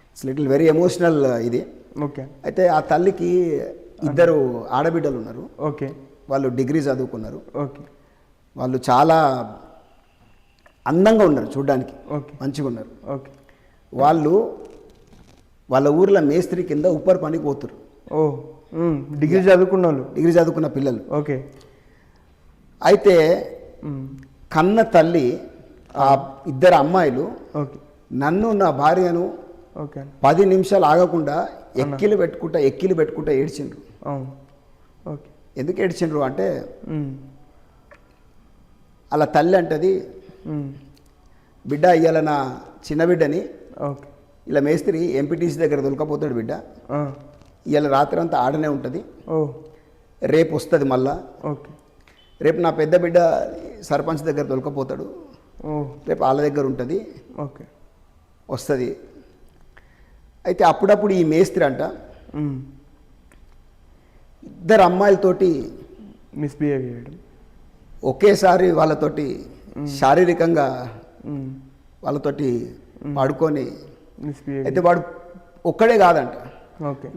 ఇట్స్ లిటిల్ వెరీ ఎమోషనల్ ఇది. ఓకే. అయితే ఆ తల్లికి 2 ఆడబిడ్డలు ఉన్నారు. ఓకే. వాళ్ళు డిగ్రీ చదువుకున్నారు. ఓకే. వాళ్ళు చాలా అందంగా ఉన్నారు, చూడడానికి మంచిగా ఉన్నారు. ఓకే. వాళ్ళు వాళ్ళ ఊర్లో మేస్త్రి కింద ఉప్పర్ పనికి పోతారు. డిగ్రీ చదువుకున్న పిల్లలు. ఓకే. అయితే కన్న తల్లి ఆ 2 అమ్మాయిలు నన్ను నా భార్యను 10 నిమిషాలు ఆగకుండా ఎక్కిలు పెట్టుకుంటా ఏడ్చిండ్రు. ఎందుకు ఏడ్చిండ్రు అంటే అలా తల్లి అంటది, బిడ్డ ఇవాళ నా చిన్న బిడ్డని ఇలా మేస్త్రి ఎంపీటీసీ దగ్గర దొరకపోతాడు బిడ్డ, ఇవాళ రాత్రి అంతా ఆడనే ఉంటుంది, రేపు వస్తుంది మళ్ళా, రేపు నా పెద్ద బిడ్డ సర్పంచ్ దగ్గర దొరకపోతాడు, రేపు వాళ్ళ దగ్గర ఉంటుంది, వస్తుంది. అయితే అప్పుడప్పుడు ఈ మేస్త్రి అంట 2 అమ్మాయిలతోటి మిస్బిహేవ్ చేయడం, ఒకేసారి వాళ్ళతోటి శారీరకంగా వాళ్ళతోటి పడుకొని, అయితే వాడు ఒక్కడే కాదంట,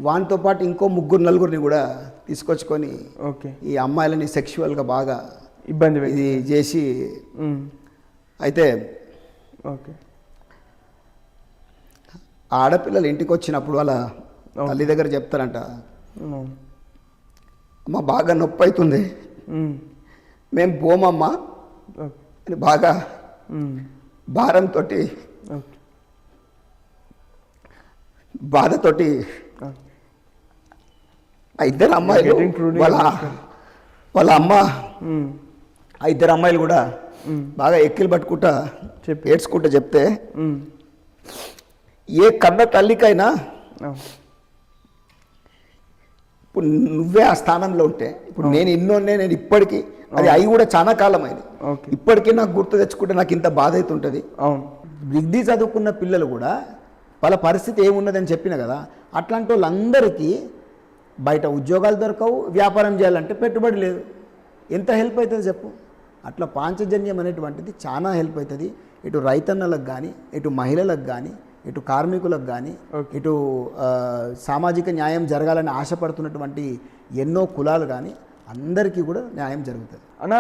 వానితో పాటు ఇంకో 3-4 కూడా తీసుకొచ్చుకొని ఈ అమ్మాయిలని సెక్షువల్గా బాగా ఇబ్బంది ఇది చేసి, అయితే ఆడపిల్లలు ఇంటికి వచ్చినప్పుడు వాళ్ళ తల్లి దగ్గర చెప్తారంట, అమ్మ బాగా నొప్పి అవుతుంది, మేము పోమమ్మా అని బాగా భారంతో బాధతోటి ఆ 2 అమ్మాయిలు వాళ్ళ అమ్మ ఆ 2 అమ్మాయిలు కూడా బాగా ఎక్కిలు పట్టుకుంటా ఏడ్చుకుంటా చెప్తే, ఏ కన్న తల్లికైనా ఇప్పుడు నువ్వే ఆ స్థానంలో ఉంటే, ఇప్పుడు నేను ఇప్పటికీ అది అయి కూడా చాలా కాలం అయింది, ఇప్పటికీ నాకు గుర్తు తెచ్చుకుంటే నాకు ఇంత బాధ అవుతుంటుంది. డిగ్రీ చదువుకున్న పిల్లలు కూడా వాళ్ళ పరిస్థితి ఏమున్నదని చెప్పిన కదా, అట్లాంటి వాళ్ళందరికీ బయట ఉద్యోగాలు దొరకవు, వ్యాపారం చేయాలంటే పెట్టుబడి లేదు, ఎంత హెల్ప్ అవుతుంది చెప్పు. అట్లా పాంచజన్యం అనేటువంటిది చాలా హెల్ప్ అవుతుంది, ఇటు రైతన్నలకు కానీ, ఇటు మహిళలకు కానీ, ఇటు కార్మికులకు కానీ, ఇటు సామాజిక న్యాయం జరగాలని ఆశపడుతున్నటువంటి ఎన్నో కులాలు కానీ అందరికీ కూడా న్యాయం జరుగుతుంది. అన్న,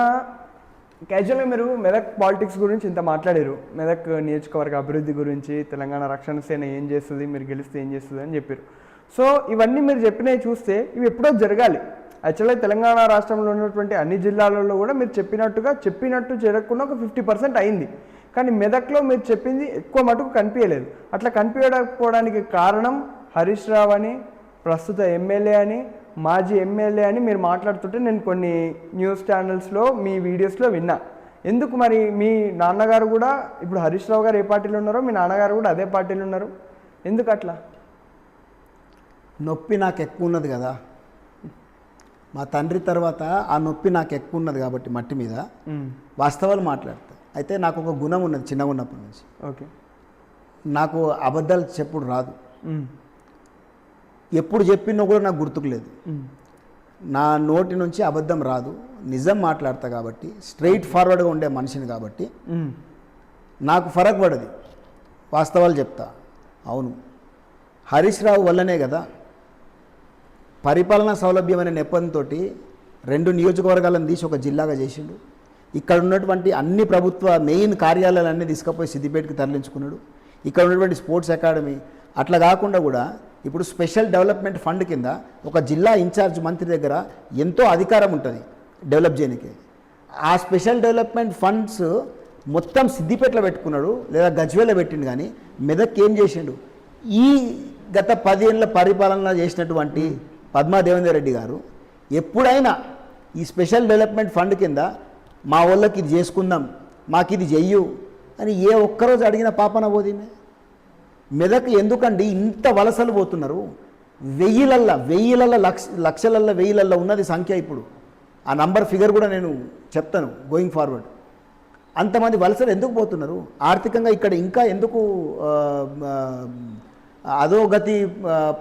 క్యాజువల్గా మీరు మెదక్ పాలిటిక్స్ గురించి ఇంత మాట్లాడారు, మెదక్ నియోజకవర్గ అభివృద్ధి గురించి, తెలంగాణ రక్షణ సేన ఏం చేస్తుంది, మీరు గెలిస్తే ఏం చేస్తుంది అని చెప్పారు. సో ఇవన్నీ మీరు చెప్పినవి చూస్తే ఇవి ఎప్పుడో జరగాలి. యాక్చువల్గా తెలంగాణ రాష్ట్రంలో ఉన్నటువంటి అన్ని జిల్లాలలో కూడా మీరు చెప్పినట్టు జరగకుండా ఒక 50% అయింది. కానీ మెదక్లో మీరు చెప్పింది ఎక్కువ మటుకు కనిపించలేదు. అట్లా కనిపించకపోవడానికి కారణం హరీష్ రావు అని, ప్రస్తుత ఎమ్మెల్యే అని, మాజీ ఎమ్మెల్యే అని మీరు మాట్లాడుతుంటే నేను కొన్ని న్యూస్ ఛానల్స్లో మీ వీడియోస్లో విన్నా. ఎందుకు మరి మీ నాన్నగారు కూడా ఇప్పుడు హరీష్ రావు గారు ఏ పార్టీలో ఉన్నారో మీ నాన్నగారు కూడా అదే పార్టీలో ఉన్నారు, ఎందుకు అట్లా? నొప్పి నాకు ఎక్కువ ఉన్నది కదా, మా తండ్రి తర్వాత ఆ నొప్పి నాకు ఎక్కువ ఉన్నది కాబట్టి మట్టి మీద వాస్తవాలు మాట్లాడతా. అయితే నాకు ఒక గుణం ఉన్నది చిన్నగా ఉన్నప్పటి నుంచి. ఓకే. నాకు అబద్ధాలు చెప్పుడు రాదు, ఎప్పుడు చెప్పినా కూడా నాకు గుర్తుకు లేదు, నా నోటి నుంచి అబద్ధం రాదు, నిజం మాట్లాడతా కాబట్టి, స్ట్రైట్ ఫార్వర్డ్గా ఉండే మనిషిని కాబట్టి నాకు ఫరక్ పడది, వాస్తవాలు చెప్తా. అవును, హరీష్ రావు వల్లనే కదా పరిపాలనా సౌలభ్యం అనే నెపంతో 2 నియోజకవర్గాలను తీసి ఒక జిల్లాగా చేసిండు. ఇక్కడ ఉన్నటువంటి అన్ని ప్రభుత్వ మెయిన్ కార్యాలయాలన్నీ తీసుకుపోయి సిద్దిపేటకి తరలించుకున్నాడు. ఇక్కడ ఉన్నటువంటి స్పోర్ట్స్ అకాడమీ, అట్లా కాకుండా కూడా ఇప్పుడు స్పెషల్ డెవలప్మెంట్ ఫండ్ కింద ఒక జిల్లా ఇన్ఛార్జ్ మంత్రి దగ్గర ఎంతో అధికారం ఉంటుంది డెవలప్ చేయడానికి. ఆ స్పెషల్ డెవలప్మెంట్ ఫండ్స్ మొత్తం సిద్దిపేటలో పెట్టుకున్నాడు లేదా గజ్వేల్లో పెట్టిండు, కానీ మెదక్ ఏం చేసిండు? ఈ గత 10 ఏళ్ళ పరిపాలన చేసినటువంటి పద్మా దేవేందర్ రెడ్డి గారు ఎప్పుడైనా ఈ స్పెషల్ డెవలప్మెంట్ ఫండ్ కింద మా వాళ్ళకి ఇది చేసుకుందాం, మాకు ఇది చెయ్యు అని ఏ ఒక్కరోజు అడిగిన పాపన పోదినే? మెదక్ ఎందుకండి ఇంత వలసలు పోతున్నారు? వెయ్యిలల్ల లక్షలల్ల వెయ్యిలల్లో ఉన్నది సంఖ్య. ఇప్పుడు ఆ నంబర్ ఫిగర్ కూడా నేను చెప్తాను గోయింగ్ ఫార్వర్డ్. అంతమంది వలసలు ఎందుకు పోతున్నారు? ఆర్థికంగా ఇక్కడ ఇంకా ఎందుకు అధోగతి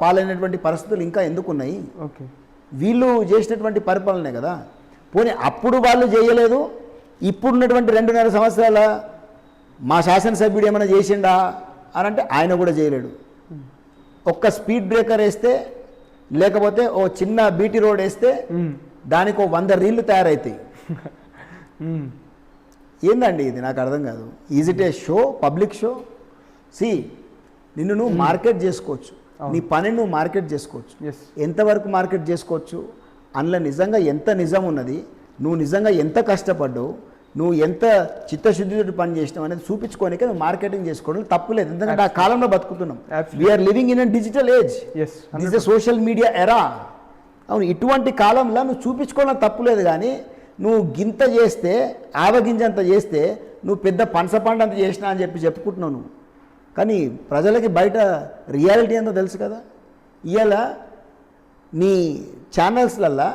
పాలైనటువంటి పరిస్థితులు ఇంకా ఎందుకు ఉన్నాయి? ఓకే, వీళ్ళు చేసినటువంటి పరిపాలనే కదా. పోనీ అప్పుడు వాళ్ళు చేయలేదు, ఇప్పుడున్నటువంటి 2.5 సంవత్సరాల మా శాసనసభ్యుడు ఏమైనా చేసిండా అని అంటే ఆయన కూడా చేయలేడు. ఒక్క స్పీడ్ బ్రేకర్ వేస్తే, లేకపోతే ఓ చిన్న బీటీ రోడ్ వేస్తే దానికి 100 రీళ్లు తయారవుతాయి. ఏందండి ఇది? నాకు అర్థం కాదు. Is it A show, public show? నిన్ను నువ్వు మార్కెట్ చేసుకోవచ్చు, నీ పనిని నువ్వు మార్కెట్ చేసుకోవచ్చు. ఎంతవరకు మార్కెట్ చేసుకోవచ్చు? అందులో నిజంగా ఎంత నిజం ఉన్నది, నువ్వు నిజంగా ఎంత కష్టపడ్డావు, నువ్వు ఎంత చిత్తశుద్ధితో పని చేసినావు అనేది చూపించుకోనికే నువ్వు మార్కెటింగ్ చేసుకోవడం తప్పులేదు. ఎందుకంటే ఆ కాలంలో బతుకుతున్నాం. We're living in a digital age, this a social media era. అవును, ఇటువంటి కాలంలో నువ్వు చూపించుకోవడం తప్పులేదు, కానీ నువ్వు గింత చేస్తే, ఆవగింజంత చేస్తే నువ్వు పెద్ద పనసపండు అంత చేసినా అని చెప్పుకుంటున్నావు నువ్వు. కానీ ప్రజలకి బయట రియాలిటీ ఏందో తెలుసు కదా. ఇవాళ నీ ఛానల్స్లల్లా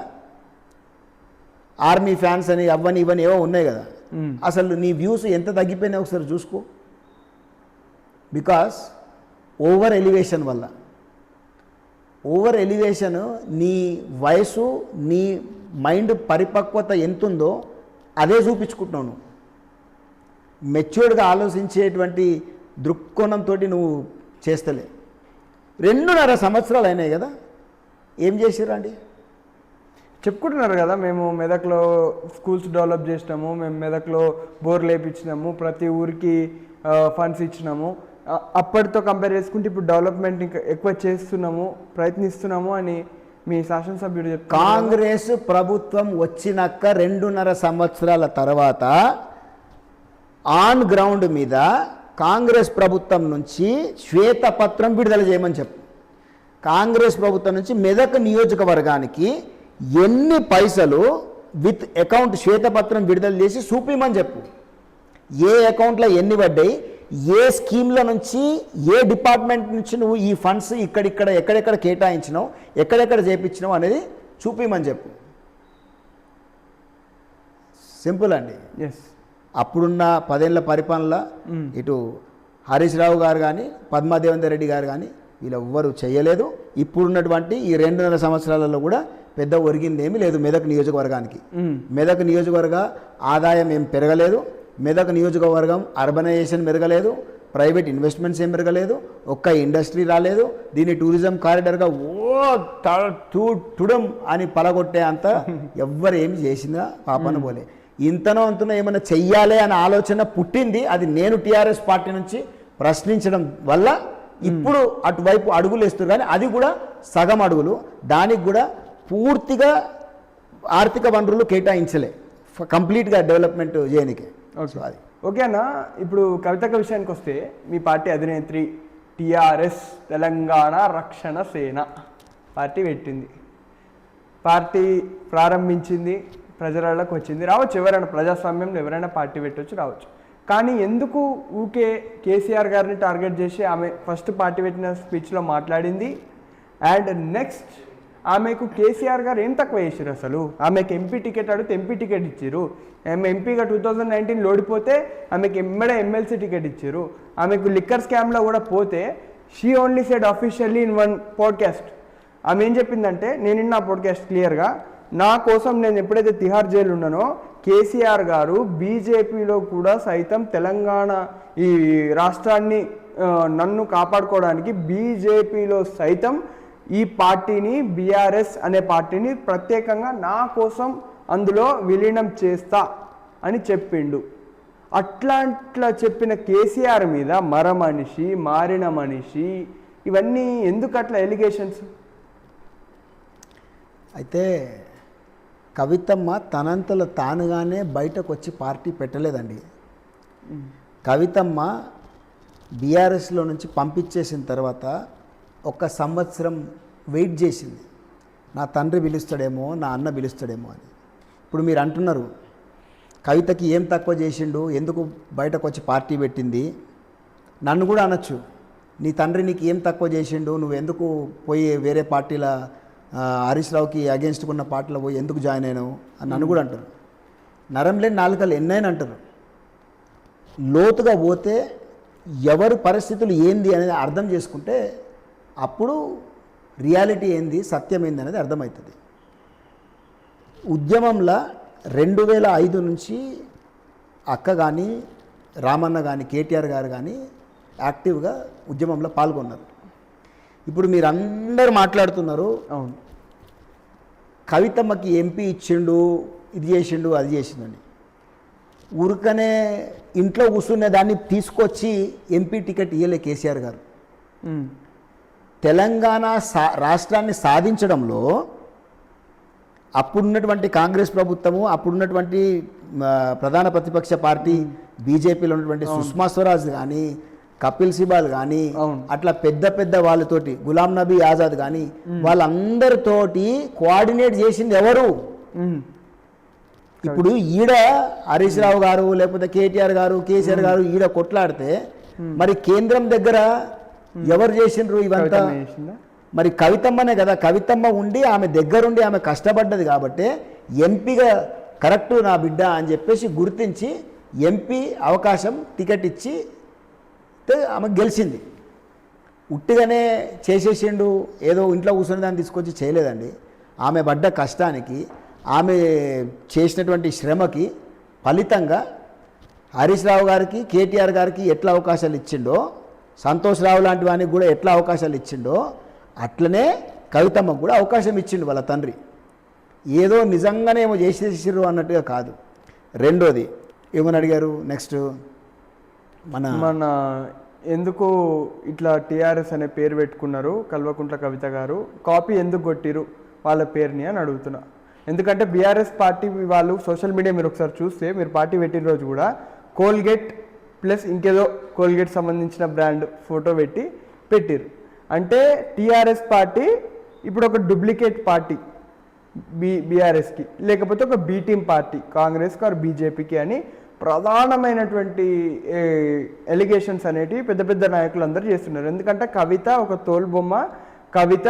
ఆర్మీ ఫ్యాన్స్ అని అవ్వని ఇవన్నీ ఏవో ఉన్నాయి కదా, అసలు నీ వ్యూస్ ఎంత తగ్గిపోయినాయి ఒకసారి చూసుకో. బికాస్ ఓవర్ ఎలివేషన్ వల్ల. ఓవర్ ఎలివేషన్ నీ వయసు, నీ మైండ్ పరిపక్వత ఎంతుందో అదే చూపించుకుంటున్నావు నువ్వు. మెచ్యూర్డ్గా ఆలోచించేటువంటి దృక్కోణంతో నువ్వు చేస్తలే. 2.5 సంవత్సరాలు అయినాయి కదా, ఏం చేసిరండి? చెప్పుకుంటున్నారు కదా, మేము మెదక్లో స్కూల్స్ డెవలప్ చేసినాము, మేము మెదక్లో బోర్లు వేయించినాము, ప్రతి ఊరికి ఫండ్స్ ఇచ్చినాము, అప్పటితో కంపేర్ చేసుకుంటే ఇప్పుడు డెవలప్మెంట్ ఇంకా ఎక్కువ చేస్తున్నాము, ప్రయత్నిస్తున్నాము అని మీ శాసనసభ్యుడు చెప్తారు. కాంగ్రెస్ ప్రభుత్వం వచ్చినాక 2.5 సంవత్సరాల తర్వాత ఆన్ గ్రౌండ్ మీద కాంగ్రెస్ ప్రభుత్వం నుంచి శ్వేతపత్రం విడుదల చేయమని చెప్పు. కాంగ్రెస్ ప్రభుత్వం నుంచి మెదక్ నియోజకవర్గానికి ఎన్ని పైసలు విత్ అకౌంట్ శ్వేతపత్రం విడుదల చేసి చూపిమని చెప్పు. ఏ అకౌంట్లో ఎన్ని పడ్డాయి, ఏ స్కీమ్ల నుంచి, ఏ డిపార్ట్మెంట్ నుంచి నువ్వు ఈ ఫండ్స్ ఇక్కడిక్కడ ఎక్కడెక్కడ కేటాయించినావు, ఎక్కడెక్కడ చేయించినావు అనేది చూపిమని చెప్పు. సింపుల్ అండి. అప్పుడున్న 10 ఏళ్ల పరిపాలన ఇటు హరీష్ రావు గారు కానీ, పద్మా దేవేందర్ రెడ్డి గారు కానీ వీళ్ళెవ్వరూ చేయలేదు. ఇప్పుడున్నటువంటి ఈ 2.5 సంవత్సరాలలో కూడా పెద్ద ఒరిగింది ఏమీ లేదు మెదక్ నియోజకవర్గానికి. మెదక్ నియోజకవర్గ ఆదాయం ఏం పెరగలేదు, మెదక్ నియోజకవర్గం అర్బనైజేషన్ పెరగలేదు, ప్రైవేట్ ఇన్వెస్ట్మెంట్స్ ఏం పెరగలేదు, ఒక్క ఇండస్ట్రీ రాలేదు. దీన్ని టూరిజం కారిడార్గా తుడం అని పలగొట్టే అంత ఎవ్వరు ఏమి చేసిందా పాపన పోలే. ఇంతనో అంతనో ఏమైనా చెయ్యాలి అనే ఆలోచన పుట్టింది, అది నేను టీఆర్ఎస్ పార్టీ నుంచి ప్రశ్నించడం వల్ల ఇప్పుడు అటువైపు అడుగులు వేస్తారు. కానీ అది కూడా సగం అడుగులు, దానికి కూడా పూర్తిగా ఆర్థిక వనరులు కేటాయించలే కంప్లీట్గా డెవలప్మెంట్ చేయడానికి. అది ఓకే అన్న. ఇప్పుడు కవితక్క విషయానికి వస్తే, మీ పార్టీ అధినేత్రి టీఆర్ఎస్ తెలంగాణ రక్షణ సేన పార్టీ పెట్టింది, పార్టీ ప్రారంభించింది, ప్రజలకు వచ్చింది. రావచ్చు, ఎవరైనా ప్రజాస్వామ్యంలో ఎవరైనా పార్టీ పెట్టవచ్చు, రావచ్చు. కానీ ఎందుకు ఊకే కేసీఆర్ గారిని టార్గెట్ చేసి ఆమె ఫస్ట్ పార్టీ పెట్టిన స్పీచ్లో మాట్లాడింది, అండ్ నెక్స్ట్ ఆమెకు కేసీఆర్ గారు ఏం తక్కువ చేశారు? అసలు ఆమెకు ఎంపీ టికెట్ అడిగితే ఎంపీ టికెట్ ఇచ్చారు. ఆమె ఎంపీగా 2019 ఓడిపోతే ఆమెకు ఎమ్మెడే ఎమ్మెల్సీ టికెట్ ఇచ్చారు. ఆమెకు లిక్కర్ స్కామ్లో కూడా పోతే she only said officially in one podcast. ఆమె ఏం చెప్పిందంటే, నేను విన్న పాడ్కాస్ట్ క్లియర్గా, నా కోసం నేను ఎప్పుడైతే తిహార్ జైలు ఉన్నానో కేసీఆర్ గారు బీజేపీలో కూడా సైతం తెలంగాణ ఈ రాష్ట్రాన్ని నన్ను కాపాడుకోవడానికి బీజేపీలో సైతం ఈ పార్టీని, బీఆర్ఎస్ అనే పార్టీని ప్రత్యేకంగా నా కోసం అందులో విలీనం చేస్తా అని చెప్పిండు. అట్లా చెప్పిన కేసీఆర్ మీద మరమనిషి, మారిన మనిషి ఇవన్నీ ఎందుకు అట్లా ఎలిగేషన్స్? అయితే కవితమ్మ తనంతలో తానుగానే బయటకు వచ్చి పార్టీ పెట్టలేదండి. కవితమ్మ బీఆర్ఎస్లో నుంచి పంపించేసిన తర్వాత 1 సంవత్సరం వెయిట్ చేసింది, నా తండ్రి పిలుస్తాడేమో, నా అన్న పిలుస్తాడేమో అని. ఇప్పుడు మీరు అంటున్నారు కవితకి ఏం తక్కువ చేసిండు, ఎందుకు బయటకు వచ్చి పార్టీ పెట్టింది. నన్ను కూడా అనొచ్చు, నీ తండ్రి నీకు ఏం తక్కువ చేసిండు, నువ్వు ఎందుకు పోయి వేరే పార్టీల హరీష్ రావుకి అగేన్స్ట్గా ఉన్న పార్టీలో పోయి ఎందుకు జాయిన్ అయినావు అని నన్ను కూడా అంటారు. నరం లేని నాలుకలు ఎన్నైనా అంటారు. లోతుగా పోతే ఎవరి పరిస్థితులు ఏంది అనేది అర్థం చేసుకుంటే అప్పుడు రియాలిటీ ఏంది, సత్యం ఏంది అనేది అర్థమవుతుంది. ఉద్యమంలో 2005 నుంచి అక్క కానీ, రామన్న కానీ, కేటీఆర్ గారు కానీ యాక్టివ్గా ఉద్యమంలో పాల్గొన్నారు. ఇప్పుడు మీరు అందరూ మాట్లాడుతున్నారు, అవును కవితమ్మకి ఎంపీ ఇచ్చిండు, ఇది చేసిండు, అది చేసిందని. ఊరికనే ఇంట్లో కూర్చునే దాన్ని తీసుకొచ్చి ఎంపీ టికెట్ ఇయ్యలే కేసీఆర్ గారు. తెలంగాణ రాష్ట్రాన్ని సాధించడంలో అప్పుడున్నటువంటి కాంగ్రెస్ ప్రభుత్వము, అప్పుడున్నటువంటి ప్రధాన ప్రతిపక్ష పార్టీ బీజేపీలో ఉన్నటువంటి సుష్మా స్వరాజ్ కానీ, కపిల్ సిబాల్ కానీ, అట్లా పెద్ద పెద్ద వాళ్ళతోటి, గులాం నబీ ఆజాద్ కానీ, వాళ్ళందరితోటి కోఆర్డినేట్ చేసింది ఎవరు? ఇప్పుడు ఈడ హరీష్ రావు గారు, లేకపోతే కేటీఆర్ గారు, కేసీఆర్ గారు ఈడ కొట్లాడితే మరి కేంద్రం దగ్గర ఎవరు చేసిండ్రు ఇవంతా? మరి కవితమ్మనే కదా. కవితమ్మ ఉండి ఆమె దగ్గరుండి ఆమె కష్టపడ్డది కాబట్టి ఎంపీగా కరెక్టు నా బిడ్డ అని చెప్పేసి గుర్తించి ఎంపీ అవకాశం టికెట్ ఇచ్చి ఆమె గెలిచింది. ఉట్టిగానే చేసేసిండు, ఏదో ఇంట్లో కూర్చొని దాన్ని తీసుకొచ్చి చేయలేదండి. ఆమె పడ్డ కష్టానికి, ఆమె చేసినటువంటి శ్రమకి ఫలితంగా హరీష్ రావు గారికి, కేటీఆర్ గారికి ఎట్లా అవకాశాలు ఇచ్చిండో, సంతోష్ రావు లాంటి వానికి కూడా ఎట్లా అవకాశాలు ఇచ్చిండో అట్లనే కవితమ్మకు కూడా అవకాశం ఇచ్చిండు వాళ్ళ తండ్రి. ఏదో నిజంగానే ఏమో చేసేసారు అన్నట్టుగా కాదు. రెండోది ఏమని అడిగారు నెక్స్ట్, మన ఎందుకు ఇట్లా టీఆర్ఎస్ అనే పేరు పెట్టుకున్నారు కల్వకుంట్ల కవిత గారు, కాపీ ఎందుకు కొట్టిరు వాళ్ళ పేరుని అని అడుగుతున్నా. ఎందుకంటే బీఆర్ఎస్ పార్టీ వాళ్ళు సోషల్ మీడియా మీరు ఒకసారి చూస్తే, మీరు పార్టీ పెట్టిన రోజు కూడా కోల్గేట్ ప్లస్ ఇంకేదో కోల్గేట్ సంబంధించిన బ్రాండ్ ఫోటో పెట్టిరు. అంటే టీఆర్ఎస్ పార్టీ ఇప్పుడు ఒక డూప్లికేట్ పార్టీ బీఆర్ఎస్కి, లేకపోతే ఒక బీ టీమ్ పార్టీ కాంగ్రెస్కి ఆర్ బీజేపీకి అని ప్రధానమైనటువంటి ఎలిగేషన్స్ అనేటివి పెద్ద పెద్ద నాయకులందరూ చేస్తున్నారు. ఎందుకంటే కవిత ఒక తోలుబొమ్మ, కవిత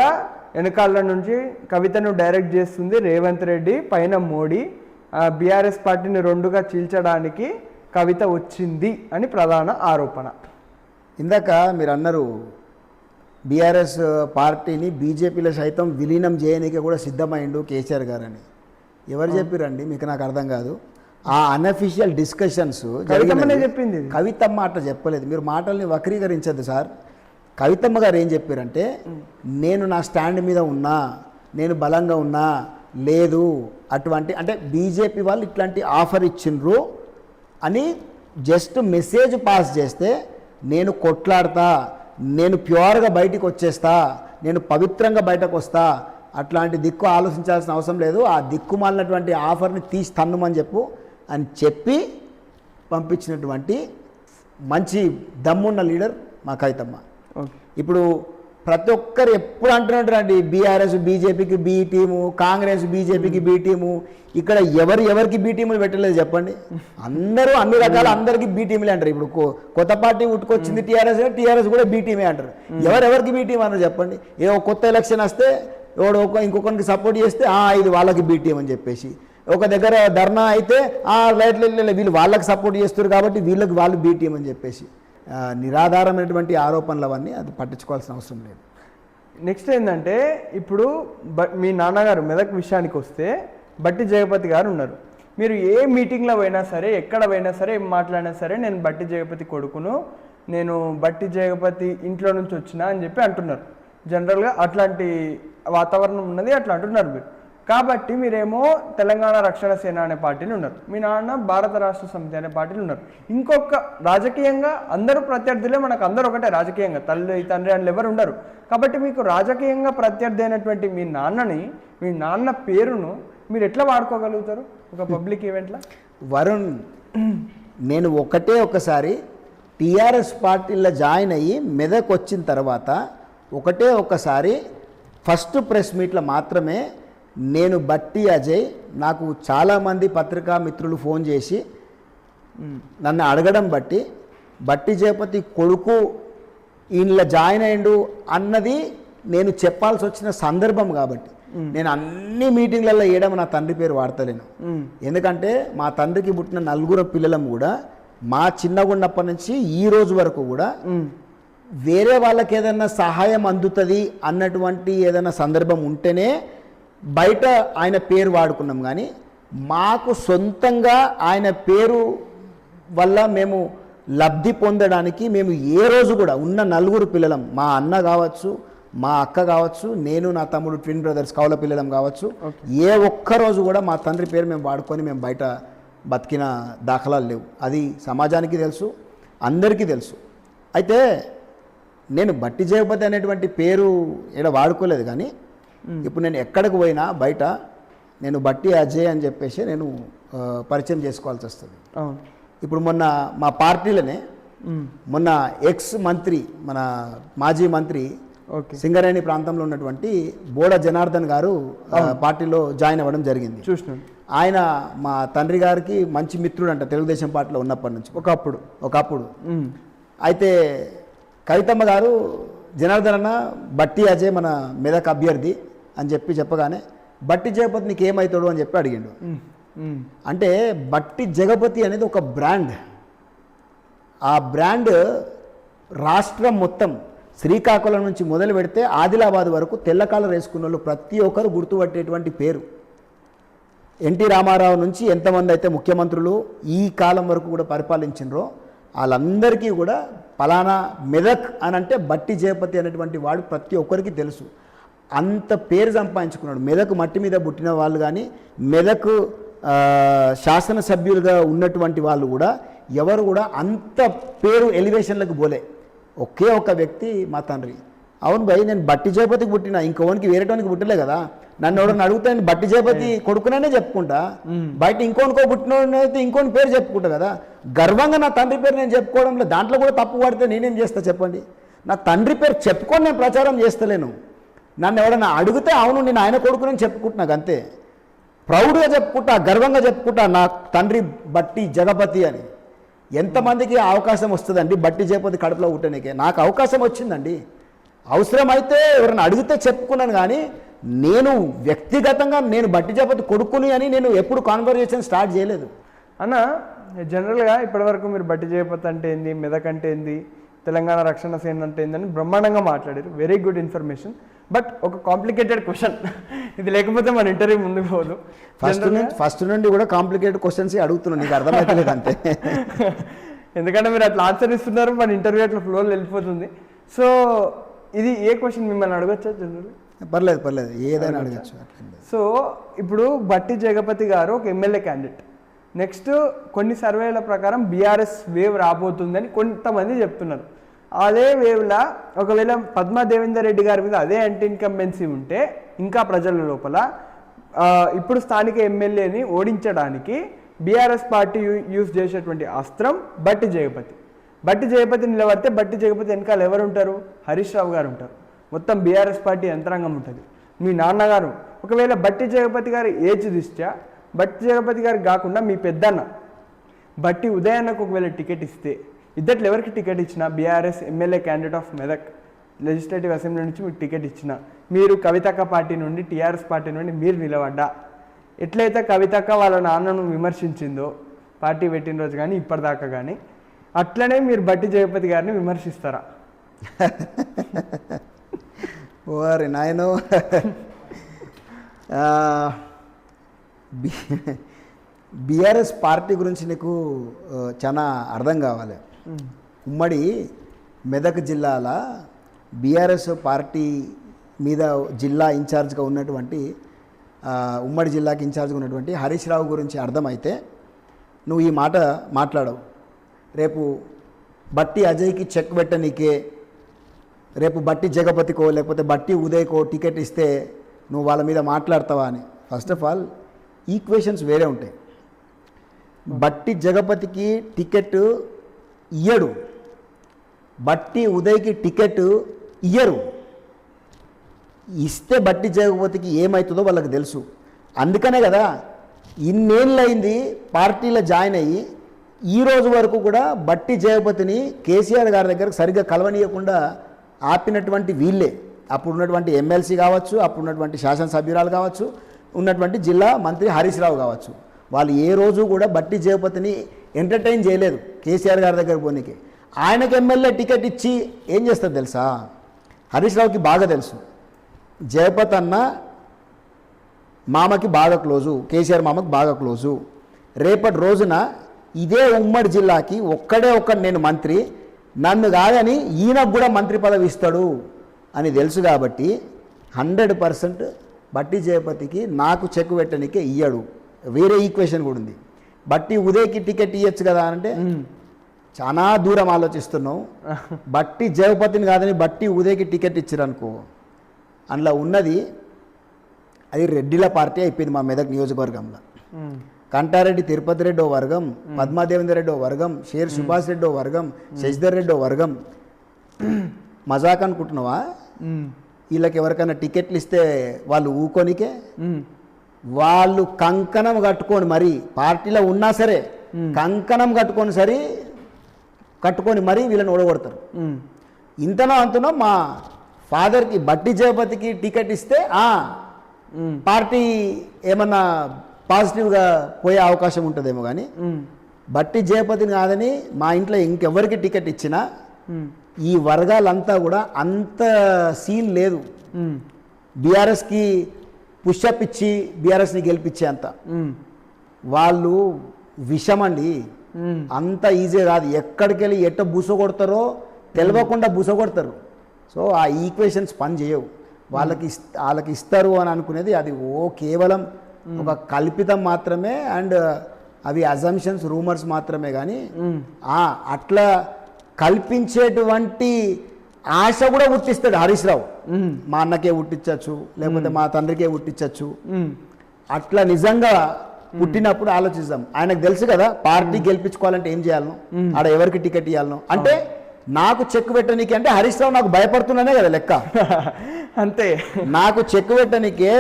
వెనకాల నుంచి కవితను డైరెక్ట్ చేస్తుంది రేవంత్ రెడ్డి, పైన మోడీ. బీఆర్ఎస్ పార్టీని రెండుగా చీల్చడానికి కవిత వచ్చింది అని ప్రధాన ఆరోపణ. ఇందాక మీరు అన్నారు బీఆర్ఎస్ పార్టీని బీజేపీలో సైతం విలీనం చేయడానికి కూడా సిద్ధమైండు కేసీఆర్ గారు అని. ఎవరు చెప్పారండి మీకు? నాకు అర్థం కాదు. ఆ అన్అఫీషియల్ డిస్కషన్స్ చెప్పింది కవితమ్మ అట్లా చెప్పలేదు. మీరు మాటల్ని వక్రీకరించద్దు సార్. కవితమ్మ గారు ఏం చెప్పారంటే, నేను నా స్టాండ్ మీద ఉన్నా, నేను బలంగా ఉన్నా, లేదు అటువంటి అంటే బీజేపీ వాళ్ళు ఇట్లాంటి ఆఫర్ ఇచ్చిండ్రు అని జస్ట్ మెసేజ్ పాస్ చేస్తే, నేను కొట్లాడతా, నేను ప్యూర్గా బయటికి వచ్చేస్తా, నేను పవిత్రంగా బయటకు వస్తా, అట్లాంటి దిక్కు ఆలోచించాల్సిన అవసరం లేదు, ఆ దిక్కుమాలినటువంటి ఆఫర్ని తీసి తన్నుమని చెప్పు అని చెప్పి పంపించినటువంటి మంచి దమ్మున్న లీడర్ మా కవితమ్మ. ఇప్పుడు ప్రతి ఒక్కరు ఎప్పుడు అంటున్నట్టు బీఆర్ఎస్ బీజేపీకి బీ టీము, కాంగ్రెస్ బీజేపీకి బీ టీము. ఇక్కడ ఎవరికి బీ టీములు పెట్టలేదు చెప్పండి? అందరూ అన్ని రకాల అందరికీ బీ టీములే అంటారు. ఇప్పుడు కొత్త పార్టీ ఉట్టుకొచ్చింది టీఆర్ఎస్ కూడా బీ టీమే అంటారు. ఎవరెవరికి బీ టీం అన్నారు చెప్పండి? ఏదో కొత్త ఎలక్షన్ వస్తే ఎవడో ఇంకొకరికి సపోర్ట్ చేస్తే ఇది వాళ్ళకి బీ టీం అని చెప్పేసి, ఒక దగ్గర ధర్నా అయితే లైట్లు వీళ్ళు వాళ్ళకి సపోర్ట్ చేస్తారు కాబట్టి వీళ్ళకి వాళ్ళు బీ టీం అని చెప్పేసి నిరాధారమైనటువంటి ఆరోపణలు అవన్నీ అది పట్టించుకోవాల్సిన అవసరం లేదు. నెక్స్ట్ ఏంటంటే, ఇప్పుడు మీ నాన్నగారు మెదక్ విషయానికి వస్తే బట్టి జగపతి గారు ఉన్నారు. మీరు ఏ మీటింగ్లో పోయినా సరే, ఎక్కడ పోయినా సరే, ఏం మాట్లాడినా సరే, నేను బట్టి జగపతి కొడుకును, నేను బట్టి జగపతి ఇంట్లో నుంచి వచ్చినా అని చెప్పి అంటున్నారు. జనరల్గా అట్లాంటి వాతావరణం ఉన్నది, అట్లా అంటున్నారు మీరు. కాబట్టి మీరేమో తెలంగాణ రక్షణ సేన అనే పార్టీలు ఉన్నారు, మీ నాన్న భారత రాష్ట్ర సమితి అనే పార్టీలు ఉన్నారు. ఇంకొక రాజకీయంగా అందరూ ప్రత్యర్థులే, మనకు అందరూ ఒకటే రాజకీయంగా, తల్లి తండ్రి అని ఎవరు ఉండరు. కాబట్టి మీకు రాజకీయంగా ప్రత్యర్థి అయినటువంటి మీ నాన్న పేరును మీరు ఎట్లా వాడుకోగలుగుతారు ఒక పబ్లిక్ ఈవెంట్లో? వరుణ్, నేను ఒకసారి టీఆర్ఎస్ పార్టీలో జాయిన్ అయ్యి మెదక్ వచ్చిన తర్వాత ఒకసారి ఫస్ట్ ప్రెస్ మీట్లో మాత్రమే నేను బట్టి అజయ్, నాకు చాలామంది పత్రికా మిత్రులు ఫోన్ చేసి నన్ను అడగడం బట్టి జయపతి కొడుకు ఈయనలో జాయిన్ అయ్యిండు అన్నది నేను చెప్పాల్సి వచ్చిన సందర్భం. కాబట్టి నేను అన్ని మీటింగ్లలో వేయడం నా తండ్రి పేరు వాడతలేను. ఎందుకంటే మా తండ్రికి పుట్టిన 4 పిల్లలం కూడా మా చిన్నగున్నప్పటి నుంచి ఈ రోజు వరకు కూడా వేరే వాళ్ళకి ఏదైనా సహాయం అందుతుంది అన్నటువంటి ఏదైనా సందర్భం ఉంటేనే బయట ఆయన పేరు వాడుకున్నాం. కానీ మాకు సొంతంగా ఆయన పేరు వల్ల మేము లబ్ధి పొందడానికి మేము ఏ రోజు కూడా ఉన్న 4 పిల్లలం, మా అన్న కావచ్చు, మా అక్క కావచ్చు, నేను నా తమ్ముడు ట్విన్ బ్రదర్స్ కౌల పిల్లలం కావచ్చు, ఏ ఒక్క రోజు కూడా మా తండ్రి పేరు మేము వాడుకొని మేము బయట బతికిన దాఖలాలు లేవు. అది సమాజానికి తెలుసు, అందరికీ తెలుసు. అయితే నేను బట్టి జయపతి అనేటువంటి పేరు ఇక్కడ వాడుకోలేదు. కానీ ఇప్పుడు నేను ఎక్కడికి పోయినా బయట నేను బట్టి అజయ్ అని చెప్పేసి నేను పరిచయం చేసుకోవాల్సి వస్తుంది. ఇప్పుడు మొన్న మా పార్టీలోనే మొన్న ఎక్స్ మంత్రి, మన మాజీ మంత్రి సింగరేణి ప్రాంతంలో ఉన్నటువంటి బోడ జనార్దన్ గారు పార్టీలో జాయిన్ అవ్వడం జరిగింది. చూసినాను. ఆయన మా తండ్రి గారికి మంచి మిత్రుడు అంట, తెలుగుదేశం పార్టీలో ఉన్నప్పటి నుంచి ఒకప్పుడు. అయితే కవితమ్మ గారు జనార్దన్ అన్న బట్టి అజయ్ మన మెదక్ అభ్యర్థి అని చెప్పగానే బట్టి జగపతి నీకు ఏమవుతాడు అని చెప్పి అడిగిండు. అంటే బట్టి జగపతి అనేది ఒక బ్రాండ్. ఆ బ్రాండ్ రాష్ట్రం మొత్తం శ్రీకాకుళం నుంచి మొదలు పెడితే ఆదిలాబాద్ వరకు తెల్లకాలర్ వేసుకున్న వాళ్ళు ప్రతి ఒక్కరు గుర్తుపట్టేటువంటి పేరు. ఎన్టీ రామారావు నుంచి ఎంతమంది అయితే ముఖ్యమంత్రులు ఈ కాలం వరకు కూడా పరిపాలించినరో వాళ్ళందరికీ కూడా పలానా మెదక్ అని అంటే బట్టి జయపతి అనేటువంటి వాడు ప్రతి ఒక్కరికి తెలుసు. అంత పేరు సంపాదించుకున్నాడు. మెదక్ మట్టి మీద పుట్టిన వాళ్ళు కానీ మెదక్ శాసనసభ్యులుగా ఉన్నటువంటి వాళ్ళు కూడా ఎవరు కూడా అంత పేరు ఎలివేషన్లకు పోలే. ఒకే ఒక వ్యక్తి మా తండ్రి. అవును భయ్, నేను బట్టి జయపతికి పుట్టిన, ఇంకోనికి వేరేటోనికి పుట్టలే కదా. నన్ను ఎవడన్నా అడిగితే నేను బట్టి జయపతి కొడుకుననే చెప్పుకుంటా, బయట ఇంకోనికో పుట్టినోడైతే ఇంకోని పేరు చెప్పుకుంటా కదా. గర్వంగా నా తండ్రి పేరు నేను చెప్పుకోవడంలో దాంట్లో కూడా తప్పు పడితే నేనేం చేస్తా చెప్పండి. నా తండ్రి పేరు చెప్పుకొని నేను ప్రచారం చేస్తలేను. నన్ను ఎవడన్నా అడిగితే అవును నేను ఆయన కొడుకునని చెప్పుకుంటున్నాను అంతే. ప్రౌడ్గా చెప్పుకుంటా, గర్వంగా చెప్పుకుంటా నా తండ్రి బట్టి జగపతి అని. ఎంతమందికి అవకాశం వస్తుందండి బట్టి జయపతి కడుపులో పుట్టనికే? నాకు అవకాశం వచ్చిందండి. అవసరమైతే ఎవరైనా అడిగితే చెప్పుకున్నాను. కానీ నేను వ్యక్తిగతంగా నేను బట్టి జయపతి కొడుకుని అని నేను ఎప్పుడు కాన్వర్జేషన్ స్టార్ట్ చేయలేదు. అన్న జనరల్గా ఇప్పటివరకు మీరు బట్టి జయపతి అంటే ఏంది, మెదక్ అంటే ఏంది, తెలంగాణ రక్షణ సేన అంటే ఏందని బ్రహ్మాండంగా మాట్లాడారు. Very good information. బట్ ఒక కాంప్లికేటెడ్ క్వశ్చన్, ఇది లేకపోతే మన ఇంటర్వ్యూ ముందుకు పోదు. ఫస్ట్ నుండి కూడా కాంప్లికేటెడ్ క్వశ్చన్స్ అడుగుతున్నాను, నీకు అర్థమవుతలేదు అంతే. ఎందుకంటే మీరు అట్లా ఆన్సర్ ఇస్తున్నారు, మన ఇంటర్వ్యూ అట్లా ఫ్లోలో వెళ్ళిపోతుంది. సో ఇది ఏ క్వశ్చన్ మిమ్మల్ని అడగచ్చా జనరల్? పర్లేదు ఏదైనా అడగచ్చు. సో ఇప్పుడు బట్టి జగపతి గారు ఒక ఎమ్మెల్యే క్యాండిడేట్. నెక్స్ట్ కొన్ని సర్వేల ప్రకారం బీఆర్ఎస్ వేవ్ రాబోతుందని కొంతమంది చెప్తున్నారు. అదే వేవ్లా ఒకవేళ పద్మా దేవేందర్ రెడ్డి గారి మీద అదే యాంటీ ఇన్కంబెన్సీ ఉంటే ఇంకా ప్రజల లోపల ఇప్పుడు స్థానిక ఎమ్మెల్యేని ఓడించడానికి బీఆర్ఎస్ పార్టీ యూజ్ చేసేటువంటి అస్త్రం బట్టి జగపతి. బట్టి జగపతి నిలబడితే బట్టి జగపతి వెనకాల ఎవరు ఉంటారు? హరీష్ రావు గారు ఉంటారు. మొత్తం బీఆర్ఎస్ పార్టీ యంత్రాంగం ఉంటుంది. మీ నాన్నగారు ఒకవేళ బట్టి జగపతి గారి ఏజ్ దృష్ట్యా బట్టి జగపతి గారికి కాకుండా మీ పెద్దన్న బట్టి ఉదయాన్నకు ఒకవేళ టికెట్ ఇస్తే, ఇద్దట్లో ఎవరికి టికెట్ ఇచ్చినా, BRS MLA candidate of Medak legislative assembly నుంచి మీకు టికెట్ ఇచ్చిన, మీరు కవితక్క పార్టీ నుండి టీఆర్ఎస్ పార్టీ నుండి మీరు నిలబడ్డా, ఎట్లయితే కవితక్క వాళ్ళ నాన్నను విమర్శించిందో పార్టీ పెట్టిన రోజు కానీ ఇప్పటిదాకా కానీ, అట్లనే మీరు బట్టి జగపతి గారిని విమర్శిస్తారా? ఓరి నాయనో, బీఆర్ఎస్ పార్టీ గురించి నీకు చాలా అర్థం కావాలి. ఉమ్మడి మెదక్ జిల్లాల బీఆర్ఎస్ పార్టీ మీద జిల్లా ఇన్ఛార్జ్గా ఉన్నటువంటి ఉమ్మడి జిల్లాకి ఇన్ఛార్జ్గా ఉన్నటువంటి హరీష్ రావు గురించి అర్థమైతే నువ్వు ఈ మాట మాట్లాడవు. రేపు బట్టి అజయ్కి చెక్ పెట్టనీకే, రేపు బట్టి జగపతికో లేకపోతే బట్టి ఉదయ్కో టికెట్ ఇస్తే నువ్వు వాళ్ళ మీద మాట్లాడతావా అని. ఫస్ట్ ఆఫ్ ఆల్ ఈక్వేషన్స్ వేరే ఉంటాయి. బట్టి జగపతికి టికెట్ ఇయ్యడు, బట్టి ఉదయ్కి టికెట్ ఇయ్యరు. ఇస్తే బట్టి జగపతికి ఏమవుతుందో వాళ్ళకి తెలుసు. అందుకనే కదా ఇన్నేళ్ళయింది పార్టీలో జాయిన్ అయ్యి ఈ రోజు వరకు కూడా బట్టి జగపతిని కేసీఆర్ గారి దగ్గరకు సరిగ్గా కలవనీయకుండా ఆపినటువంటి వీళ్ళే. అప్పుడు ఉన్నటువంటి ఎమ్మెల్సీ కావచ్చు, అప్పుడు ఉన్నటువంటి శాసనసభ్యురాలు కావచ్చు, ఉన్నటువంటి జిల్లా మంత్రి హరీష్ రావు కావచ్చు, వాళ్ళు ఏ రోజు కూడా బట్టి జగపతిని ఎంటర్టైన్ చేయలేదు కేసీఆర్ గారి దగ్గర పోనీకి. ఆయనకు ఎమ్మెల్యే టికెట్ ఇచ్చి ఏం చేస్తారు తెలుసా? హరీష్ రావుకి బాగా తెలుసు, జయపత్ అన్న మామకి బాగా క్లోజు, కేసీఆర్ మామకి బాగా క్లోజు. రేపటి రోజున ఇదే ఉమ్మడి జిల్లాకి ఒక్కడే నేను మంత్రి, నన్ను కాదని ఈయనకు కూడా మంత్రి పదవి ఇస్తాడు అని తెలుసు. కాబట్టి 100% బట్టి జయపతికి నాకు చెక్ పెట్టనికే ఇయ్యడు. వేరే ఈక్వేషన్ కూడా ఉంది. బట్టి ఉదయ్కి టికెట్ ఇవ్వచ్చు కదా అంటే చాలా దూరం ఆలోచిస్తున్నావు. బట్టి జయపతిని కాదని బట్టి ఉదయ్కి టికెట్ ఇచ్చారనుకో, అందులో ఉన్నది అది రెడ్డిల పార్టీ అయిపోయింది మా మెదక్ నియోజకవర్గంలో. కంటారెడ్డి తిరుపతి రెడ్డి ఓ వర్గం, పద్మాదేవేంద్ర రెడ్డి ఓ వర్గం, షేర్ సుభాష్ రెడ్డి ఓ వర్గం, శశిధర్ రెడ్డి ఓ వర్గం. మజాక్ అనుకుంటున్నావా? వీళ్ళకి ఎవరికైనా టికెట్లు ఇస్తే వాళ్ళు ఊకొనికే వాళ్ళు కంకణం కట్టుకొని మరి పార్టీలో ఉన్నా సరే కంకణం కట్టుకొని మరీ వీళ్ళని ఓడగొడతారు. ఇంతనో అంతనో మా ఫాదర్కి బట్టి జయపతికి టికెట్ ఇస్తే పార్టీ ఏమన్నా పాజిటివ్గా పోయే అవకాశం ఉంటుందేమో. కానీ బట్టి జయపతిని కాదని మా ఇంట్లో ఇంకెవరికి టికెట్ ఇచ్చినా ఈ వర్గాలంతా కూడా అంత సీన్ లేదు. బీఆర్ఎస్కి పుషప్ ఇచ్చి బీఆర్ఎస్ని గెలిపించే అంత వాళ్ళు విషమండి. అంత ఈజీ కాదు. ఎక్కడికి వెళ్ళి ఎట్ట బుస కొడతారో తెలియకుండా బుస కొడతారు. సో ఆ ఈక్వేషన్స్ పని చేయవు. వాళ్ళకి ఇస్తారు అని అనుకునేది అది కేవలం ఒక కల్పితం మాత్రమే. అండ్ అవి అజంప్షన్స్, రూమర్స్ మాత్రమే. కానీ అట్లా కల్పించేటువంటి ఆశ కూడా పుట్టిస్తాడు హరీష్ రావు. మా అన్నకే పుట్టించచ్చు, లేకపోతే మా తండ్రికే పుట్టించచ్చు. అట్లా నిజంగా పుట్టినప్పుడు ఆలోచిద్దాం. ఆయనకు తెలుసు కదా పార్టీ గెలిపించుకోవాలంటే ఏం చేయాలను, ఆడ ఎవరికి టికెట్ ఇవ్వాలను. అంటే నాకు చెక్ పెట్టనీకి అంటే హరీష్ రావు నాకు భయపడుతున్నానే కదా లెక్క. అంతే. నాకు చెక్ పెట్టనీకే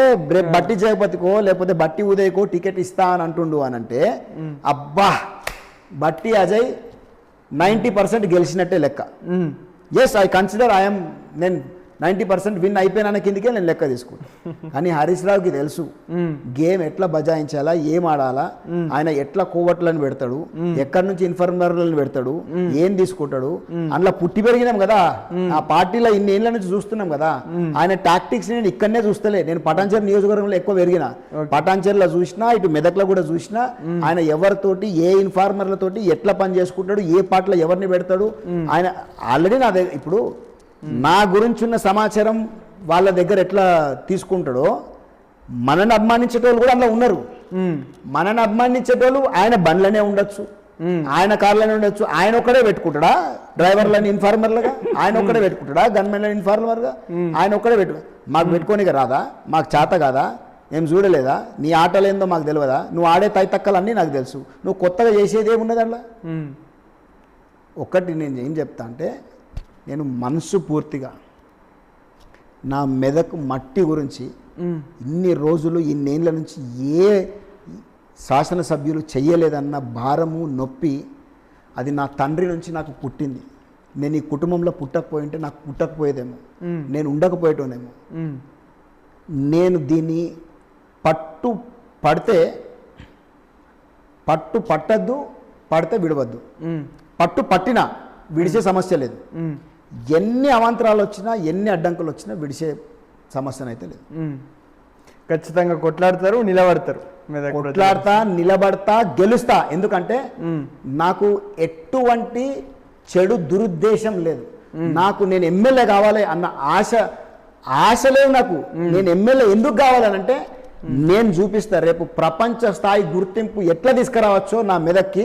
బట్టి జగపతికో లేకపోతే బట్టి ఉదయ్కో టికెట్ ఇస్తా అని అంటుండు అని అంటే అబ్బా బట్టి అజయ్ 90% గెలిచినట్టే లెక్క. ఎస్ ఐ కన్సిడర్ నేను 90% విన్ అయిపోయినా కిందకే నేను లెక్క తీసుకుంటాను. కానీ హరీష్ రావుకి తెలుసు గేమ్ ఎట్లా బజాయించాలా, ఏం ఆడాలా, ఆయన ఎట్లా కోవట్లను పెడతాడు, ఎక్కడి నుంచి ఇన్ఫర్మర్లను పెడతాడు, ఏం తీసుకుంటాడు. అందులో పుట్టి పెరిగినాం కదా, ఆ పార్టీలో ఇన్నేళ్ల నుంచి చూస్తున్నాం కదా. ఆయన టాక్టిక్స్ నేను ఇక్కడనే చూస్తలే. నేను పటాన్చేరు నియోజకవర్గంలో ఎక్కువ పెరిగిన, పటాన్చేరులో చూసినా, ఇటు మెదక్లో కూడా చూసినా. ఆయన ఎవరితోటి ఏ ఇన్ఫార్మర్లతోటి ఎట్లా పని చేసుకుంటాడు, ఏ పార్టీలో ఎవరిని పెడతాడు. ఆయన ఆల్రెడీ నా దగ్గర ఇప్పుడు నా గురించి ఉన్న సమాచారం వాళ్ళ దగ్గర ఎట్లా తీసుకుంటాడో మనని అభిమానించేటోళ్ళు కూడా అందులో ఉన్నారు. మనని అభిమానించేటోళ్ళు ఆయన బండ్లనే ఉండొచ్చు, ఆయన కార్లనే ఉండొచ్చు. ఆయన ఒక్కడే పెట్టుకుంటాడా డ్రైవర్లని ఇన్ఫార్మర్లుగా? ఆయన ఒక్కడే పెట్టుకుంటాడా గన్మెన్లని ఇన్ఫార్మర్గా? ఆయన ఒక్కడే మాకు పెట్టుకోనిక రాదా? మాకు చేత కాదా? ఏం చూడలేదా? నీ ఆటలు ఏందో మాకు తెలియదా? నువ్వు ఆడే తైతక్కలన్నీ నాకు తెలుసు. నువ్వు కొత్తగా చేసేది ఏమున్నది అట్లా? ఒక్కటి నేను ఏం చెప్తా అంటే, నేను మనసు పూర్తిగా నా మెదక్ మట్టి గురించి ఇన్ని రోజులు ఇన్నేళ్ళ నుంచి ఏ శాసనసభ్యులు చెయ్యలేదన్న భారము, నొప్పి అది నా తండ్రి నుంచి నాకు పుట్టింది. నేను ఈ కుటుంబంలో పుట్టకపోయింటే నాకు పుట్టకపోయేదేమో, నేను ఉండకపోయేటోనేమో. నేను దీన్ని పట్టద్దు, పడితే విడవద్దు. పట్టినా విడిచే సమస్య లేదు. ఎన్ని అవాంతరాలు వచ్చినా, ఎన్ని అడ్డంకులు వచ్చినా విడిచే సమస్యనైతే లేదు. ఖచ్చితంగా కొట్లాడతారు, నిలబడతారు. కొట్లాడతా, నిలబడతా, గెలుస్తా. ఎందుకంటే నాకు ఎటువంటి చెడు దురుద్దేశం లేదు. నేను ఎమ్మెల్యే కావాలి అన్న ఆశ లేదు నాకు. నేను ఎమ్మెల్యే ఎందుకు కావాలనంటే నేను చూపిస్తా. రేపు ప్రపంచ స్థాయి గుర్తింపు ఎట్లా తీసుకురావచ్చో నా మెదక్కి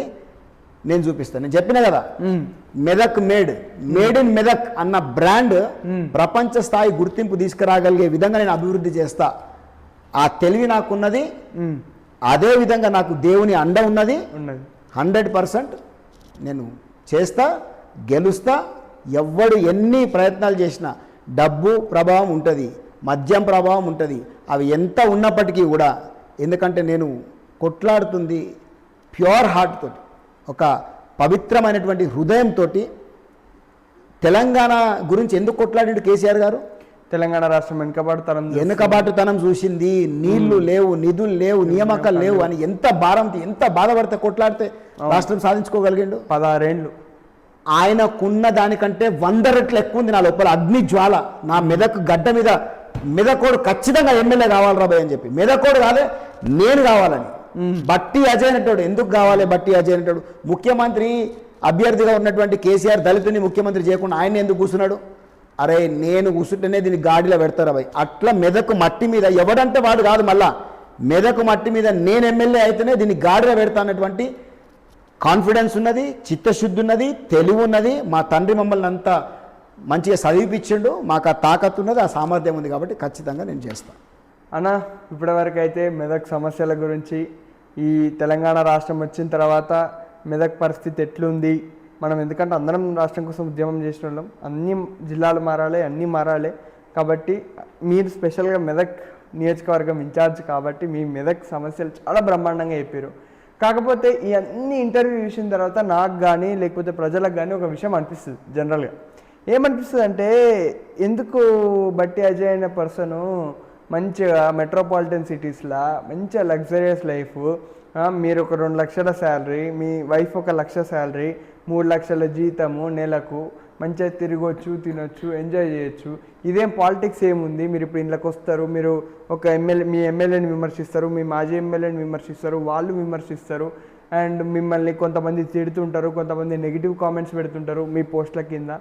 నేను చూపిస్తాను. నేను చెప్పిన కదా, మెదక్ మేడ్ ఇన్ మెదక్ అన్న బ్రాండ్ ప్రపంచ స్థాయి గుర్తింపు తీసుకురాగలిగే విధంగా నేను అభివృద్ధి చేస్తా. ఆ తెలివి నాకున్నది, అదే విధంగా నాకు దేవుని అండ ఉన్నది. 100% నేను చేస్తా, గెలుస్తా. ఎవ్వడు ఎన్ని ప్రయత్నాలు చేసినా డబ్బు ప్రభావం ఉంటుంది, మద్యం ప్రభావం ఉంటుంది. అవి ఎంత ఉన్నప్పటికీ కూడా, ఎందుకంటే నేను కొట్లాడుతుంది ప్యూర్ హార్ట్ తోటి, ఒక పవిత్రమైనటువంటి హృదయంతో. తెలంగాణ గురించి ఎందుకు కొట్లాడిండు కేసీఆర్ గారు? తెలంగాణ రాష్ట్రం వెనుకబాటుతనం చూసింది. నీళ్లు లేవు, నిధులు లేవు, నియామకాలు లేవు అని ఎంత బాధపడితే కొట్లాడితే రాష్ట్రం సాధించుకోగలిగిండు. 16 ఏళ్ళు. ఆయనకున్న దానికంటే 100 రెట్లు ఎక్కువ ఉంది నా లోపల అగ్ని జ్వాల. నా మెదక్ గడ్డ మీద మెదకోడు ఖచ్చితంగా ఎమ్మెల్యే కావాలి రాబాయ్ అని చెప్పి, మెదకోడు కాదే నేను కావాలని. బట్టి అజయ్ అనేటోడు ఎందుకు కావాలి? బట్టి అజయ్ అనేటోడు ముఖ్యమంత్రి అభ్యర్థిగా ఉన్నటువంటి కేసీఆర్ దళితుని ముఖ్యమంత్రి చేయకుండా ఆయన ఎందుకు కూర్చున్నాడు? అరే నేను కూర్చుంటేనే దీన్ని గాడిలో పెడతారు అబ్బాయి. అట్లా మెదకు మట్టి మీద ఎవడంటే వాడు కాదు, మళ్ళా మెదకు మట్టి మీద నేను ఎమ్మెల్యే అయితేనే దీన్ని గాడిలో పెడతా అన్నటువంటి కాన్ఫిడెన్స్ ఉన్నది, చిత్తశుద్ధి ఉన్నది, తెలివి ఉన్నది. మా తండ్రి మమ్మల్ని అంతా మంచిగా చదివిపించిండు, మాకు ఆ తాకత్తు ఉన్నది, ఆ సామర్థ్యం ఉంది. కాబట్టి ఖచ్చితంగా నేను చేస్తాను. అన్న, ఇప్పటివరకు అయితే మెదక్ సమస్యల గురించి, ఈ తెలంగాణ రాష్ట్రం వచ్చిన తర్వాత మెదక్ పరిస్థితి ఎట్లుంది, మనం ఎందుకంటే అందరం రాష్ట్రం కోసం ఉద్యమం చేసిన వాళ్ళం, అన్ని జిల్లాలు మారాలి, అన్నీ మారాలి. కాబట్టి మీరు స్పెషల్గా మెదక్ నియోజకవర్గం ఇన్ఛార్జ్ కాబట్టి మీ మెదక్ సమస్యలు చాలా బ్రహ్మాండంగా చెప్పారు. కాకపోతే ఈ అన్ని ఇంటర్వ్యూ చూసిన తర్వాత నాకు కానీ లేకపోతే ప్రజలకు కానీ ఒక విషయం అనిపిస్తుంది. జనరల్గా ఏమనిపిస్తుంది అంటే, ఎందుకు బట్టి అజయ్ అనే పర్సను మంచిగా మెట్రోపాలిటన్ సిటీస్లో మంచిగా లగ్జరియస్ లైఫ్, మీరు ఒక 2 లక్షల శాలరీ, మీ వైఫ్ 1 లక్ష శాలరీ, 3 లక్షల జీతము నెలకు, మంచిగా తిరగవచ్చు, తినొచ్చు, ఎంజాయ్ చేయొచ్చు. ఇదేం పాలిటిక్స్ ఏముంది? మీరు ఇప్పుడు ఇంట్లోకి వస్తారు, మీరు ఒక మీ ఎమ్మెల్యేని విమర్శిస్తారు, మీ మాజీ ఎమ్మెల్యేని విమర్శిస్తారు, వాళ్ళు విమర్శిస్తారు, అండ్ మిమ్మల్ని కొంతమంది తిడుతుంటారు, కొంతమంది నెగిటివ్ కామెంట్స్ పెడుతుంటారు మీ పోస్టుల కింద.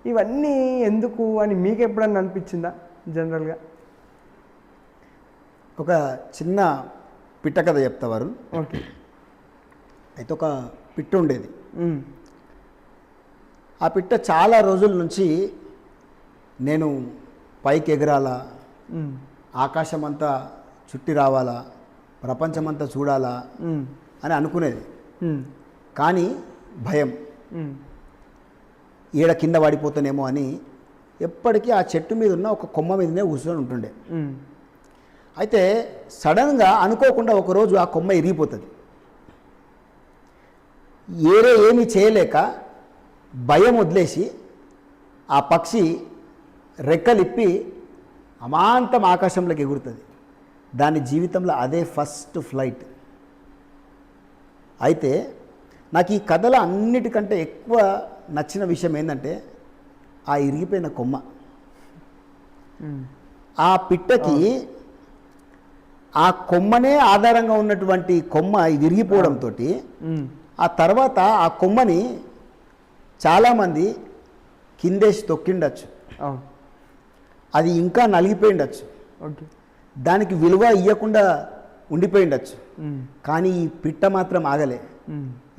ఇవన్నీ ఎందుకు అని మీకు ఎప్పుడన్నా అనిపించిందా జనరల్గా? ఒక చిన్న పిట్ట కథ చెప్తా వరుణ్. ఓకే. అయితే ఒక పిట్ట ఉండేది. ఆ పిట్ట చాలా రోజుల నుంచి నేను పైకి ఎగరాలా, ఆకాశం అంతా చుట్టి రావాలా, ప్రపంచమంతా చూడాలా అని అనుకునేది. కానీ భయం, ఈడ కింద పడిపోతానేమో అని ఎప్పటికీ ఆ చెట్టు మీద ఉన్న ఒక కొమ్మ మీదనే కూర్చొని ఉంటుండే. అయితే సడన్గా అనుకోకుండా ఒకరోజు ఆ కొమ్మ ఇరిగిపోతుంది. ఏమీ చేయలేక భయం వదిలేసి ఆ పక్షి రెక్కలిప్పి అమాంతం ఆకాశంలోకి ఎగురుతుంది. దాని జీవితంలో అదే ఫస్ట్ ఫ్లైట్. అయితే నాకు ఈ కథలో అన్నిటికంటే ఎక్కువ నచ్చిన విషయం ఏంటంటే ఆ ఇరిగిపోయిన కొమ్మ. ఆ పిట్టకి ఆ కొమ్మనే ఆధారంగా ఉన్నటువంటి కొమ్మ విరిగిపోవడంతో ఆ తర్వాత ఆ కొమ్మని చాలామంది కిందేసి తొక్కిండొచ్చు, అది ఇంకా నలిగిపోయిండొచ్చు, దానికి విలువ ఇవ్వకుండా ఉండిపోయిండొచ్చు. కానీ ఈ పిట్ట మాత్రం ఆగలే.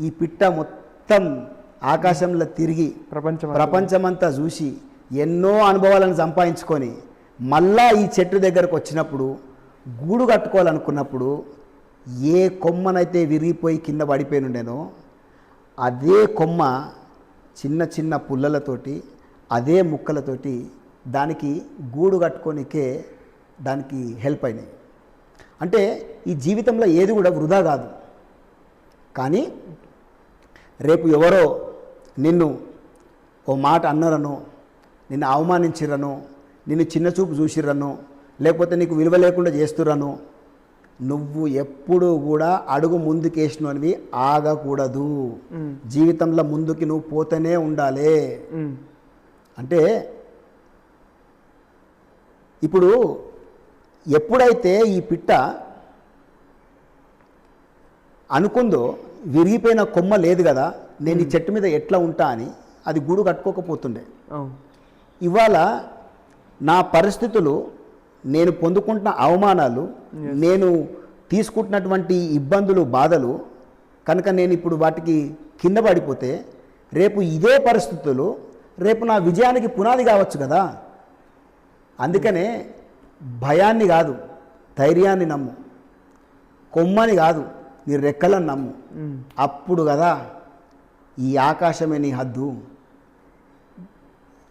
ఈ పిట్ట మొత్తం ఆకాశంలో తిరిగి ప్రపంచమంతా చూసి ఎన్నో అనుభవాలను సంపాదించుకొని మళ్ళా ఈ చెట్టు దగ్గరకు వచ్చినప్పుడు, గూడు కట్టుకోవాలనుకున్నప్పుడు ఏ కొమ్మనైతే విరిగిపోయి కింద పడిపోయినుండేనో అదే కొమ్మ చిన్న చిన్న పుల్లలతోటి, అదే ముక్కలతోటి దానికి గూడు కట్టుకోనికే దానికి హెల్ప్ అయినాయి. అంటే ఈ జీవితంలో ఏది కూడా వృధా కాదు. కానీ రేపు ఎవరో నిన్ను ఓ మాట అన్నారనో, నిన్ను అవమానించిరనో, నిన్ను చిన్నచూపు చూసిరనో, లేకపోతే నీకు విలువ లేకుండా చేస్తురనో, నువ్వు ఎప్పుడూ కూడా అడుగు ముందుకేసినవి ఆగకూడదు. జీవితంలో ముందుకి నువ్వు పోతూనే ఉండాలి. అంటే ఇప్పుడు ఎప్పుడైతే ఈ పిట్ట అనుకుందో విరిగిపోయిన కొమ్మ లేదు కదా, నేను ఈ చెట్టు మీద ఎట్లా ఉంటా అని అది గూడు కట్టుకోకపోతుండే. ఇవాళ నా పరిస్థితులు నేను పొందుకుంటున్న అవమానాలు, నేను తీసుకుంటున్నటువంటి ఇబ్బందులు, బాధలు కనుక నేను ఇప్పుడు వాటికి కింద పడిపోతే రేపు ఇదే పరిస్థితులు రేపు నా విజయానికి పునాది కావచ్చు కదా. అందుకనే భయాన్ని కాదు, ధైర్యాన్ని నమ్ము. కొమ్మని కాదు, నీ రెక్కలను నమ్ము. అప్పుడు కదా ఈ ఆకాశమే నీ హద్దు.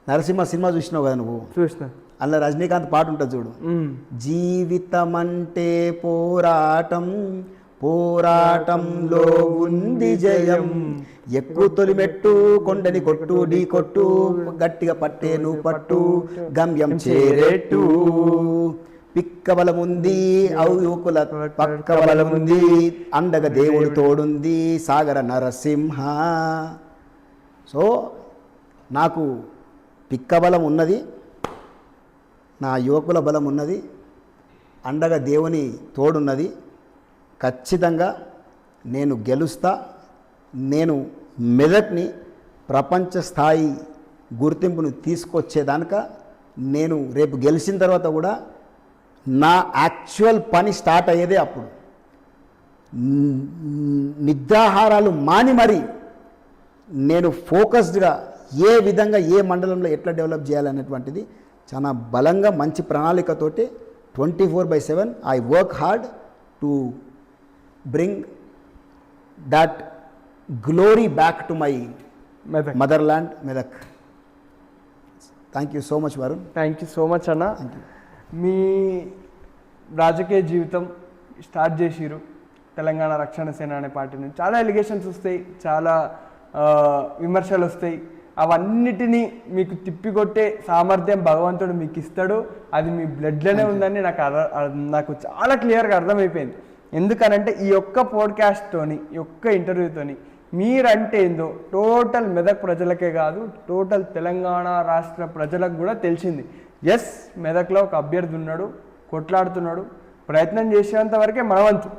నరసింహ సినిమా చూసినావు కదా నువ్వు? చూసిన. అందులో రజనీకాంత్ పాట ఉంటుంది చూడు, జీవితం అంటే పోరాటం, పోరాటంలో ఉంది జయం, ఎక్కువ తొలిమెట్టు కొండని కొట్టు ఢీ కొట్టు, గట్టిగా పట్టేను పట్టు గమ్యం చేరేట్టు, పిక్క బలముంది యువకుల పక్క బలముంది, అండగా దేవుడు తోడుంది సాగర నరసింహ. సో నాకు పిక్క బలం ఉన్నది, నా యువకుల బలం ఉన్నది, అండగా దేవుని తోడున్నది. ఖచ్చితంగా నేను గెలుస్తా. నేను మెదక్ని ప్రపంచ స్థాయి గుర్తింపును తీసుకొచ్చేదానిక నేను రేపు గెలిచిన తర్వాత కూడా నా యాక్చువల్ పని స్టార్ట్ అయ్యేదే అప్పుడు. నిద్రాహారాలు మాని మరి నేను ఫోకస్డ్గా ఏ విధంగా ఏ మండలంలో ఎట్లా డెవలప్ చేయాలనేటువంటిది చాలా బలంగా మంచి ప్రణాళికతోటి 24/7 I work hard to bring that glory back to my motherland Medak. Thank you so much Varun. Thank you so much అన్న. మీ రాజకీయ జీవితం స్టార్ట్ చేసిరు తెలంగాణ రక్షణ సేన అనే పార్టీ నుంచి. చాలా ఎలిగేషన్స్ వస్తాయి, చాలా విమర్శలు వస్తాయి. అవన్నిటినీ మీకు తిప్పికొట్టే సామర్థ్యం భగవంతుడు మీకు ఇస్తాడు. అది మీ బ్లడ్లోనే ఉందని నాకు చాలా క్లియర్గా అర్థమైపోయింది. ఎందుకనంటే ఈ ఒక్క పోడ్కాస్ట్తోని, ఈ ఒక్క ఇంటర్వ్యూతోని మీరంటే ఏందో టోటల్ మెదక్ ప్రజలకే కాదు, టోటల్ తెలంగాణ రాష్ట్ర ప్రజలకు కూడా తెలిసింది. ఎస్, మెదక్లో ఒక అభ్యర్థి ఉన్నాడు, కొట్లాడుతున్నాడు. ప్రయత్నం చేసేంత వరకే మన వంతు,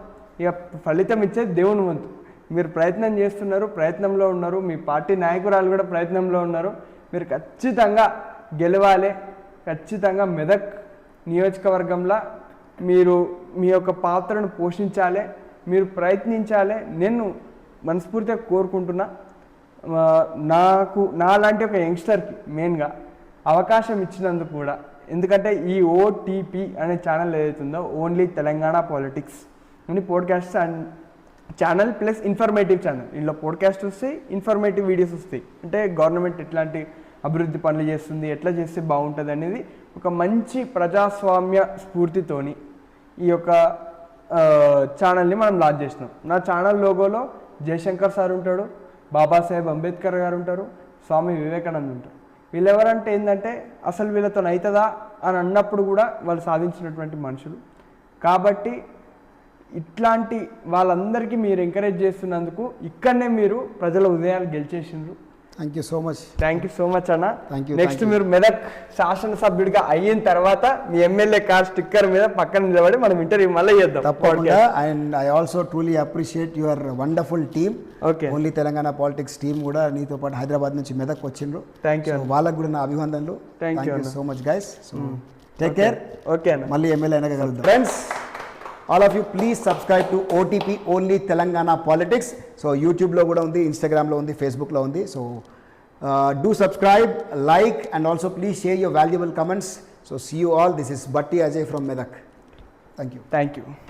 ఇక ఫలితం ఇచ్చేది దేవుని వంతు. మీరు ప్రయత్నం చేస్తున్నారు, ప్రయత్నంలో ఉన్నారు, మీ పార్టీ నాయకురాలు కూడా ప్రయత్నంలో ఉన్నారు. మీరు ఖచ్చితంగా గెలవాలి. ఖచ్చితంగా మెదక్ నియోజకవర్గంలో మీరు మీ యొక్క పాత్రను పోషించాలి, మీరు ప్రయత్నించాలి. నేను మనస్ఫూర్తిగా కోరుకుంటున్నా. నాలాంటి ఒక యంగ్స్టర్కి మెయిన్గా అవకాశం ఇచ్చినందుకు కూడా, ఎందుకంటే ఈ ఓటీపీ అనే ఛానల్ ఏదైతుందో ఓన్లీ తెలంగాణ పాలిటిక్స్ అని podcast and channel plus informative channel. ఇందులో పోడ్కాస్ట్ వస్తాయి, ఇన్ఫర్మేటివ్ వీడియోస్ వస్తాయి. అంటే గవర్నమెంట్ ఎట్లాంటి అభివృద్ధి పనులు చేస్తుంది, ఎట్లా చేస్తే బాగుంటుంది అనేది ఒక మంచి ప్రజాస్వామ్య స్ఫూర్తితోని ఈ యొక్క ఛానల్ని మనం లాంచ్ చేసినాం. నా ఛానల్ లోగోలో జయశంకర్ సార్ ఉంటాడు, బాబాసాహెబ్ అంబేద్కర్ గారు ఉంటారు, స్వామి వివేకానంద ఉంటారు. వీళ్ళెవరంటే ఏంటంటే అసలు వీళ్ళతో అవుతుందా అని అన్నప్పుడు కూడా వాళ్ళు సాధించినటువంటి మనుషులు. కాబట్టి ఇట్లాంటి వాళ్ళందరికీ మీరు ఎంకరేజ్ చేస్తున్నందుకు ఇక్కడనే మీరు ప్రజల ఉదయాలు గెలిచేసిండ్రు. Thank you so much. Thank you so much అన్న. Thank you. నెక్స్ట్ మీరు మెదక్ శాసనసభ్యుడిగా అయిన తర్వాత మీ ఎమ్మెల్యే కార్ స్టిక్కర్ మీద పక్కన నిలబడి మనం ఇంటర్వ్యూ మళ్ళీ చేద్దాం. తప్పకుండా. And I also truly appreciate your wonderful team. Okay. Only Telangana politics team కూడా నీతో పాటు హైదరాబాద్ నుంచి మెదక్ వచ్చిండ్రు. Thank you. వాళ్ళకు కూడా నా అభివందనలు. Thank you so much guys. So take care. Okay అన్న. మళ్ళీ ఎమ్మెల్యే అయినాక కలుద్దాం. Friends, all of you please subscribe to OTP only Telangana politics. So యూట్యూబ్లో కూడా ఉంది, ఇన్స్టాగ్రామ్లో ఉంది, ఫేస్బుక్లో ఉంది. So do subscribe, like, and also please share your valuable comments. So see you all. This is Bhatti Ajay from Medak. Thank you. Thank you.